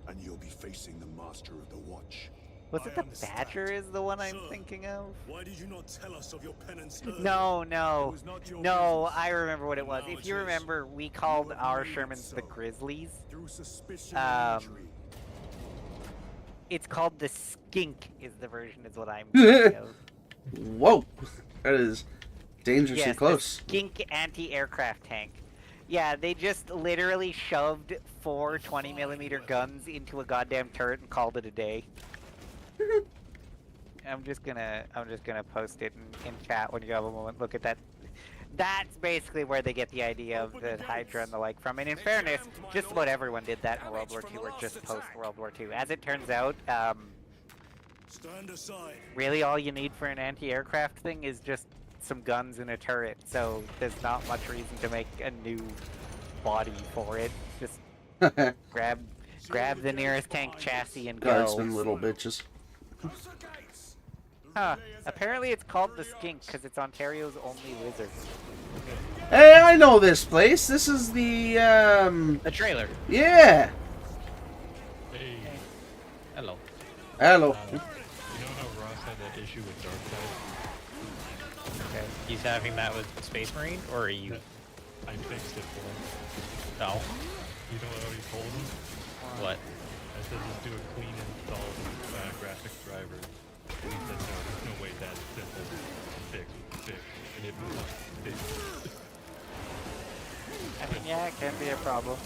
E: and you'll be facing the Master of the Watch.
D: Was it
F: I
D: the
F: understand.
D: Badger is the one I'm
F: Sir,
D: thinking of?
F: Why did you not tell us of your penance earlier?
D: No,
F: It
D: no.
F: was not your
D: No,
F: business.
D: I remember what it was.
F: Now
D: If
F: it
D: you
F: is.
D: remember, we called
F: You
D: our
F: made it
D: Shermans the
F: so.
D: Grizzlies.
F: Through suspicion
D: Um,
F: and injury.
D: It's called the Skink is the version is what I'm thinking of.
B: Whoa, that is dangerously
D: Yes, the
B: close.
D: Skink anti-aircraft tank. Yeah, they just literally shoved 4 20mm guns into a goddamn turret and called it a day. I'm just gonna post it in chat when you have a moment. Look at that. That's basically where they get the idea of the Hydra and the like from. And in fairness, just about everyone did that in World War II or just post World War II. As it turns out,
F: Stand aside.
D: really all you need for an anti-aircraft thing is just some guns and a turret. So there's not much reason to make a new body for it. Just grab the nearest tank chassis and go.
B: Guardsmen, little bitches.
F: Close the gates.
D: Huh. Apparently it's called the Skink because it's Ontario's only lizard.
B: Hey, I know this place. This is the
C: The trailer.
B: yeah.
G: Hey,
C: Hello.
B: Hello.
G: you know how Ross had that issue with Darkseid?
C: Okay. He's having that with Space Marine, or are you?
G: I fixed it for him.
C: No.
G: You know what he told him?
C: What?
G: I said just do a clean install graphics driver. And he said, no, there's no way that simple. Fix. And it was fixed.
D: I mean, yeah, it can be a problem.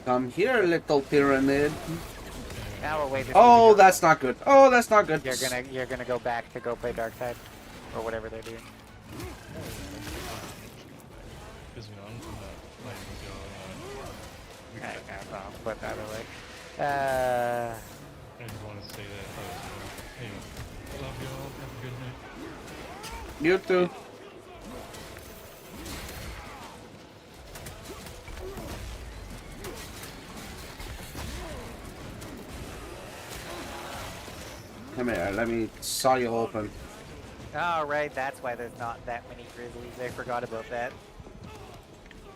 B: Come here, little pyramid.
D: Now we'll wait. to see
B: Oh,
D: if
B: that's not good. Oh, that's not good.
D: you're gonna go back to go play Darkseid, or whatever they're doing.
G: Because, you know, I'm from the like, we
D: I
G: got,
D: can't put that away.
G: I just want to say that. Hey, love y'all. Have a good night.
B: You too. Come here, let me saw you open.
D: Oh, right, that's why there's not that many Grizzlies. I forgot about that.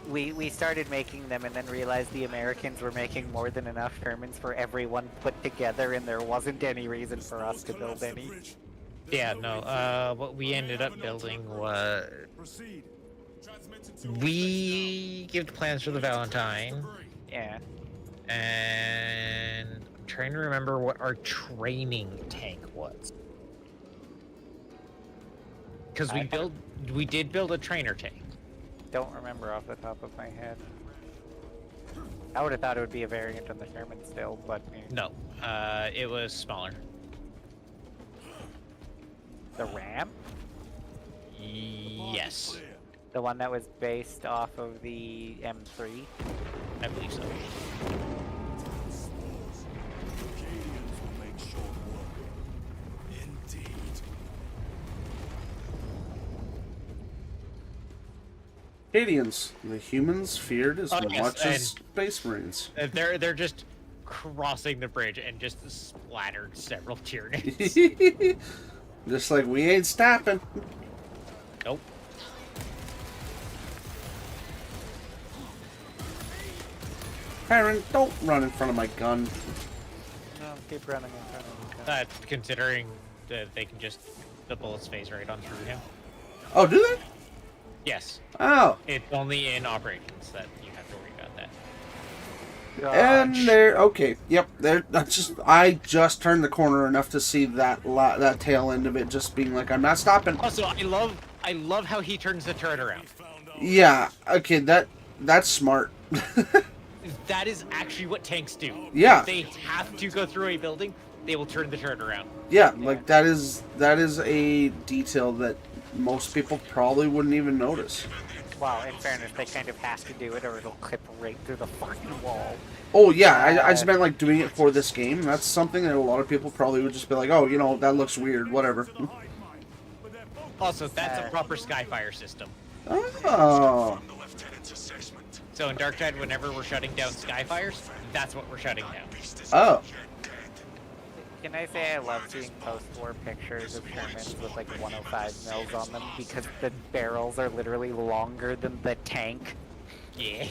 D: We started making them and then realized the Americans were making more than enough Shermans for everyone put together, and there wasn't any reason for us to build any.
C: Yeah, no. What we ended up building was
F: Proceed. Transmitted to
C: we gave the plans for the Valentine,
D: Yeah.
C: and I'm trying to remember what our training tank was. Because we did build a trainer tank.
D: Don't remember off the top of my head. I would have thought it would be a variant on the Sherman still, but
C: No, it was smaller.
D: the Ram,
C: Yes,
D: the one that was based off of the M3.
C: I believe so.
F: Acadians will make short work. Indeed.
B: Acadians, the humans feared as
C: Oh, yes,
B: much as Space Marines.
C: They're just crossing the bridge and just splattered several Tyranids.
B: Just like, we ain't stopping.
C: Nope.
B: Aaron, don't run in front of my gun.
D: No, keep running in front of me.
C: Considering that they can just the bullets phase right on through him.
B: Oh, do they?
C: Yes,
B: Oh.
C: it's only in operations that you have to worry about that.
B: And there, okay, yep. There, I just turned the corner enough to see that tail end of it, just being like, I'm not stopping.
C: Also, I love how he turns the turret around.
B: Yeah, okay, that's smart.
C: That is actually what tanks do.
B: Yeah.
C: If they have to go through a building, they will turn the turret around.
B: Yeah, like that is a detail that most people probably wouldn't even notice.
D: Well, in fairness, they kind of have to do it, or it'll clip right through the fucking wall.
B: Oh yeah, I just meant like doing it for this game. That's something that a lot of people probably would just be like, oh, you know, that looks weird, whatever.
C: Also, that's a proper Skyfire system.
B: Oh.
C: So in Dark Tide, whenever we're shutting down Skyfires, that's what we're shutting down.
B: Oh.
D: Can I say I love seeing post-war pictures of Shermans with like 105 mils on them because the barrels are literally longer than the tank.
C: Yeah.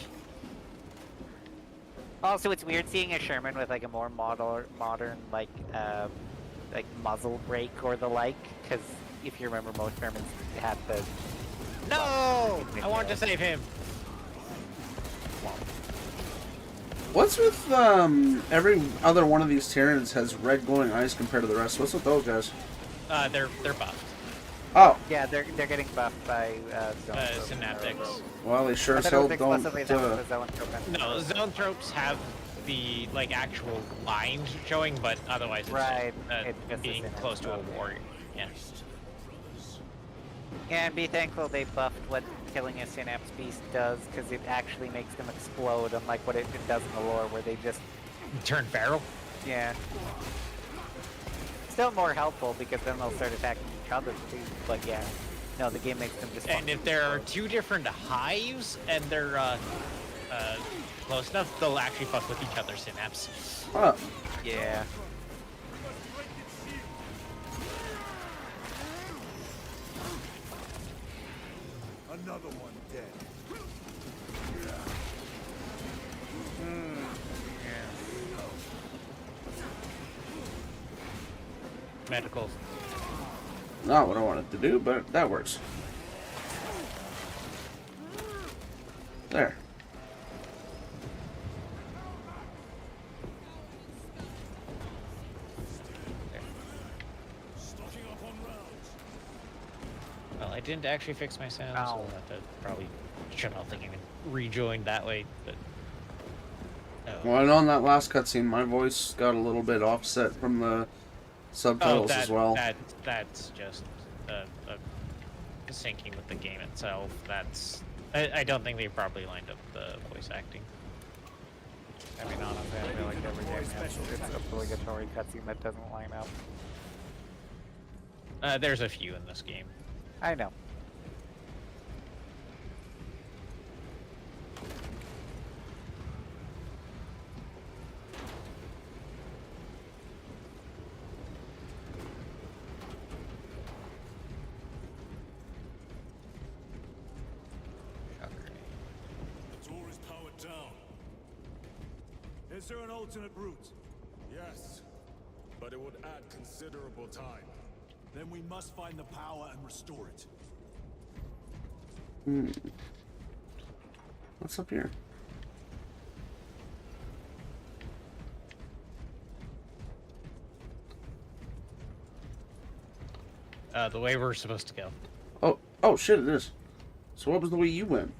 D: Also, it's weird seeing a Sherman with like a more modern like muzzle brake or the like, because if you remember, most Shermans had the.
C: No! I wanted to save him.
B: What's with every other one of these Tyranids has red glowing eyes compared to the rest? What's with those guys?
C: They're buffed.
B: Oh.
D: Yeah, they're getting buffed by
C: Synaptics.
B: Well, they sure
D: I
B: as
D: thought
B: hell
D: it was
B: don't.
D: explicitly that the Zoanthrope.
C: No, Zoanthropes have the like actual lines showing, but otherwise it's
D: Right,
C: just,
D: it's just a
C: being
D: synapse
C: close to a
D: buff.
C: warrior. Yeah.
D: Yeah, and be thankful they buffed what killing a Synapse Beast does, because it actually makes them explode, unlike what it does in the lore, where they just...
C: Turn feral?
D: Yeah. Still more helpful, because then they'll start attacking each other, too, but yeah. No, the game makes them just...
C: And if there are two different hives, and they're close enough, they'll actually fuck with each other's synapse.
B: Oh.
D: Yeah.
F: Another one dead.
C: Medical.
B: Not what I wanted to do, but that works. There.
F: Stocking up on rounds.
C: Well, I didn't actually fix my sound, so
D: Ow.
C: I'll have to probably shut off the game and rejoin that way, but...
B: Well, I know in that last cutscene, my voice got a little bit offset from the subtitles as well.
C: That's just syncing with the game itself. I don't think they properly lined up the voice acting.
D: I mean, honestly, I feel like every game has its obligatory cutscene that doesn't line up.
C: There's a few in this game.
D: I know.
F: The door is powered down. Is there an alternate route? Yes, but it would add considerable time. Then we must find the power and restore it.
B: What's up here?
C: The way we're supposed to go.
B: Oh shit, it is. So what was the way you went?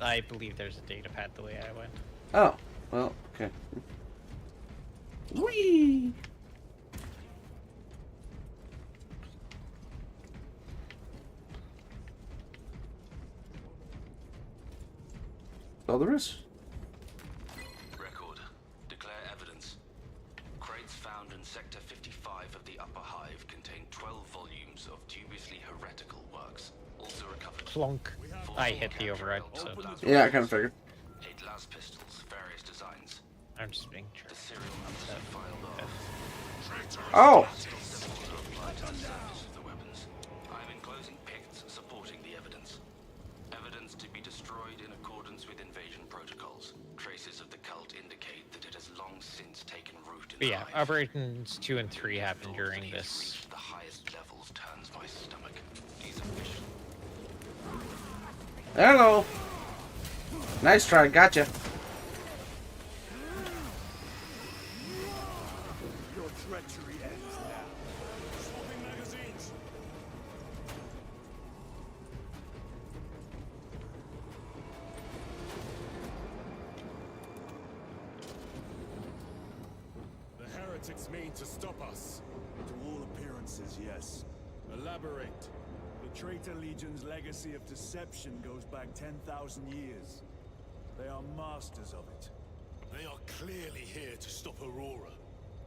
C: I believe there's a data pad the way I went.
B: Oh, well, okay. Whee! All there is.
H: Record. Declare evidence. Crates found in Sector 55 of the Upper Hive contain 12 volumes of dubiously heretical works. Also recovered.
C: Plonk. I hit the override, so
B: Yeah, I kind of figured.
H: 8 las pistols, various designs.
C: I'm just being
H: The serial numbers are filed off.
B: Oh!
H: Symbols are applied to the surface of the weapons. I am enclosing picts supporting the evidence. Evidence to be destroyed in accordance with invasion protocols. Traces of the cult indicate that it has long since taken root in
C: But
H: the
C: yeah,
H: hive.
C: operations 2 and 3 happened
H: Thought that
C: during
H: he has
C: this.
H: reached the highest levels turns my stomach. These are mission.
B: Hello! Nice try, gotcha.
F: Your treachery ends now. Swapping magazines. The heretics mean to stop us.
E: To all appearances, yes.
F: Elaborate. The Traitor Legion's legacy of deception goes back 10,000 years. They are masters of it.
E: They are clearly here to stop Aurora.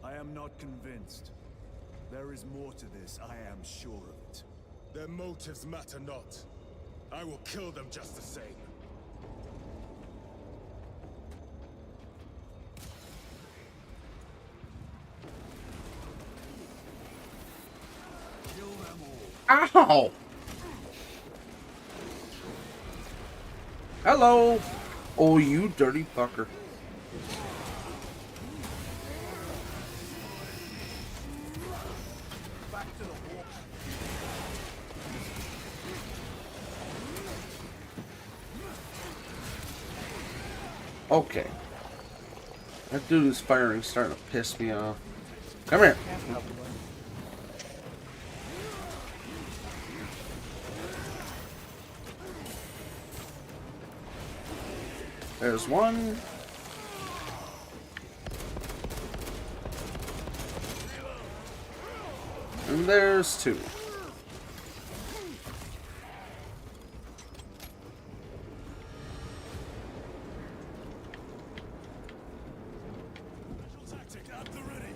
F: I am not convinced. There is more to this, I am sure of it.
E: Their motives matter not. I will kill them just the same.
F: Kill them all.
B: Ow! Hello! Oh, you dirty fucker.
F: Back to the war.
B: Okay. That dude who's firing starting to piss me off. Come here. There's one. And there's two.
E: Special tactic at the ready.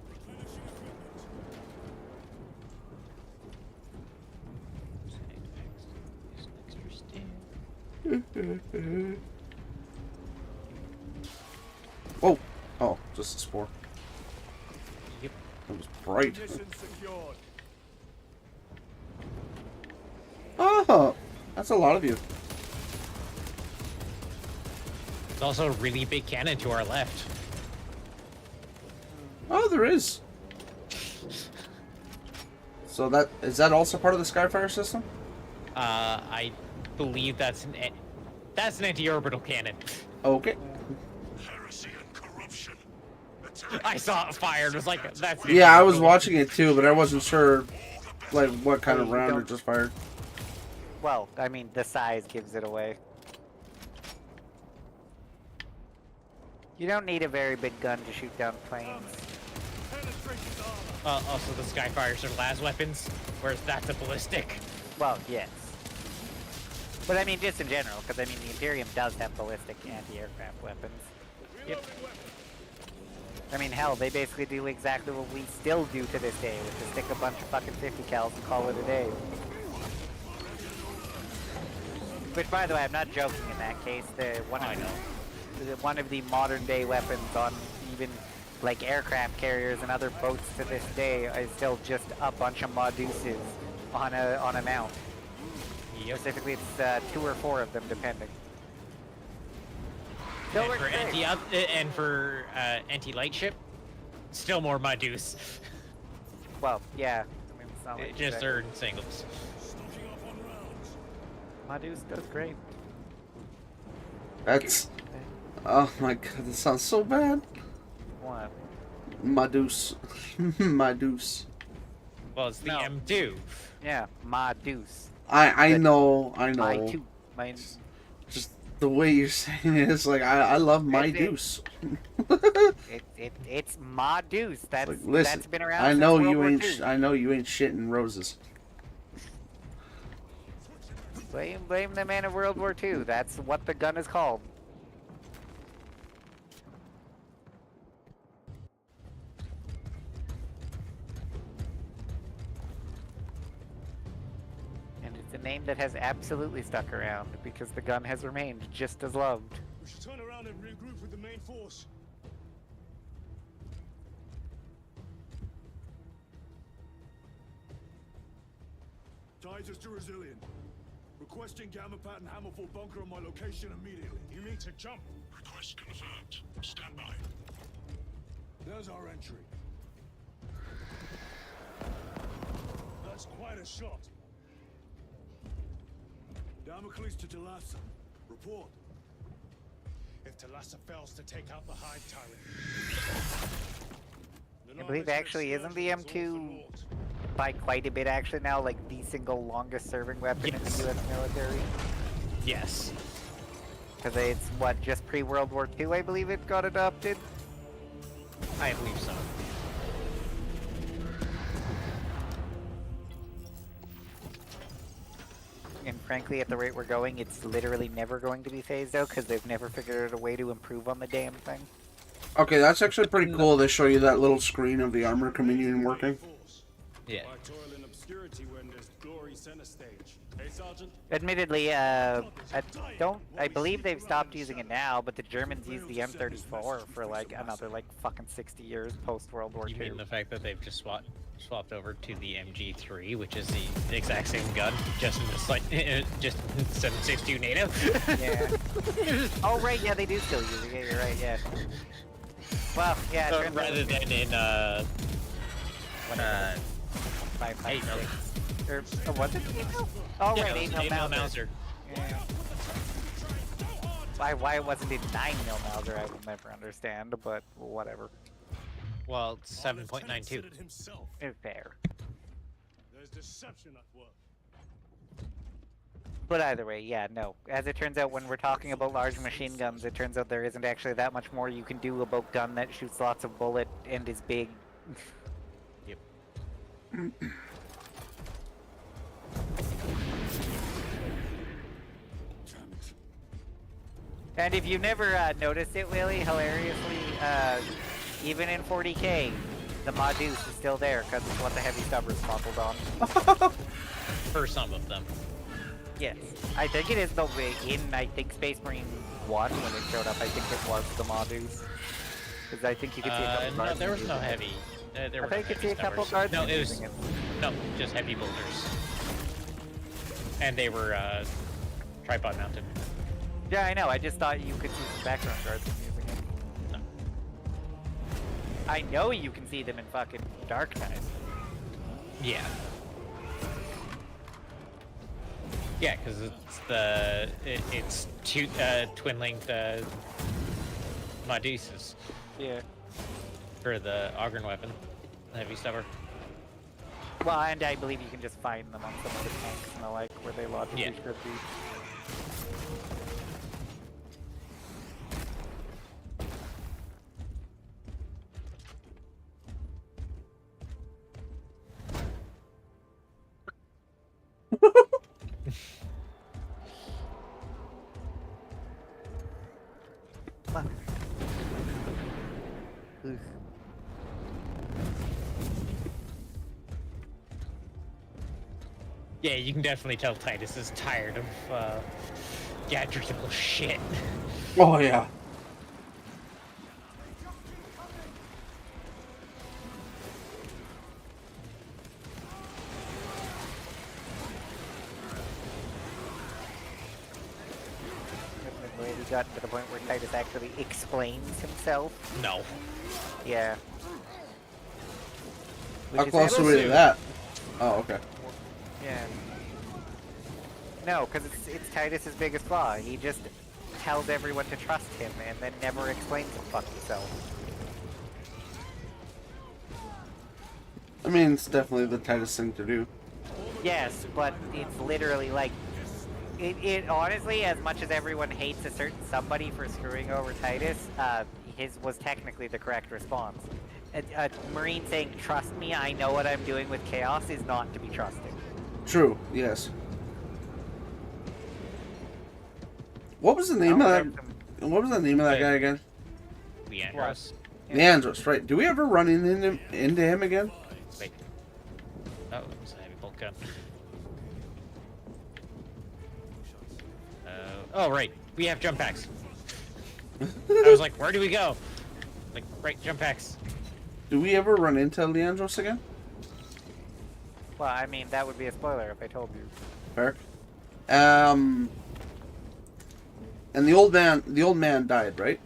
E: Replenishing equipment.
B: Whoa. Oh, just a spore.
C: Yep.
B: That was bright.
F: Mission secured.
B: Oh, that's a lot of you.
C: There's also a really big cannon to our left.
B: Oh, there is. So that is that also part of the Skyfire system?
C: I believe that's an anti-orbital cannon.
B: Okay.
E: Heresy and corruption.
C: I saw it fired. It was like that's. an
B: Yeah, I was
C: anti-orbital.
B: watching it too, but I wasn't sure, like, what kind of round it just fired.
D: Well, I mean, the size gives it away. You don't need a very big gun to shoot down planes.
F: Penetrating armor.
C: Also, the Skyfires are las weapons, whereas that's a ballistic.
D: Well, yes. But I mean, just in general, because I mean, the Imperium does have ballistic anti-aircraft weapons.
C: Yep.
D: I mean, hell, they basically do exactly what we still do to this day, which is stick a bunch of fucking 50 cals and call it a day. Which, by the way, I'm not joking in that case. One of the modern day weapons on even like aircraft carriers and other boats to this day is still just a bunch of Modeuses on a mount.
C: Yep.
D: Specifically, it's 2 or 4 of them, depending. Still
C: And
D: works
C: for
D: great.
C: anti-light ship, still more Modus.
D: Well, yeah. I mean, it's not like
C: Just
D: exactly-
C: are in singles.
E: Stocking up on rounds.
D: Modus does great.
B: That's. Oh my god, that sounds so bad.
D: What?
B: Madus. Madus.
C: Well, it's the
D: No.
C: M2.
D: Yeah, Modus.
B: I
D: But
B: know,
D: My two, my
B: Just the way you're saying it is like I love my
D: It's it.
B: deuce.
D: it's Ma Deuce.
B: It's like,
D: That's
B: listen,
D: been around
B: I
D: since
B: know
D: World
B: you
D: War
B: ain't.
D: II.
B: I know you ain't shitting roses.
D: Blame the man of World War II. That's what the gun is called. And it's a name that has absolutely stuck around because the gun has remained just as loved.
F: We should turn around and regroup with the main force. Titus to Resilient. Requesting Gamma Pat and Hammerfall bunker on my location immediately. You mean to jump? Request confirmed. Stand by. There's our entry. That's quite a shot. Damocles to Talassa. Report. If Talassa fails to take out the Hive Tyrant.
D: I believe actually isn't the M2 by quite a bit actually now like the single longest serving weapon in the US military?
C: Yes.
D: Because it's what, just pre-World War II I believe it got adopted?
C: I believe so.
D: And frankly, at the rate we're going, it's literally never going to be phased out because they've never figured out a way to improve on the damn thing.
B: Okay, that's actually pretty cool. They show you that little screen of the armor communion working.
C: Yeah.
F: Why toil in obscurity when there's glory center stage? Hey, Sergeant?
D: Admittedly, I believe they've stopped using it now, but the Germans used the M34 for like another like fucking 60 years post World War
C: You
D: II.
C: mean the fact that they've just swapped over to the MG3, which is the exact same gun, just in this like just 7.62 NATO?
D: Yeah. Oh right, yeah, they do still use it. Yeah, you're right. Yeah. Well, yeah. it turns out-
C: Rather than in
D: 5.56. Or was it 8 mil? Oh
C: yeah,
D: right, 8 mil
C: 8 mil
D: Mauser.
C: Mauser.
D: Yeah. Why wasn't it 9 mil Mauser? I will never understand, but whatever.
C: Well, it's 7.92.
F: Said it himself.
D: It's fair.
F: There's deception at work.
D: But either way, yeah, no. As it turns out, when we're talking about large machine guns, it turns out there isn't actually that much more you can do about gun that shoots lots of bullet and is big.
C: Yep.
D: And if you've never noticed it, Willie, hilariously, even in 40k, the Modus is still there because it's what the heavy stubbers buckled on.
C: For some of them.
D: Yes. I think it is the way in, I think, Space Marine 1 when it showed up, I think it was the Modus. Because I think you could see a couple
C: No,
D: guards
C: there was no
D: using it.
C: heavy. There
D: I
C: were
D: think you
C: no
D: could see a
C: heavy
D: couple
C: stubbers.
D: guards
C: No, it was
D: using it.
C: no, just heavy bolters. And they were tripod mounted.
D: Yeah, I know. I just thought you could see some background guards using it.
C: No.
D: I know you can see them in fucking Dark Time.
C: Yeah. Yeah, because it's two twin linked Meduses
D: Yeah.
C: for the Ogren weapon, the heavy stubber.
D: Well, and I believe you can just find them on some of the tanks and the like, where they logically
C: Yeah.
D: should be. Fuck. Oof.
C: Yeah, you can definitely tell Titus is tired of Gadriel shit.
B: Oh yeah.
D: We got to the point where Titus actually explains himself.
C: No.
D: Yeah.
B: How
D: Which is
B: close are we to
C: absolute-
B: that? Oh, okay.
D: Yeah. No, because it's Titus's biggest flaw. He just tells everyone to trust him and then never explains the fuck himself.
B: I mean, it's definitely the tightest thing to do.
F: All the
D: Yes, but it's literally like it honestly, as much as everyone hates a certain somebody for screwing over Titus, his was technically the correct response. A Marine saying, "Trust me, I know what I'm doing with chaos," is not to be trusted.
B: True. Yes. What was the name of that? What was the name of that guy again?
C: Leandros.
B: Leandros, right? Do we ever run into him again?
C: Wait. Oh, it's a heavy bolt gun. Oh, right. We have jump packs. I was like, where do we go? Like, right, jump packs.
B: Do we ever run into Leandros again?
D: Well, I mean, that would be a spoiler if I told you.
B: Fair. And the old man died, right?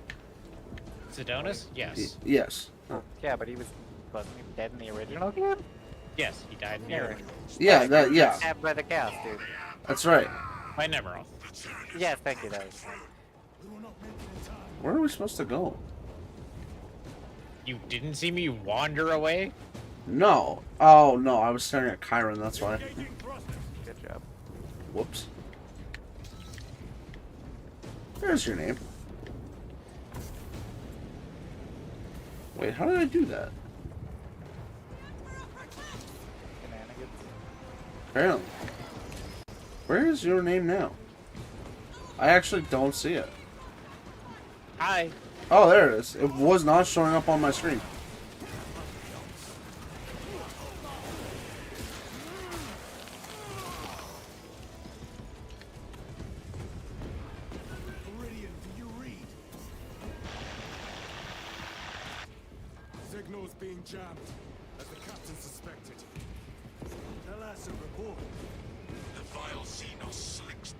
C: Sedonis? Yes.
B: Yes.
D: Yeah, but wasn't he dead in the original game?
C: Yes, he died in the original.
B: Yeah,
D: Stabbed by the chaos, dude.
B: that's right.
C: By Nemeroth.
D: Yes, thank you, that was
B: Where are we supposed to go?
C: You didn't see me wander away?
B: No. Oh, no, I was staring at Chiron, that's why.
D: good job.
B: Whoops. There's your name. Wait, how did I do that?
D: Shenanigans.
B: Apparently. Where is your name now? I actually don't see it.
C: Hi.
B: Oh, there it is. It was not showing up on my screen.
F: Meridian, do you read? Signal's being jammed, as the captain suspected. Tell us a report.
A: The vile Xenos slicks.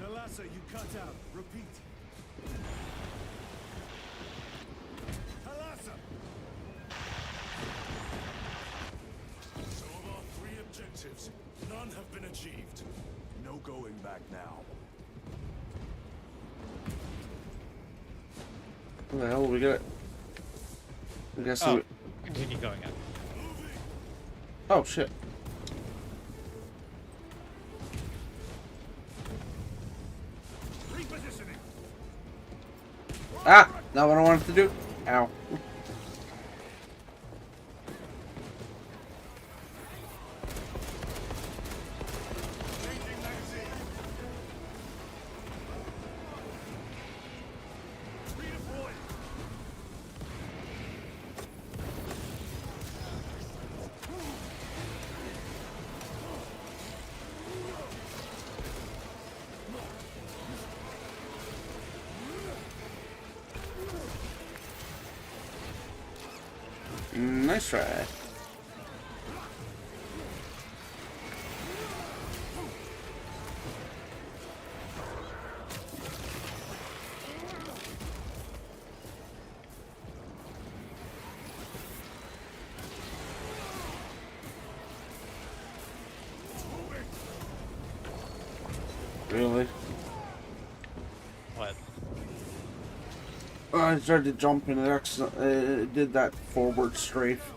F: Thalassa, you cut out. Repeat. Thalassa! So of our 3 objectives, none have been achieved. No going back now.
B: What the hell do we got? I guess
C: Oh, continue going up.
B: oh shit.
F: Repositioning.
B: Ah! Not what I wanted to do. Ow.
F: Changing magazine. Redeploy.
B: Nice try. Really?
C: What?
B: I tried to jump and it did that forward strafe.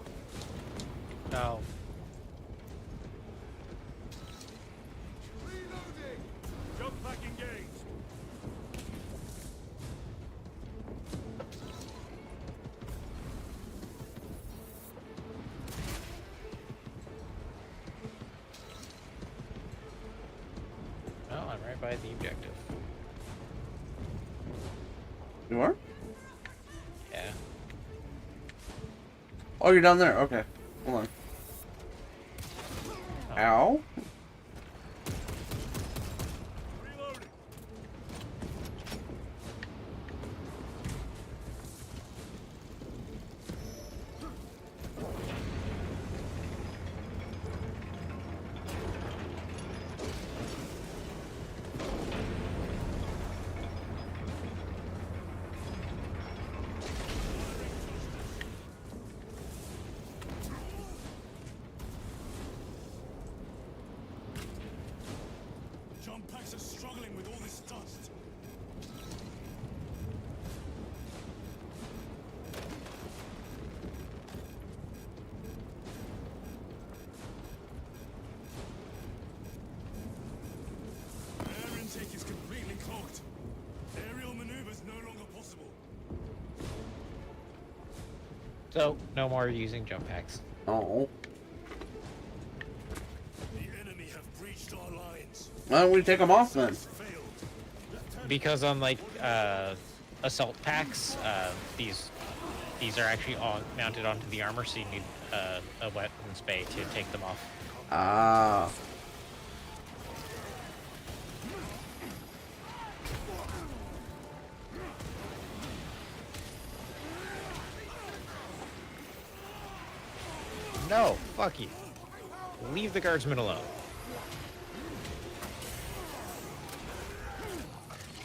C: No.
F: Reloading. Jump back engaged.
C: No, I'm right by the objective.
B: You are?
C: Yeah.
B: Oh, you're down there. Okay. Hold on.
C: Oh.
B: Ow.
F: Reloading.
C: So, no more using jump packs.
B: Oh.
F: The enemy have breached our lines.
B: Why don't we take them off then?
F: Failed.
C: Because unlike assault packs, these are actually mounted onto the armor, so you need a weapons bay to take them off.
B: Ah.
C: No, fuck you. Leave the guardsmen alone.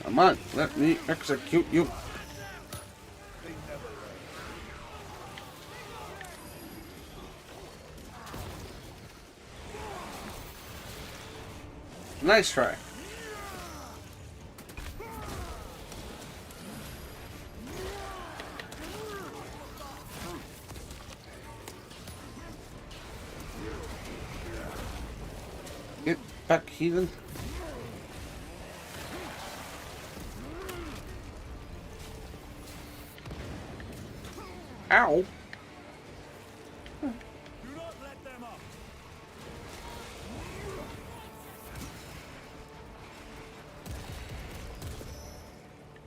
B: Come on, let me execute you. Nice try. Get back, heathen. Ow.
F: Do not let them up.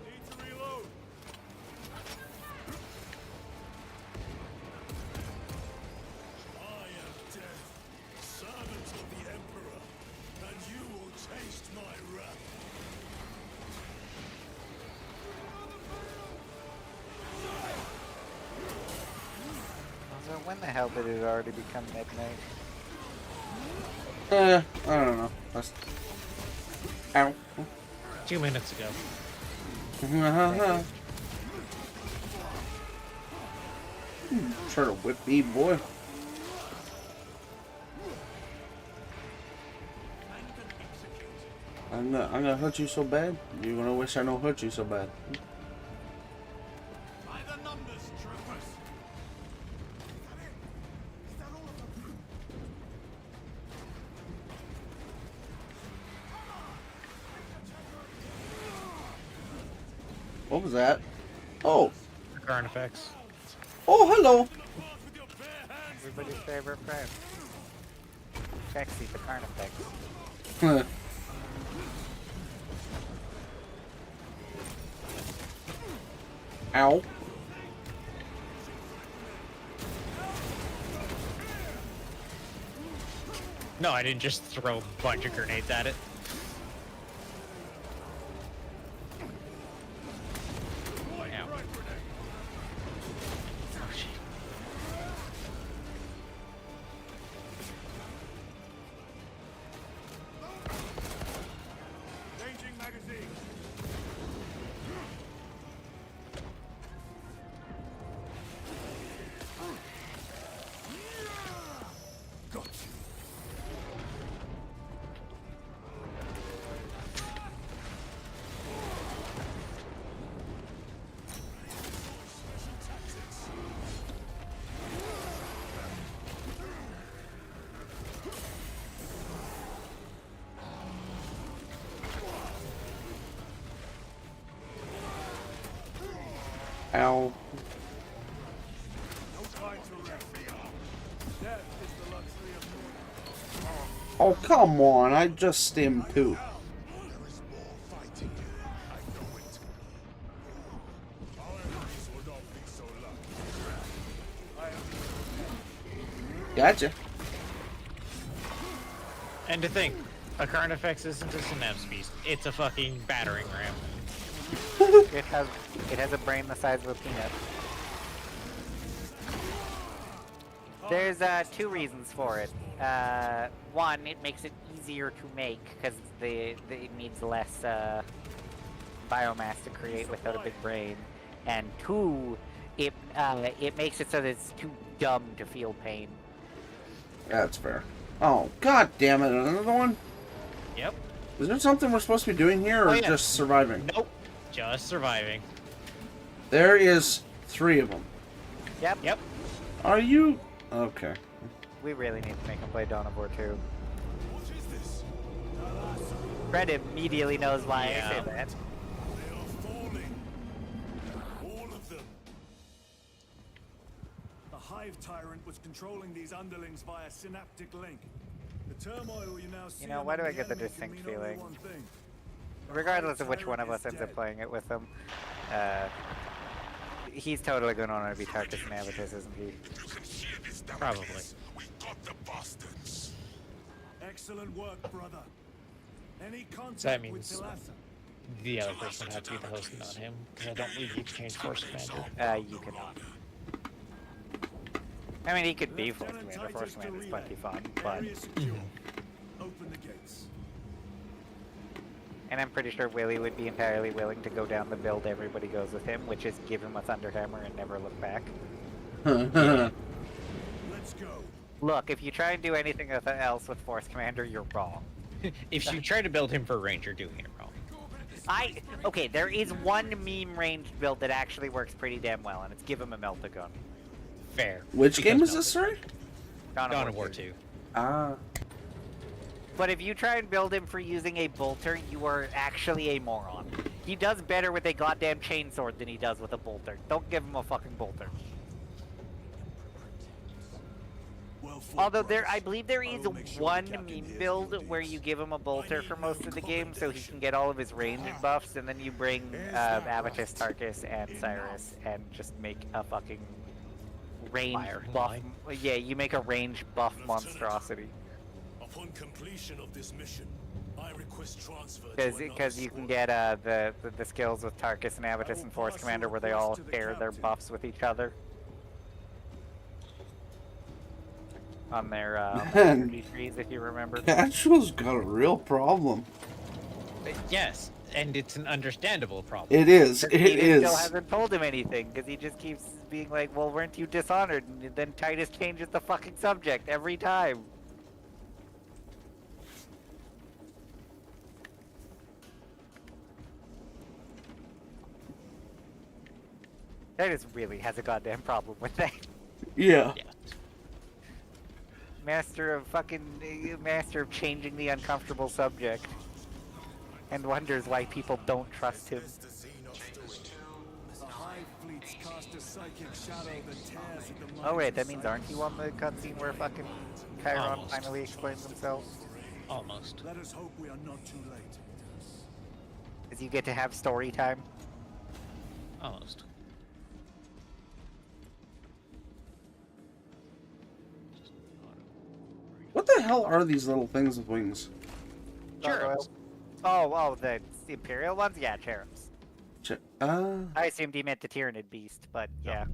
F: Need to reload. I am death, servant of the Emperor, and you will taste my wrath.
D: So when the hell did it already become midnight?
B: I don't know. That's... Ow.
C: 2 minutes ago.
B: Try to whip me, boy. I'm gonna hurt you so bad. You're gonna wish I don't hurt you so bad.
F: By the numbers, troopers.
B: What was that? Oh.
C: Current effects.
B: Oh, hello.
D: Everybody's favorite friend. Sexy, the Carnifex.
B: Huh. Ow.
C: No, I didn't just throw a bunch of grenades at it. Ow. Oh, shit.
F: Changing magazine. Got you. Special tactics.
B: Ow.
F: No time to rest. Death is the luxury of mortal.
B: Oh, come on. I just stimmed too.
F: There is more fighting. I know it. Our enemies will not be so lucky. I am
B: Gotcha.
C: And to think, a Carnifex isn't a synapse beast. It's a fucking battering ram.
D: It has a brain the size of a peanut. There's 2 reasons for it. One, it makes it easier to make because it needs less biomass to create without a big brain. And 2, it makes it so that it's too dumb to feel pain.
B: That's fair. Oh, god damn it. Another one?
C: Yep.
B: Is there something we're supposed to be doing here, or
C: Oh, yeah.
B: just surviving?
C: Nope. Just surviving.
B: There is 3 of them.
D: Yep.
C: Yep.
B: Are you... Okay.
D: We really need to make him play Dawn of War 2.
F: What is this?
D: Fred immediately knows why
C: Yeah.
D: I say that.
F: They are falling. All of them. Hive Tyrant was controlling these underlings via synaptic link. The turmoil you now see.
D: You know, why do I
F: among
D: get the
F: enemy can
D: distinct
F: mean only
D: feeling?
F: one thing.
D: Regardless of which one of us ends up playing it with them, he's totally going to want to be Tarkus and Avitus, isn't he?
C: Probably.
A: We got the bastards.
F: Excellent work, brother. Any contact
C: That
F: with
C: means
F: Talassa?
C: the other person would have to be the host and not him, because I don't believe you can change Force Commander.
D: You cannot. I mean, he could be Force
F: Lieutenant
D: Commander. Force
F: Titus to
D: Commander is
F: relay.
D: plenty fun, but...
F: Area secure. Open the gates.
D: And I'm pretty sure Willie would be entirely willing to go down the build everybody goes with him, which is give him a Thunderhammer and never look back.
F: Let's go.
D: Look, if you try and do anything else with Force Commander, you're wrong.
C: If you try to build him for range, you're doing it wrong.
D: Okay, there is one meme ranged build that actually works pretty damn well, and it's give him a Meltagun.
C: Fair.
B: Which
C: Because
B: game is
C: no,
B: this, sorry?
D: Dawn
C: Dawn of War 2.
B: Ah.
D: But if you try and build him for using a bolter, you are actually a moron. He does better with a goddamn chainsword than he does with a bolter. Don't give him a fucking bolter.
F: Well fought,
D: Although
F: brothers.
D: I believe there
F: I
D: is
F: will make sure
D: one
F: the captain
D: meme
F: hears
D: build
F: your
D: where
F: deeds.
D: you give him a bolter for
F: need
D: most
F: no
D: of the game, so he
F: commendation.
D: can get all of his range buffs, and then you bring
F: Is that
D: Avitus,
F: right?
D: Tarkus, and Cyrus, and just make a fucking range
C: Fire
D: buff.
C: line.
D: Yeah, you make a range buff monstrosity.
F: Upon completion of this mission, I request transfer
D: Because you can get the skills with Tarkus and Avitus and Force Commander where they all share their buffs with each other. On their ability trees, if you remember.
B: Casual's got a real problem.
C: Yes, and it's an understandable problem.
B: It is. It
D: Steven
B: is.
D: still hasn't told him anything because he just keeps being like, "Well, weren't you dishonored?" And then Titus changes the fucking subject every time. Titus really has a goddamn problem with that.
B: Yeah.
C: Yeah.
D: Master of changing the uncomfortable subject, and wonders why people don't trust him.
F: The Hive fleets cast a psychic shadow that tears at the
D: Oh wait,
F: minds
D: that
F: of
D: means aren't you on the cutscene where fucking Chiron
C: Almost.
D: finally explains himself?
C: Almost.
F: Let us hope we are not too late.
D: Because you get to have story time.
C: Almost.
B: What the hell are these little things with wings?
C: Cherubs.
D: Oh, the Imperial ones? Yeah, cherubs.
B: Ah.
D: I assumed he meant the Tyranid beast, but yeah.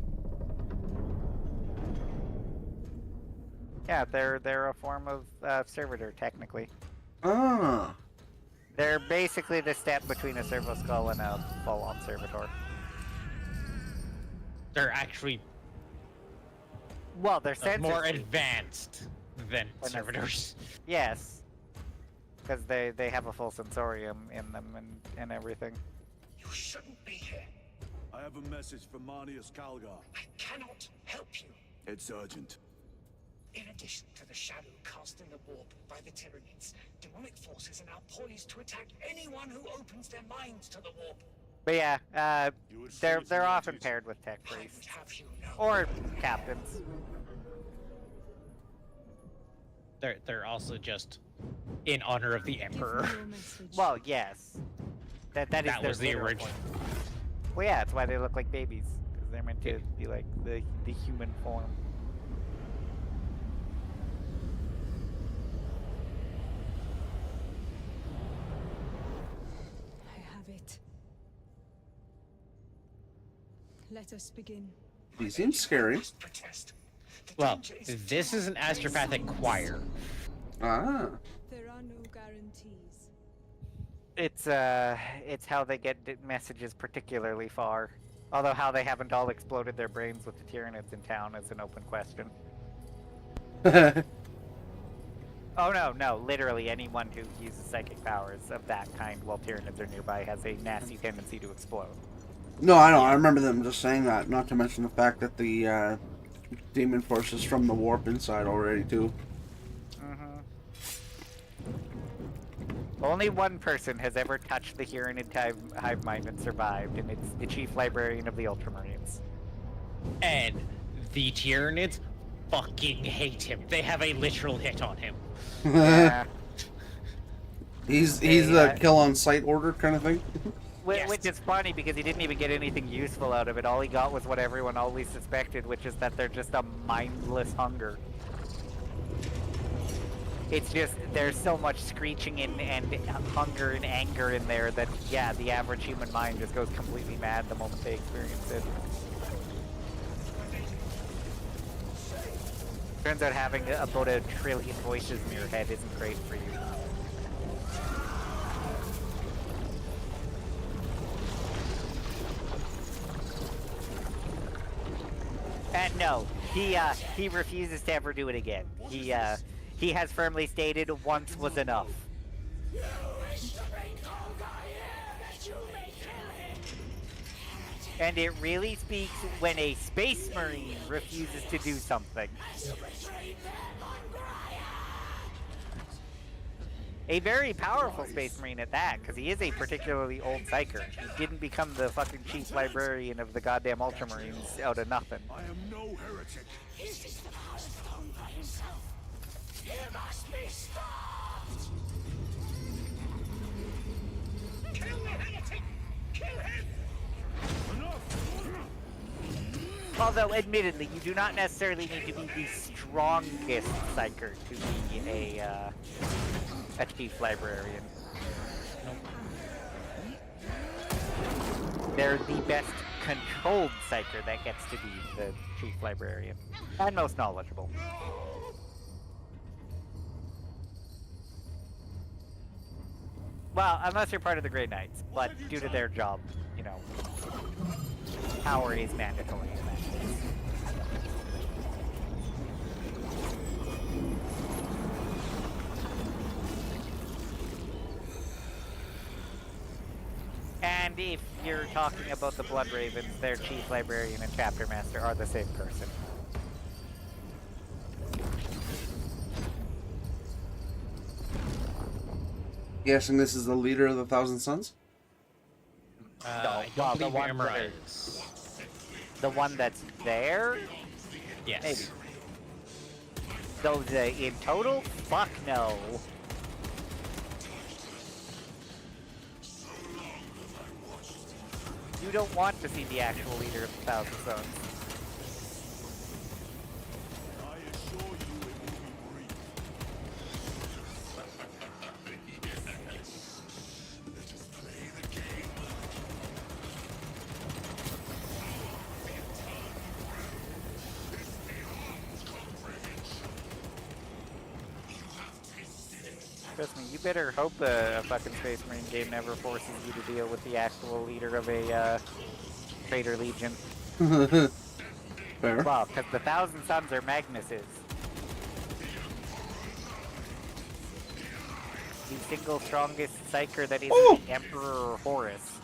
D: Yeah, they're a form of servitor, technically.
B: Ah.
D: They're basically the step between a servo skull and a full-on servitor.
C: They're actually
D: Well, they're
C: more
D: sensitive.
C: advanced than
D: When they're-
C: servitors.
D: Yes. Because they have a full sensorium in them and everything.
A: You shouldn't be here.
F: I have a message from Marnius Calgar.
A: I cannot help you.
F: It's urgent.
A: In addition to the shadow cast in the warp by the Tyranids, demonic forces are now poised to attack anyone who opens their minds to the warp.
D: But yeah,
F: You would
D: they're
F: see it in
D: often
F: your
D: paired with tech
A: I would
D: priests
A: have you know.
D: or captains.
C: They're also just in honor of the Emperor.
D: Well, yes, that is
C: That
D: their
C: was the
D: literal
C: original.
D: point. Well, yeah, that's why they look like babies because they're meant to be like the human form.
I: I have it. Let us begin.
B: He seems scary.
A: Must protest. The
C: Well,
A: danger is
C: this is an astropathic choir.
B: Ah.
I: There are no guarantees.
D: It's how they get messages particularly far. Although how they haven't all exploded their brains with the Tyranids in town is an open question. Oh no, literally anyone who uses psychic powers of that kind while Tyranids are nearby has a nasty tendency to explode.
B: No, I know. I remember them just saying that. Not to mention the fact that the demon force is from the warp inside already too.
D: Only one person has ever touched the Tyranid hive mind and survived, and it's the chief librarian of the Ultramarines.
C: And the Tyranids fucking hate him. They have a literal hit on him.
D: Yeah.
B: He's a kill on sight order kind of thing.
D: Which is funny because he didn't even get anything useful out of it. All he got was what everyone always suspected, which is that they're just a mindless hunger. It's just, there's so much screeching and hunger and anger in there that, yeah, the average human mind just goes completely mad the moment they experience it. Turns out having about 1 trillion voices in your head isn't great for you. And no, he refuses to ever do it again. He has firmly stated once was enough.
A: You wish to make Olga here that you may kill him.
D: And it really speaks when a space marine refuses to do something.
A: As you betrayed them on Graia.
D: A very powerful space marine at that, because he is a particularly old psyker. He didn't become the fucking chief librarian of the goddamn Ultramarines out of nothing.
F: I am no heretic.
A: Is this the power of Thorn by himself? He must be stopped! Kill the heretic! Kill him!
D: Although, admittedly, you do not necessarily need to be the strongest psyker to be a chief librarian. They're the best controlled psyker that gets to be the chief librarian. And most knowledgeable. Well, unless you're part of the Grey Knights, but due to their job, you know, power is mandatory in that case. And if you're talking about the Blood Ravens, their chief librarian and chapter master are the same person.
B: Guessing this is the leader of the Thousand Suns?
C: I
D: well,
C: don't
D: the
C: believe
D: one
C: Emra
D: that-
C: is.
D: The one that's there?
C: Yes.
D: Maybe. Those in total? Fuck no. You don't want to see the actual leader of the Thousand Suns.
F: I assure you it will be brief.
D: Trust me, you better hope a fucking Space Marine game never forces you to deal with the actual leader of a Traitor Legion.
B: Fair.
D: Well, because the Thousand Suns are Magnus's. The single strongest psyker that isn't the Emperor Horus.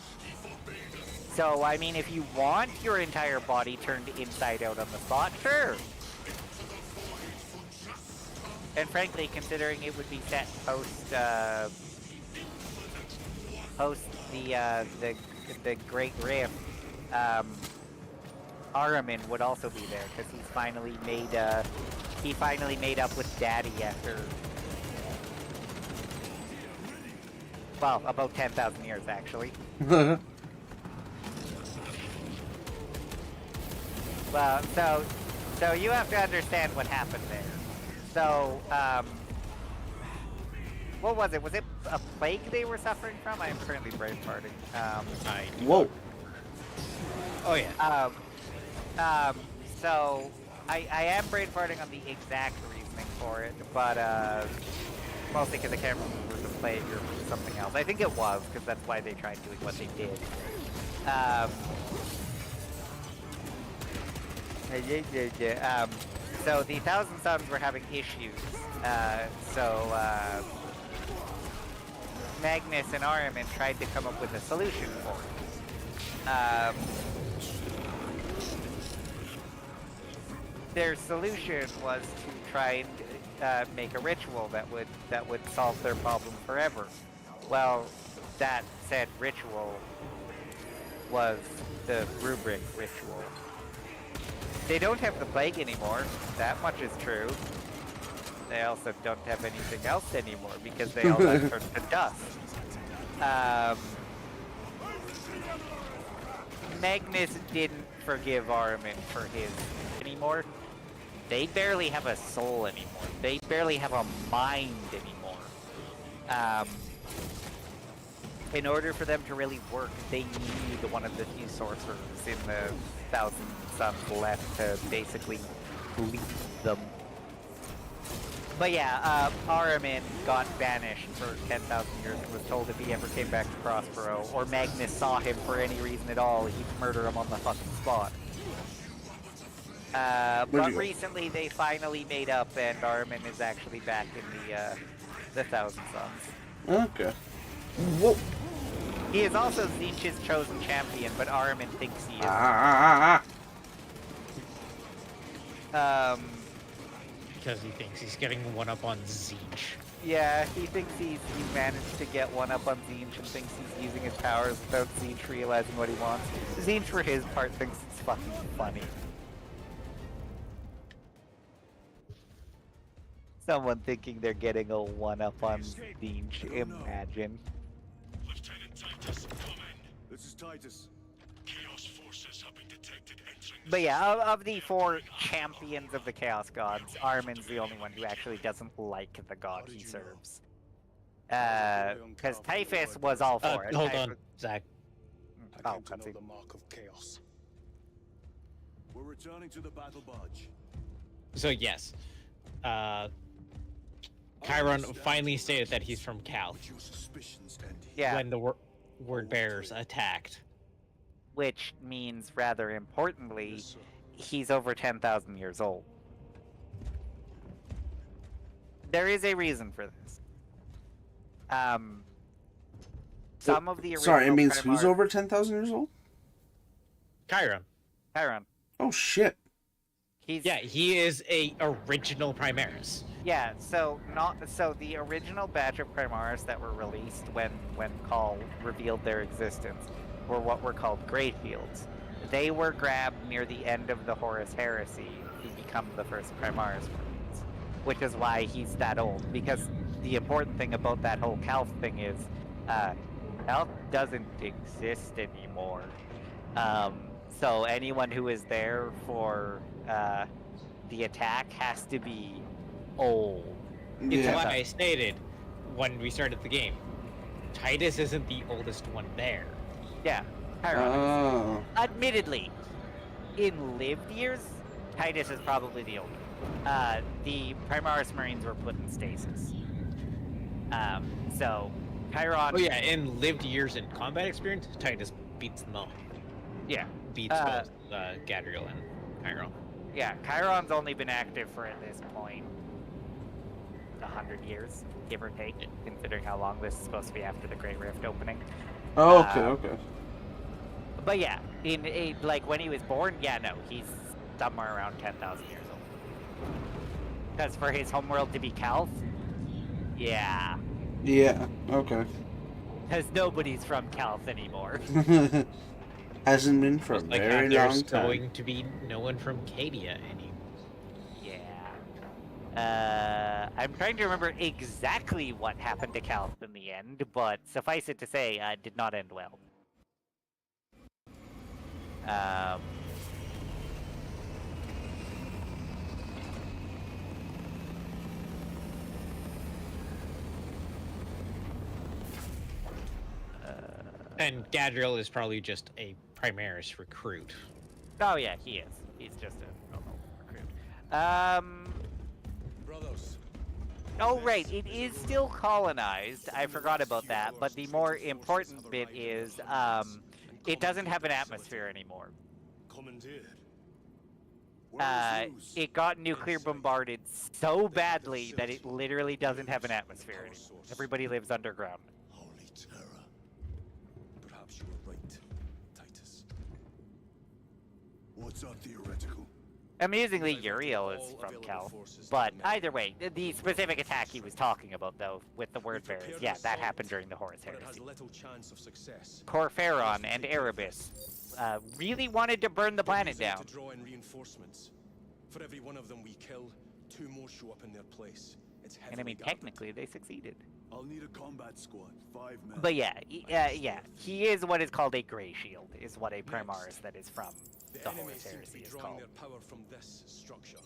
D: So, I mean, if you want your entire body turned inside out on the spot, sure. And frankly, considering it would be set post the Great Rift, Aramin would also be there because he's finally made up with Daddy after, well, about 10,000 years actually. Well, so you have to understand what happened there. So, what was it? Was it a plague they were suffering from? I am currently brain farting.
B: Whoa.
C: Oh yeah.
D: So, I am brain farting on the exact reasoning for it, but, mostly because I can't remember if it was a plague or something else. I think it was, because that's why they tried doing what they did. So the Thousand Suns were having issues. Magnus and Aramin tried to come up with a solution for it. Their solution was to try and make a ritual that would solve their problem forever. Well, that said ritual was the rubric ritual. They don't have the plague anymore. That much is true. They also don't have anything else anymore because they all got turned to dust. Magnus didn't forgive Ahriman for his anymore. They barely have a soul anymore. They barely have a mind anymore. In order for them to really work, they need one of the few sorcerers in the Thousand Suns left to basically lead them. But yeah, Ahriman got banished for 10,000 years and was told if he ever came back to Prospero, or Magnus saw him for any reason at all, he'd murder him on the fucking spot. But recently they finally made up, and Ahriman is actually back in the Thousand Suns.
B: Okay. Whoa.
D: He is also Tzeentch's chosen champion, but Ahriman thinks he is.
C: Because he thinks he's getting one up on Tzeentch.
D: Yeah, he thinks he's managed to get one up on Tzeentch and thinks he's using his powers without Tzeentch realizing what he wants. Tzeentch, for his part, thinks it's fucking funny. Someone thinking they're getting a one-up on Tzeentch, imagine.
F: Lieutenant Titus, come in. This is Titus. Chaos forces have been detected entering.
D: But yeah, of the 4 champions of the Chaos Gods, Ahriman's the only one who actually doesn't like the god he serves. Because Typhus was all for it.
C: Hold on, Zach.
E: I came to know the mark of chaos.
F: We're returning to the battle barge.
C: So yes, Chiron finally stated that he's from Cal
E: Your suspicions, Andy.
D: Yeah,
C: when the word bearers attacked.
D: which means, rather importantly, he's over 10,000 years old. There is a reason for this. Some of the original
B: Sorry, it means who's
D: Primarch-
B: over 10,000 years old?
C: Chiron.
D: Chiron.
B: Oh shit.
D: He's
C: Yeah, he is a original Primaris.
D: Yeah, so the original batch of Primaris that were released when Call revealed their existence were what were called Greyfields. They were grabbed near the end of the Horus Heresy to become the first Primaris Marines, which is why he's that old. Because the important thing about that whole Calth thing is, Calth doesn't exist anymore. So anyone who is there for the attack has to be old.
C: It's
B: Yeah.
C: why I stated when we started the game, Titus isn't the oldest one there.
D: Yeah, Chiron.
B: Oh.
D: Admittedly, in lived years, Titus is probably the oldest. The Primaris Marines were put in stasis. So Chiron.
C: Oh yeah, in lived years in combat experience, Titus beats them all.
D: Yeah.
C: Beats both Gadriel and Chiron.
D: Yeah, Chiron's only been active for at this point 100 years, give or take, considering how long this is supposed to be after the Great Rift opening.
B: Oh, okay, okay.
D: But yeah, like when he was born, yeah, no, he's somewhere around 10,000 years old. Because for his homeworld to be Calth, yeah,
B: Yeah, okay.
D: because nobody's from Calth anymore.
B: Hasn't been for a
C: Like
B: very
C: there's
B: long time.
C: going to be no one from Cadia anymore.
D: Yeah. I'm trying to remember exactly what happened to Calth in the end, but suffice it to say, it did not end well.
C: And Gadriel is probably just a Primaris recruit.
D: Oh yeah, he is. He's just a normal recruit.
E: Brothers.
D: Oh right, it is still colonized. I forgot about that. But the more important bit is, it doesn't have an atmosphere anymore.
E: Commandeered. Where is Zeus?
D: It got nuclear bombarded so badly that it literally doesn't have an atmosphere anymore. Everybody lives underground.
E: Holy terror. Perhaps you were right, Titus. What's our theoretical?
D: Amusingly, Uriel is from Cal. But either way, the specific attack he was talking about, though, with the word bearers, yeah, that happened during the Horus Heresy. Corferon and Erebus really wanted to burn the planet down.
E: To draw in reinforcements. For every one of them we kill, 2 more show up in their place. It's
D: And I mean,
E: guarded.
D: technically, they succeeded.
F: I'll need a combat squad, 5 men.
D: But yeah, he is what is called a Grey Shield, is what a Primaris that is from the
E: enemy
D: Horus
E: seem to
D: Heresy
E: be
D: is
E: drawing
D: called.
E: their power from this structure.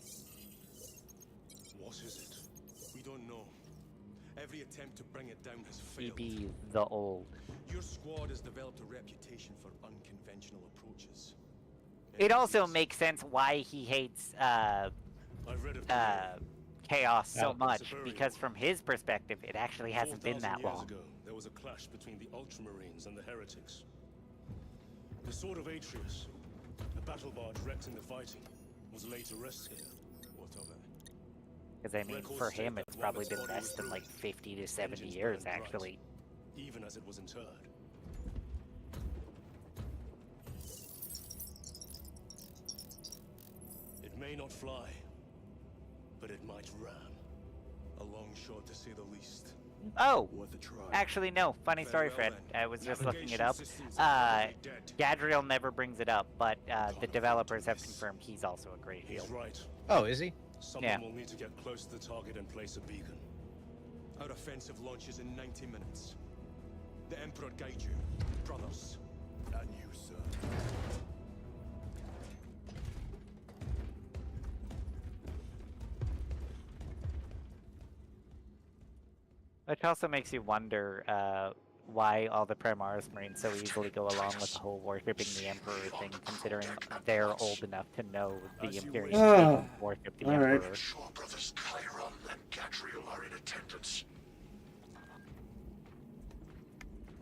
E: What is it? We don't know. Every attempt to bring it down has failed.
D: EB the Old.
E: Your squad has developed a reputation for unconventional approaches.
D: It also makes sense why he hates
E: I've read of
D: Chaos so much, because from his perspective, it actually hasn't been
E: 4,000
D: that
E: years
D: long.
E: ago, there was a clash between the Ultramarines and the Heretics. The Sword of Atreus, a battle barge wrecked in the fighting, was laid to rest here. What of it?
D: Because I mean, for him, it's probably been less than like 50 to 70 years, actually.
E: Even as it was interred. It may not fly, but it might ram. A long shot to say the least.
D: Oh!
E: Worth a try.
D: Actually, no. Funny story, Fred. I was just looking it up. Gadriel never brings it up, but the developers have confirmed he's also a Grey
E: He's
D: Shield.
E: right.
C: Oh, is he?
E: Someone
D: Yeah.
E: will need to get close to the target and place a beacon. Our offensive launches in 90 minutes. The Emperor guide you, brothers.
F: And you, sir.
D: Which also makes you wonder why all the Primaris Marines so easily go along with the whole worshipping the Emperor thing, considering they're old enough to know the Imperials didn't worship the Emperor.
A: Sure, brothers Chiron and Gadriel are in attendance.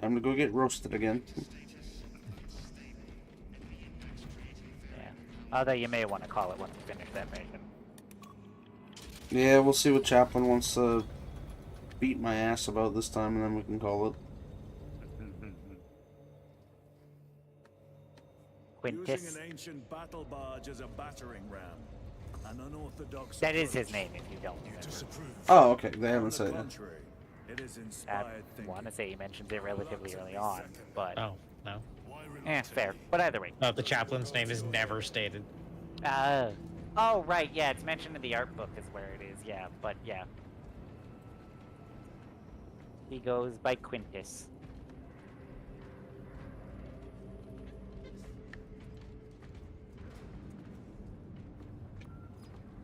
B: I'm gonna go get roasted again.
D: Yeah. Although you may want to call it once you finish that mission.
B: Yeah, we'll see what Chaplain wants to beat my ass about this time, and then we can call it.
D: Quintus.
F: Using an ancient battle barge as a battering ram. An unorthodox
D: That is his
F: approach.
D: name, if you don't remember.
F: Disapprove.
B: Oh, okay. They
F: On
B: haven't
F: the
B: said it.
F: contrary, it is
D: I
F: inspired
D: want to
F: thinking.
D: say he mentions it relatively early on, but
C: Oh, no.
D: fair. But either way.
C: Oh, the chaplain's name is never stated.
D: Oh, right, yeah, it's mentioned in the art book is where it is, yeah, but yeah. He goes by Quintus.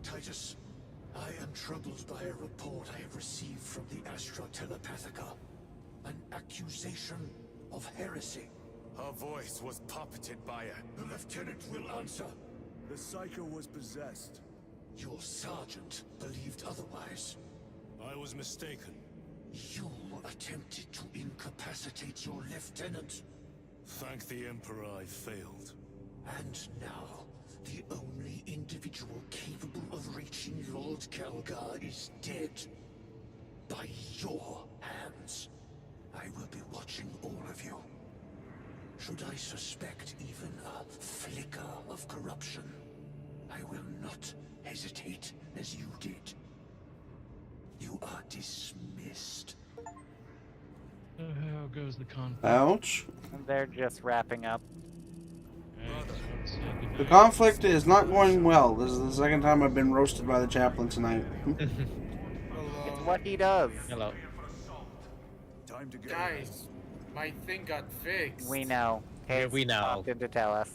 A: Titus, I am troubled by a report I have received from the Astra Telepathica. An accusation of heresy.
E: Her voice was puppeted by a...
A: The lieutenant will answer.
F: The Psycho was possessed.
A: Your sergeant believed otherwise.
E: I was mistaken.
A: You attempted to incapacitate your lieutenant.
E: Thank the Emperor I failed.
A: And now, the only individual capable of reaching Lord Kelgar is dead. By your hands. I will be watching all of you. Should I suspect even a flicker of corruption, I will not hesitate as you did. You are dismissed.
G: How goes the conflict?
B: Ouch.
D: They're just wrapping up.
B: The conflict is not going well. This is the second time I've been roasted by the Chaplain tonight.
D: It's what he does.
C: Hello.
F: Time to go.
J: Guys, my thing got fixed.
D: We know.
C: Yeah, we know.
D: Popped in to tell us.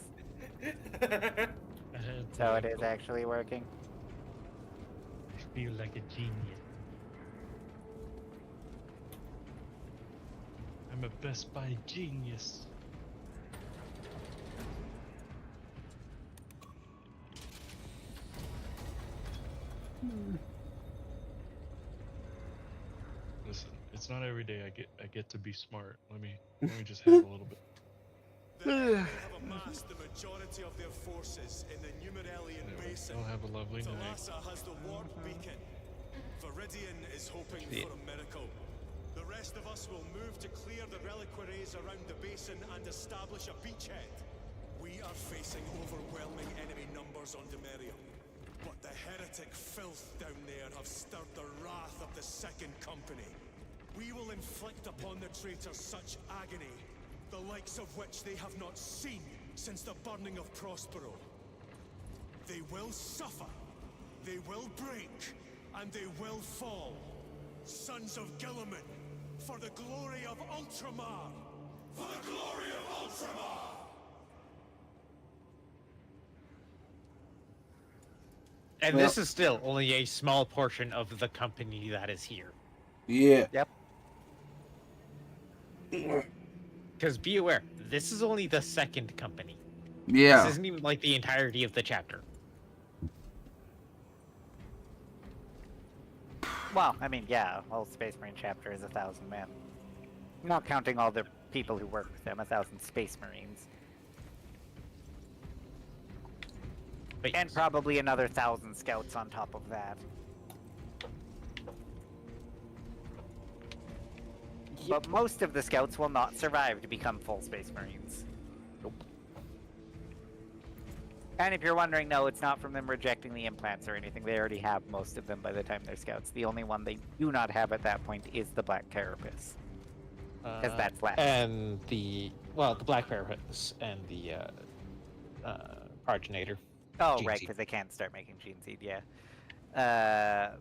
D: So it is actually working.
G: I feel like a genius. I'm a Best Buy genius. Listen, it's not every day I get to be smart. Let me just have a little bit.
E: The enemy have amassed the majority of their forces in the Numeralian
G: Anyway,
E: Basin.
G: I'll have a lovely night.
E: Thalassa has the warp beacon. Viridian is hoping for a miracle. The rest of us will move to clear the reliquaries around the basin and establish a beachhead. We are facing overwhelming enemy numbers on Demerium.
F: But the heretic filth down there have stirred the wrath of the Second Company. We will inflict upon the traitors such agony, the likes of which they have not seen since the burning of Prospero. They will suffer, they will break, and they will fall. Sons of Gilliman, for the glory of Ultramar! For the glory of Ultramar!
C: And
B: Well-
C: this is still only a small portion of the company that is here.
B: Yeah.
D: Yep.
C: Because be aware, this is only the second company.
B: Yeah.
C: This isn't even like the entirety of the chapter.
D: Well, I mean, yeah, whole Space Marine chapter is 1,000 men. Not counting all the people who work with them, 1,000 Space Marines.
C: But
D: And probably another 1,000 scouts on top of that. But most of the scouts will not survive to become full Space Marines.
C: Nope.
D: And if you're wondering, no, it's not from them rejecting the implants or anything. They already have most of them by the time they're scouts. The only one they do not have at that point is the Black Carapace. Because that's last.
C: And the Black Carapace and the Progenitor.
D: Oh,
C: Gene
D: right,
C: Seed.
D: because they can't start making Gene Seed, yeah.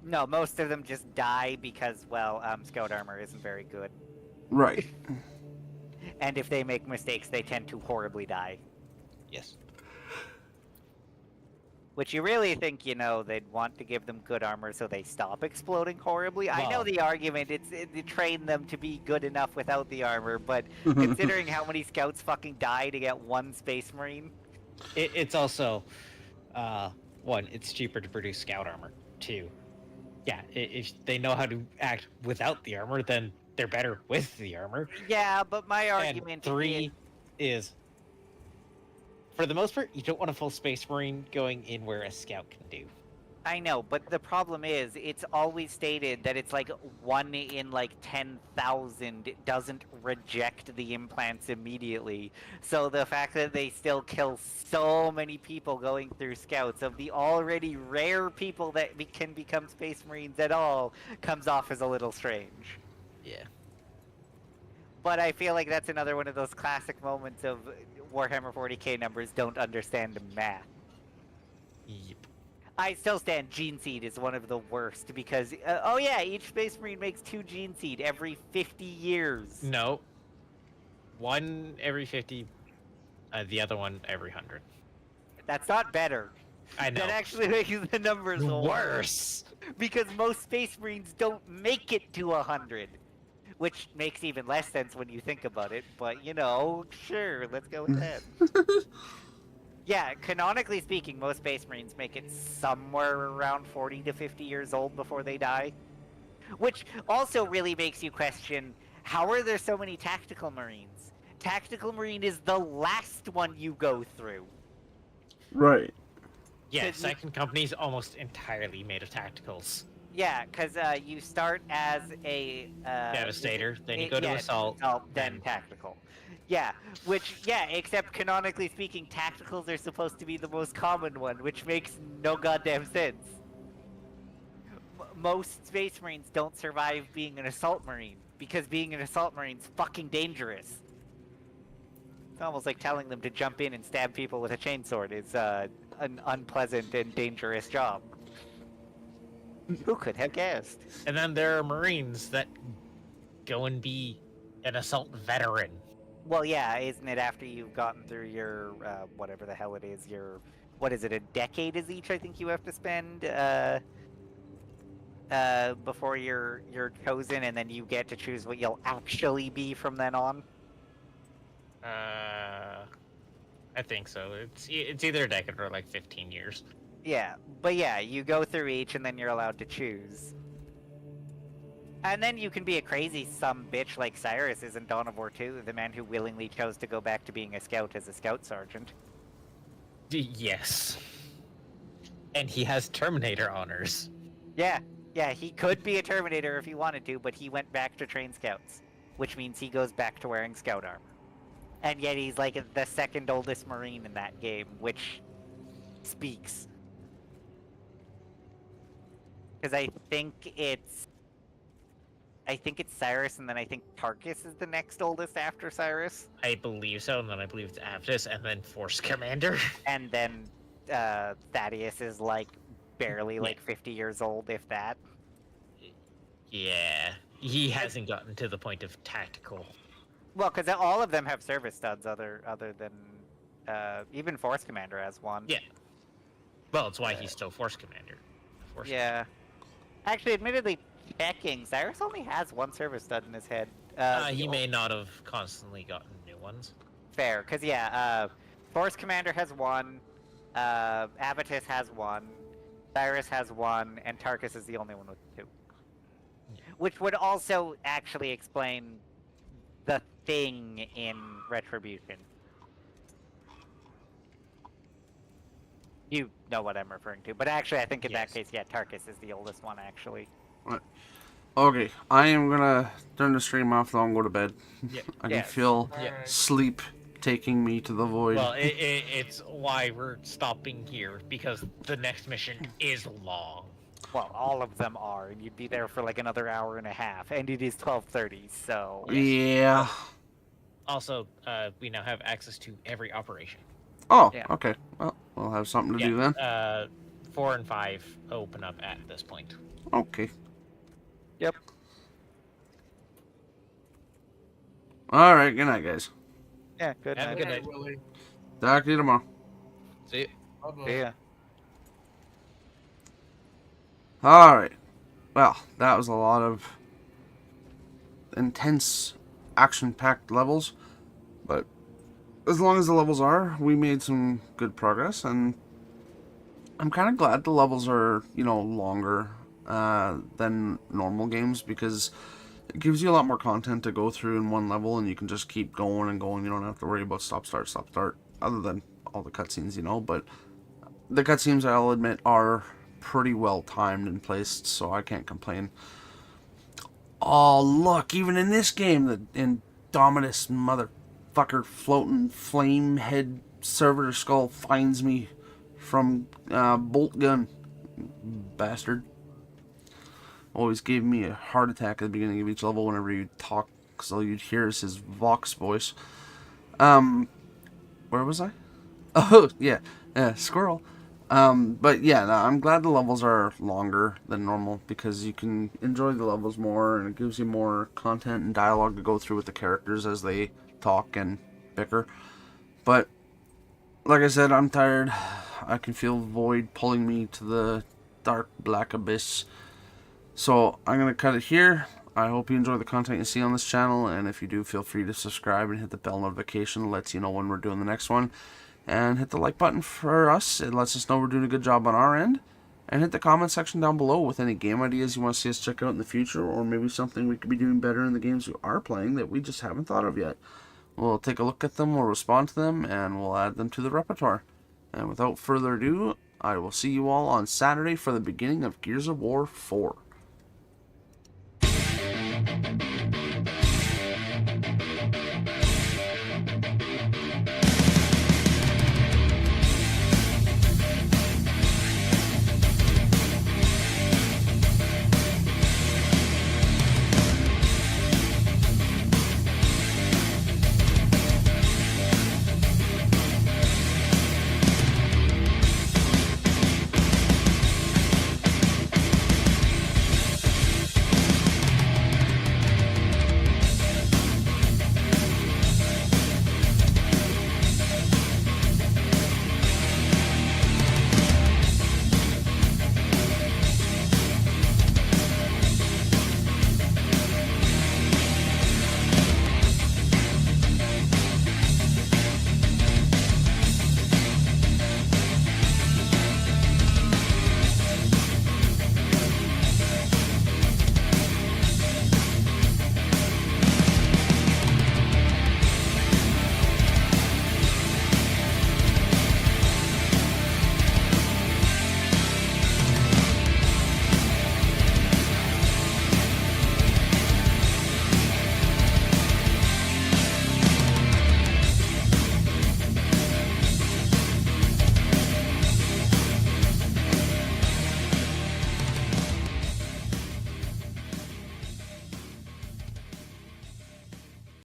D: No, most of them just die because, well, Scout Armor isn't very good.
B: Right.
D: And if they make mistakes, they tend to horribly die.
C: Yes.
D: Which you really think, you know, they'd want to give them good armor so they stop exploding horribly. I know
C: Well-
D: the argument, it's to train them to be good enough without the armor, but considering how many scouts fucking die to get one Space Marine...
C: It's also, one, it's cheaper to produce scout armor. Two, yeah, if they know how to act without the armor, then they're better with the armor.
D: Yeah, but my
C: And
D: argument
C: three is, for the most part, you don't want a full Space Marine going in where a scout can do.
D: I know, but the problem is, it's always stated that it's like 1 in like 10,000 doesn't reject the implants immediately. So the fact that they still kill so many people going through scouts of the already rare people that can become Space Marines at all comes off as a little strange.
C: Yeah.
D: But I feel like that's another one of those classic moments of Warhammer 40k numbers don't understand the math.
C: Yep.
D: I still stand Gene Seed is one of the worst because, oh yeah, each Space Marine makes 2 Gene Seed every 50 years.
C: No. One every 50, the other one every 100.
D: That's not better.
C: I know.
D: That actually makes the numbers worse. Because most Space Marines don't make it to 100. Which makes even less sense when you think about it, but you know, sure, let's go with that. Yeah, canonically speaking, most Space Marines make it somewhere around 40 to 50 years old before they die. Which also really makes you question, how are there so many Tactical Marines? Tactical Marine is the last one you go through.
B: Right.
C: Yeah, second company's almost entirely made of tacticals.
D: Yeah, because you start as a...
C: Devastator, then you go to
D: yeah,
C: assault,
D: then tactical. Yeah, except canonically speaking, tacticals are supposed to be the most common one, which makes no goddamn sense. Most Space Marines don't survive being an Assault Marine, because being an Assault Marine's fucking dangerous. It's almost like telling them to jump in and stab people with a chainsword is an unpleasant and dangerous job. Who could have guessed?
C: And then there are Marines that go and be an assault veteran.
D: Well, yeah, isn't it after you've gotten through your, whatever the hell it is, your, what is it, a decade is each, I think you have to spend, before you're chosen, and then you get to choose what you'll actually be from then on?
C: I think so. It's either a decade or like 15 years.
D: Yeah, but yeah, you go through each, and then you're allowed to choose. And then you can be a crazy bitch like Cyrus is in Dawn of War 2, the man who willingly chose to go back to being a scout as a scout sergeant.
C: Yes. And he has Terminator honors.
D: Yeah, he could be a Terminator if he wanted to, but he went back to train scouts, which means he goes back to wearing scout armor. And yet he's like the second oldest Marine in that game, which speaks. Because I think it's Cyrus, and then I think Tarkus is the next oldest after Cyrus,
C: I believe so, and then I believe it's Aptus, and then Force Commander.
D: and then Thaddeus is like barely like 50 years old, if that.
C: Yeah, he hasn't gotten to the point of tactical.
D: Well, because all of them have service studs, other than even Force Commander has one.
C: Yeah. Well, it's why he's still Force Commander.
D: Yeah. Actually, admittedly, checking, Cyrus only has one service stud in his head.
C: He may not have constantly gotten new ones.
D: Fair, because Force Commander has one, Abatus has one, Cyrus has one, and Tarkus is the only one with two.
C: Yeah.
D: Which would also actually explain the thing in Retribution. You know what I'm referring to, but actually I think in that case, yeah, Tarkus is the oldest one, actually.
B: Right. Okay, I am gonna turn the stream off though and go to bed.
C: Yeah.
B: I can feel sleep taking me to the void.
C: Well, it's why we're stopping here, because the next mission is long.
D: Well, all of them are, and you'd be there for like another hour and a half, and it is 12:30, so...
B: Yeah.
C: Also, we now have access to every operation.
B: Oh,
D: Yeah.
B: okay. Well, we'll have something to do then.
C: 4 and 5 open up at this point.
B: Okay.
D: Yep.
B: Alright, good night, guys.
D: Yeah, good
C: Have a
D: night.
C: good night.
J: Willie.
B: Talk to you tomorrow.
C: See you.
J: Bye-bye.
D: See ya.
B: Alright. Well, that was a lot of intense, action-packed levels. But as long as the levels are, we made some good progress. And I'm kind of glad the levels are, longer than normal games, because it gives you a lot more content to go through in one level, and you can just keep going and going. You don't have to worry about stop, start, other than all the cutscenes, but the cutscenes, I'll admit, are pretty well timed and placed, so I can't complain. Oh, look, even in this game, the Indominus motherfucker floating flame head servitor skull finds me from bolt gun. Bastard. Always gave me a heart attack at the beginning of each level whenever you talk, because all you'd hear is his Vox voice. Where was I? Oh, yeah, squirrel. But yeah, no, I'm glad the levels are longer than normal, because you can enjoy the levels more, and it gives you more content and dialogue to go through with the characters as they talk and bicker. But, like I said, I'm tired. I can feel void pulling me to the dark black abyss. So, I'm going to cut it here. I hope you enjoy the content you see on this channel, and if you do, feel free to subscribe and hit the bell notification. It lets you know when we're doing the next one. And hit the like button for us. It lets us know we're doing a good job on our end. And hit the comment section down below with any game ideas you want to see us check out in the future, or maybe something we could be doing better in the games we are playing that we just haven't thought of yet. We'll take a look at them, we'll respond to them, and we'll add them to the repertoire. And without further ado, I will see you all on Saturday for the beginning of Gears of War 4.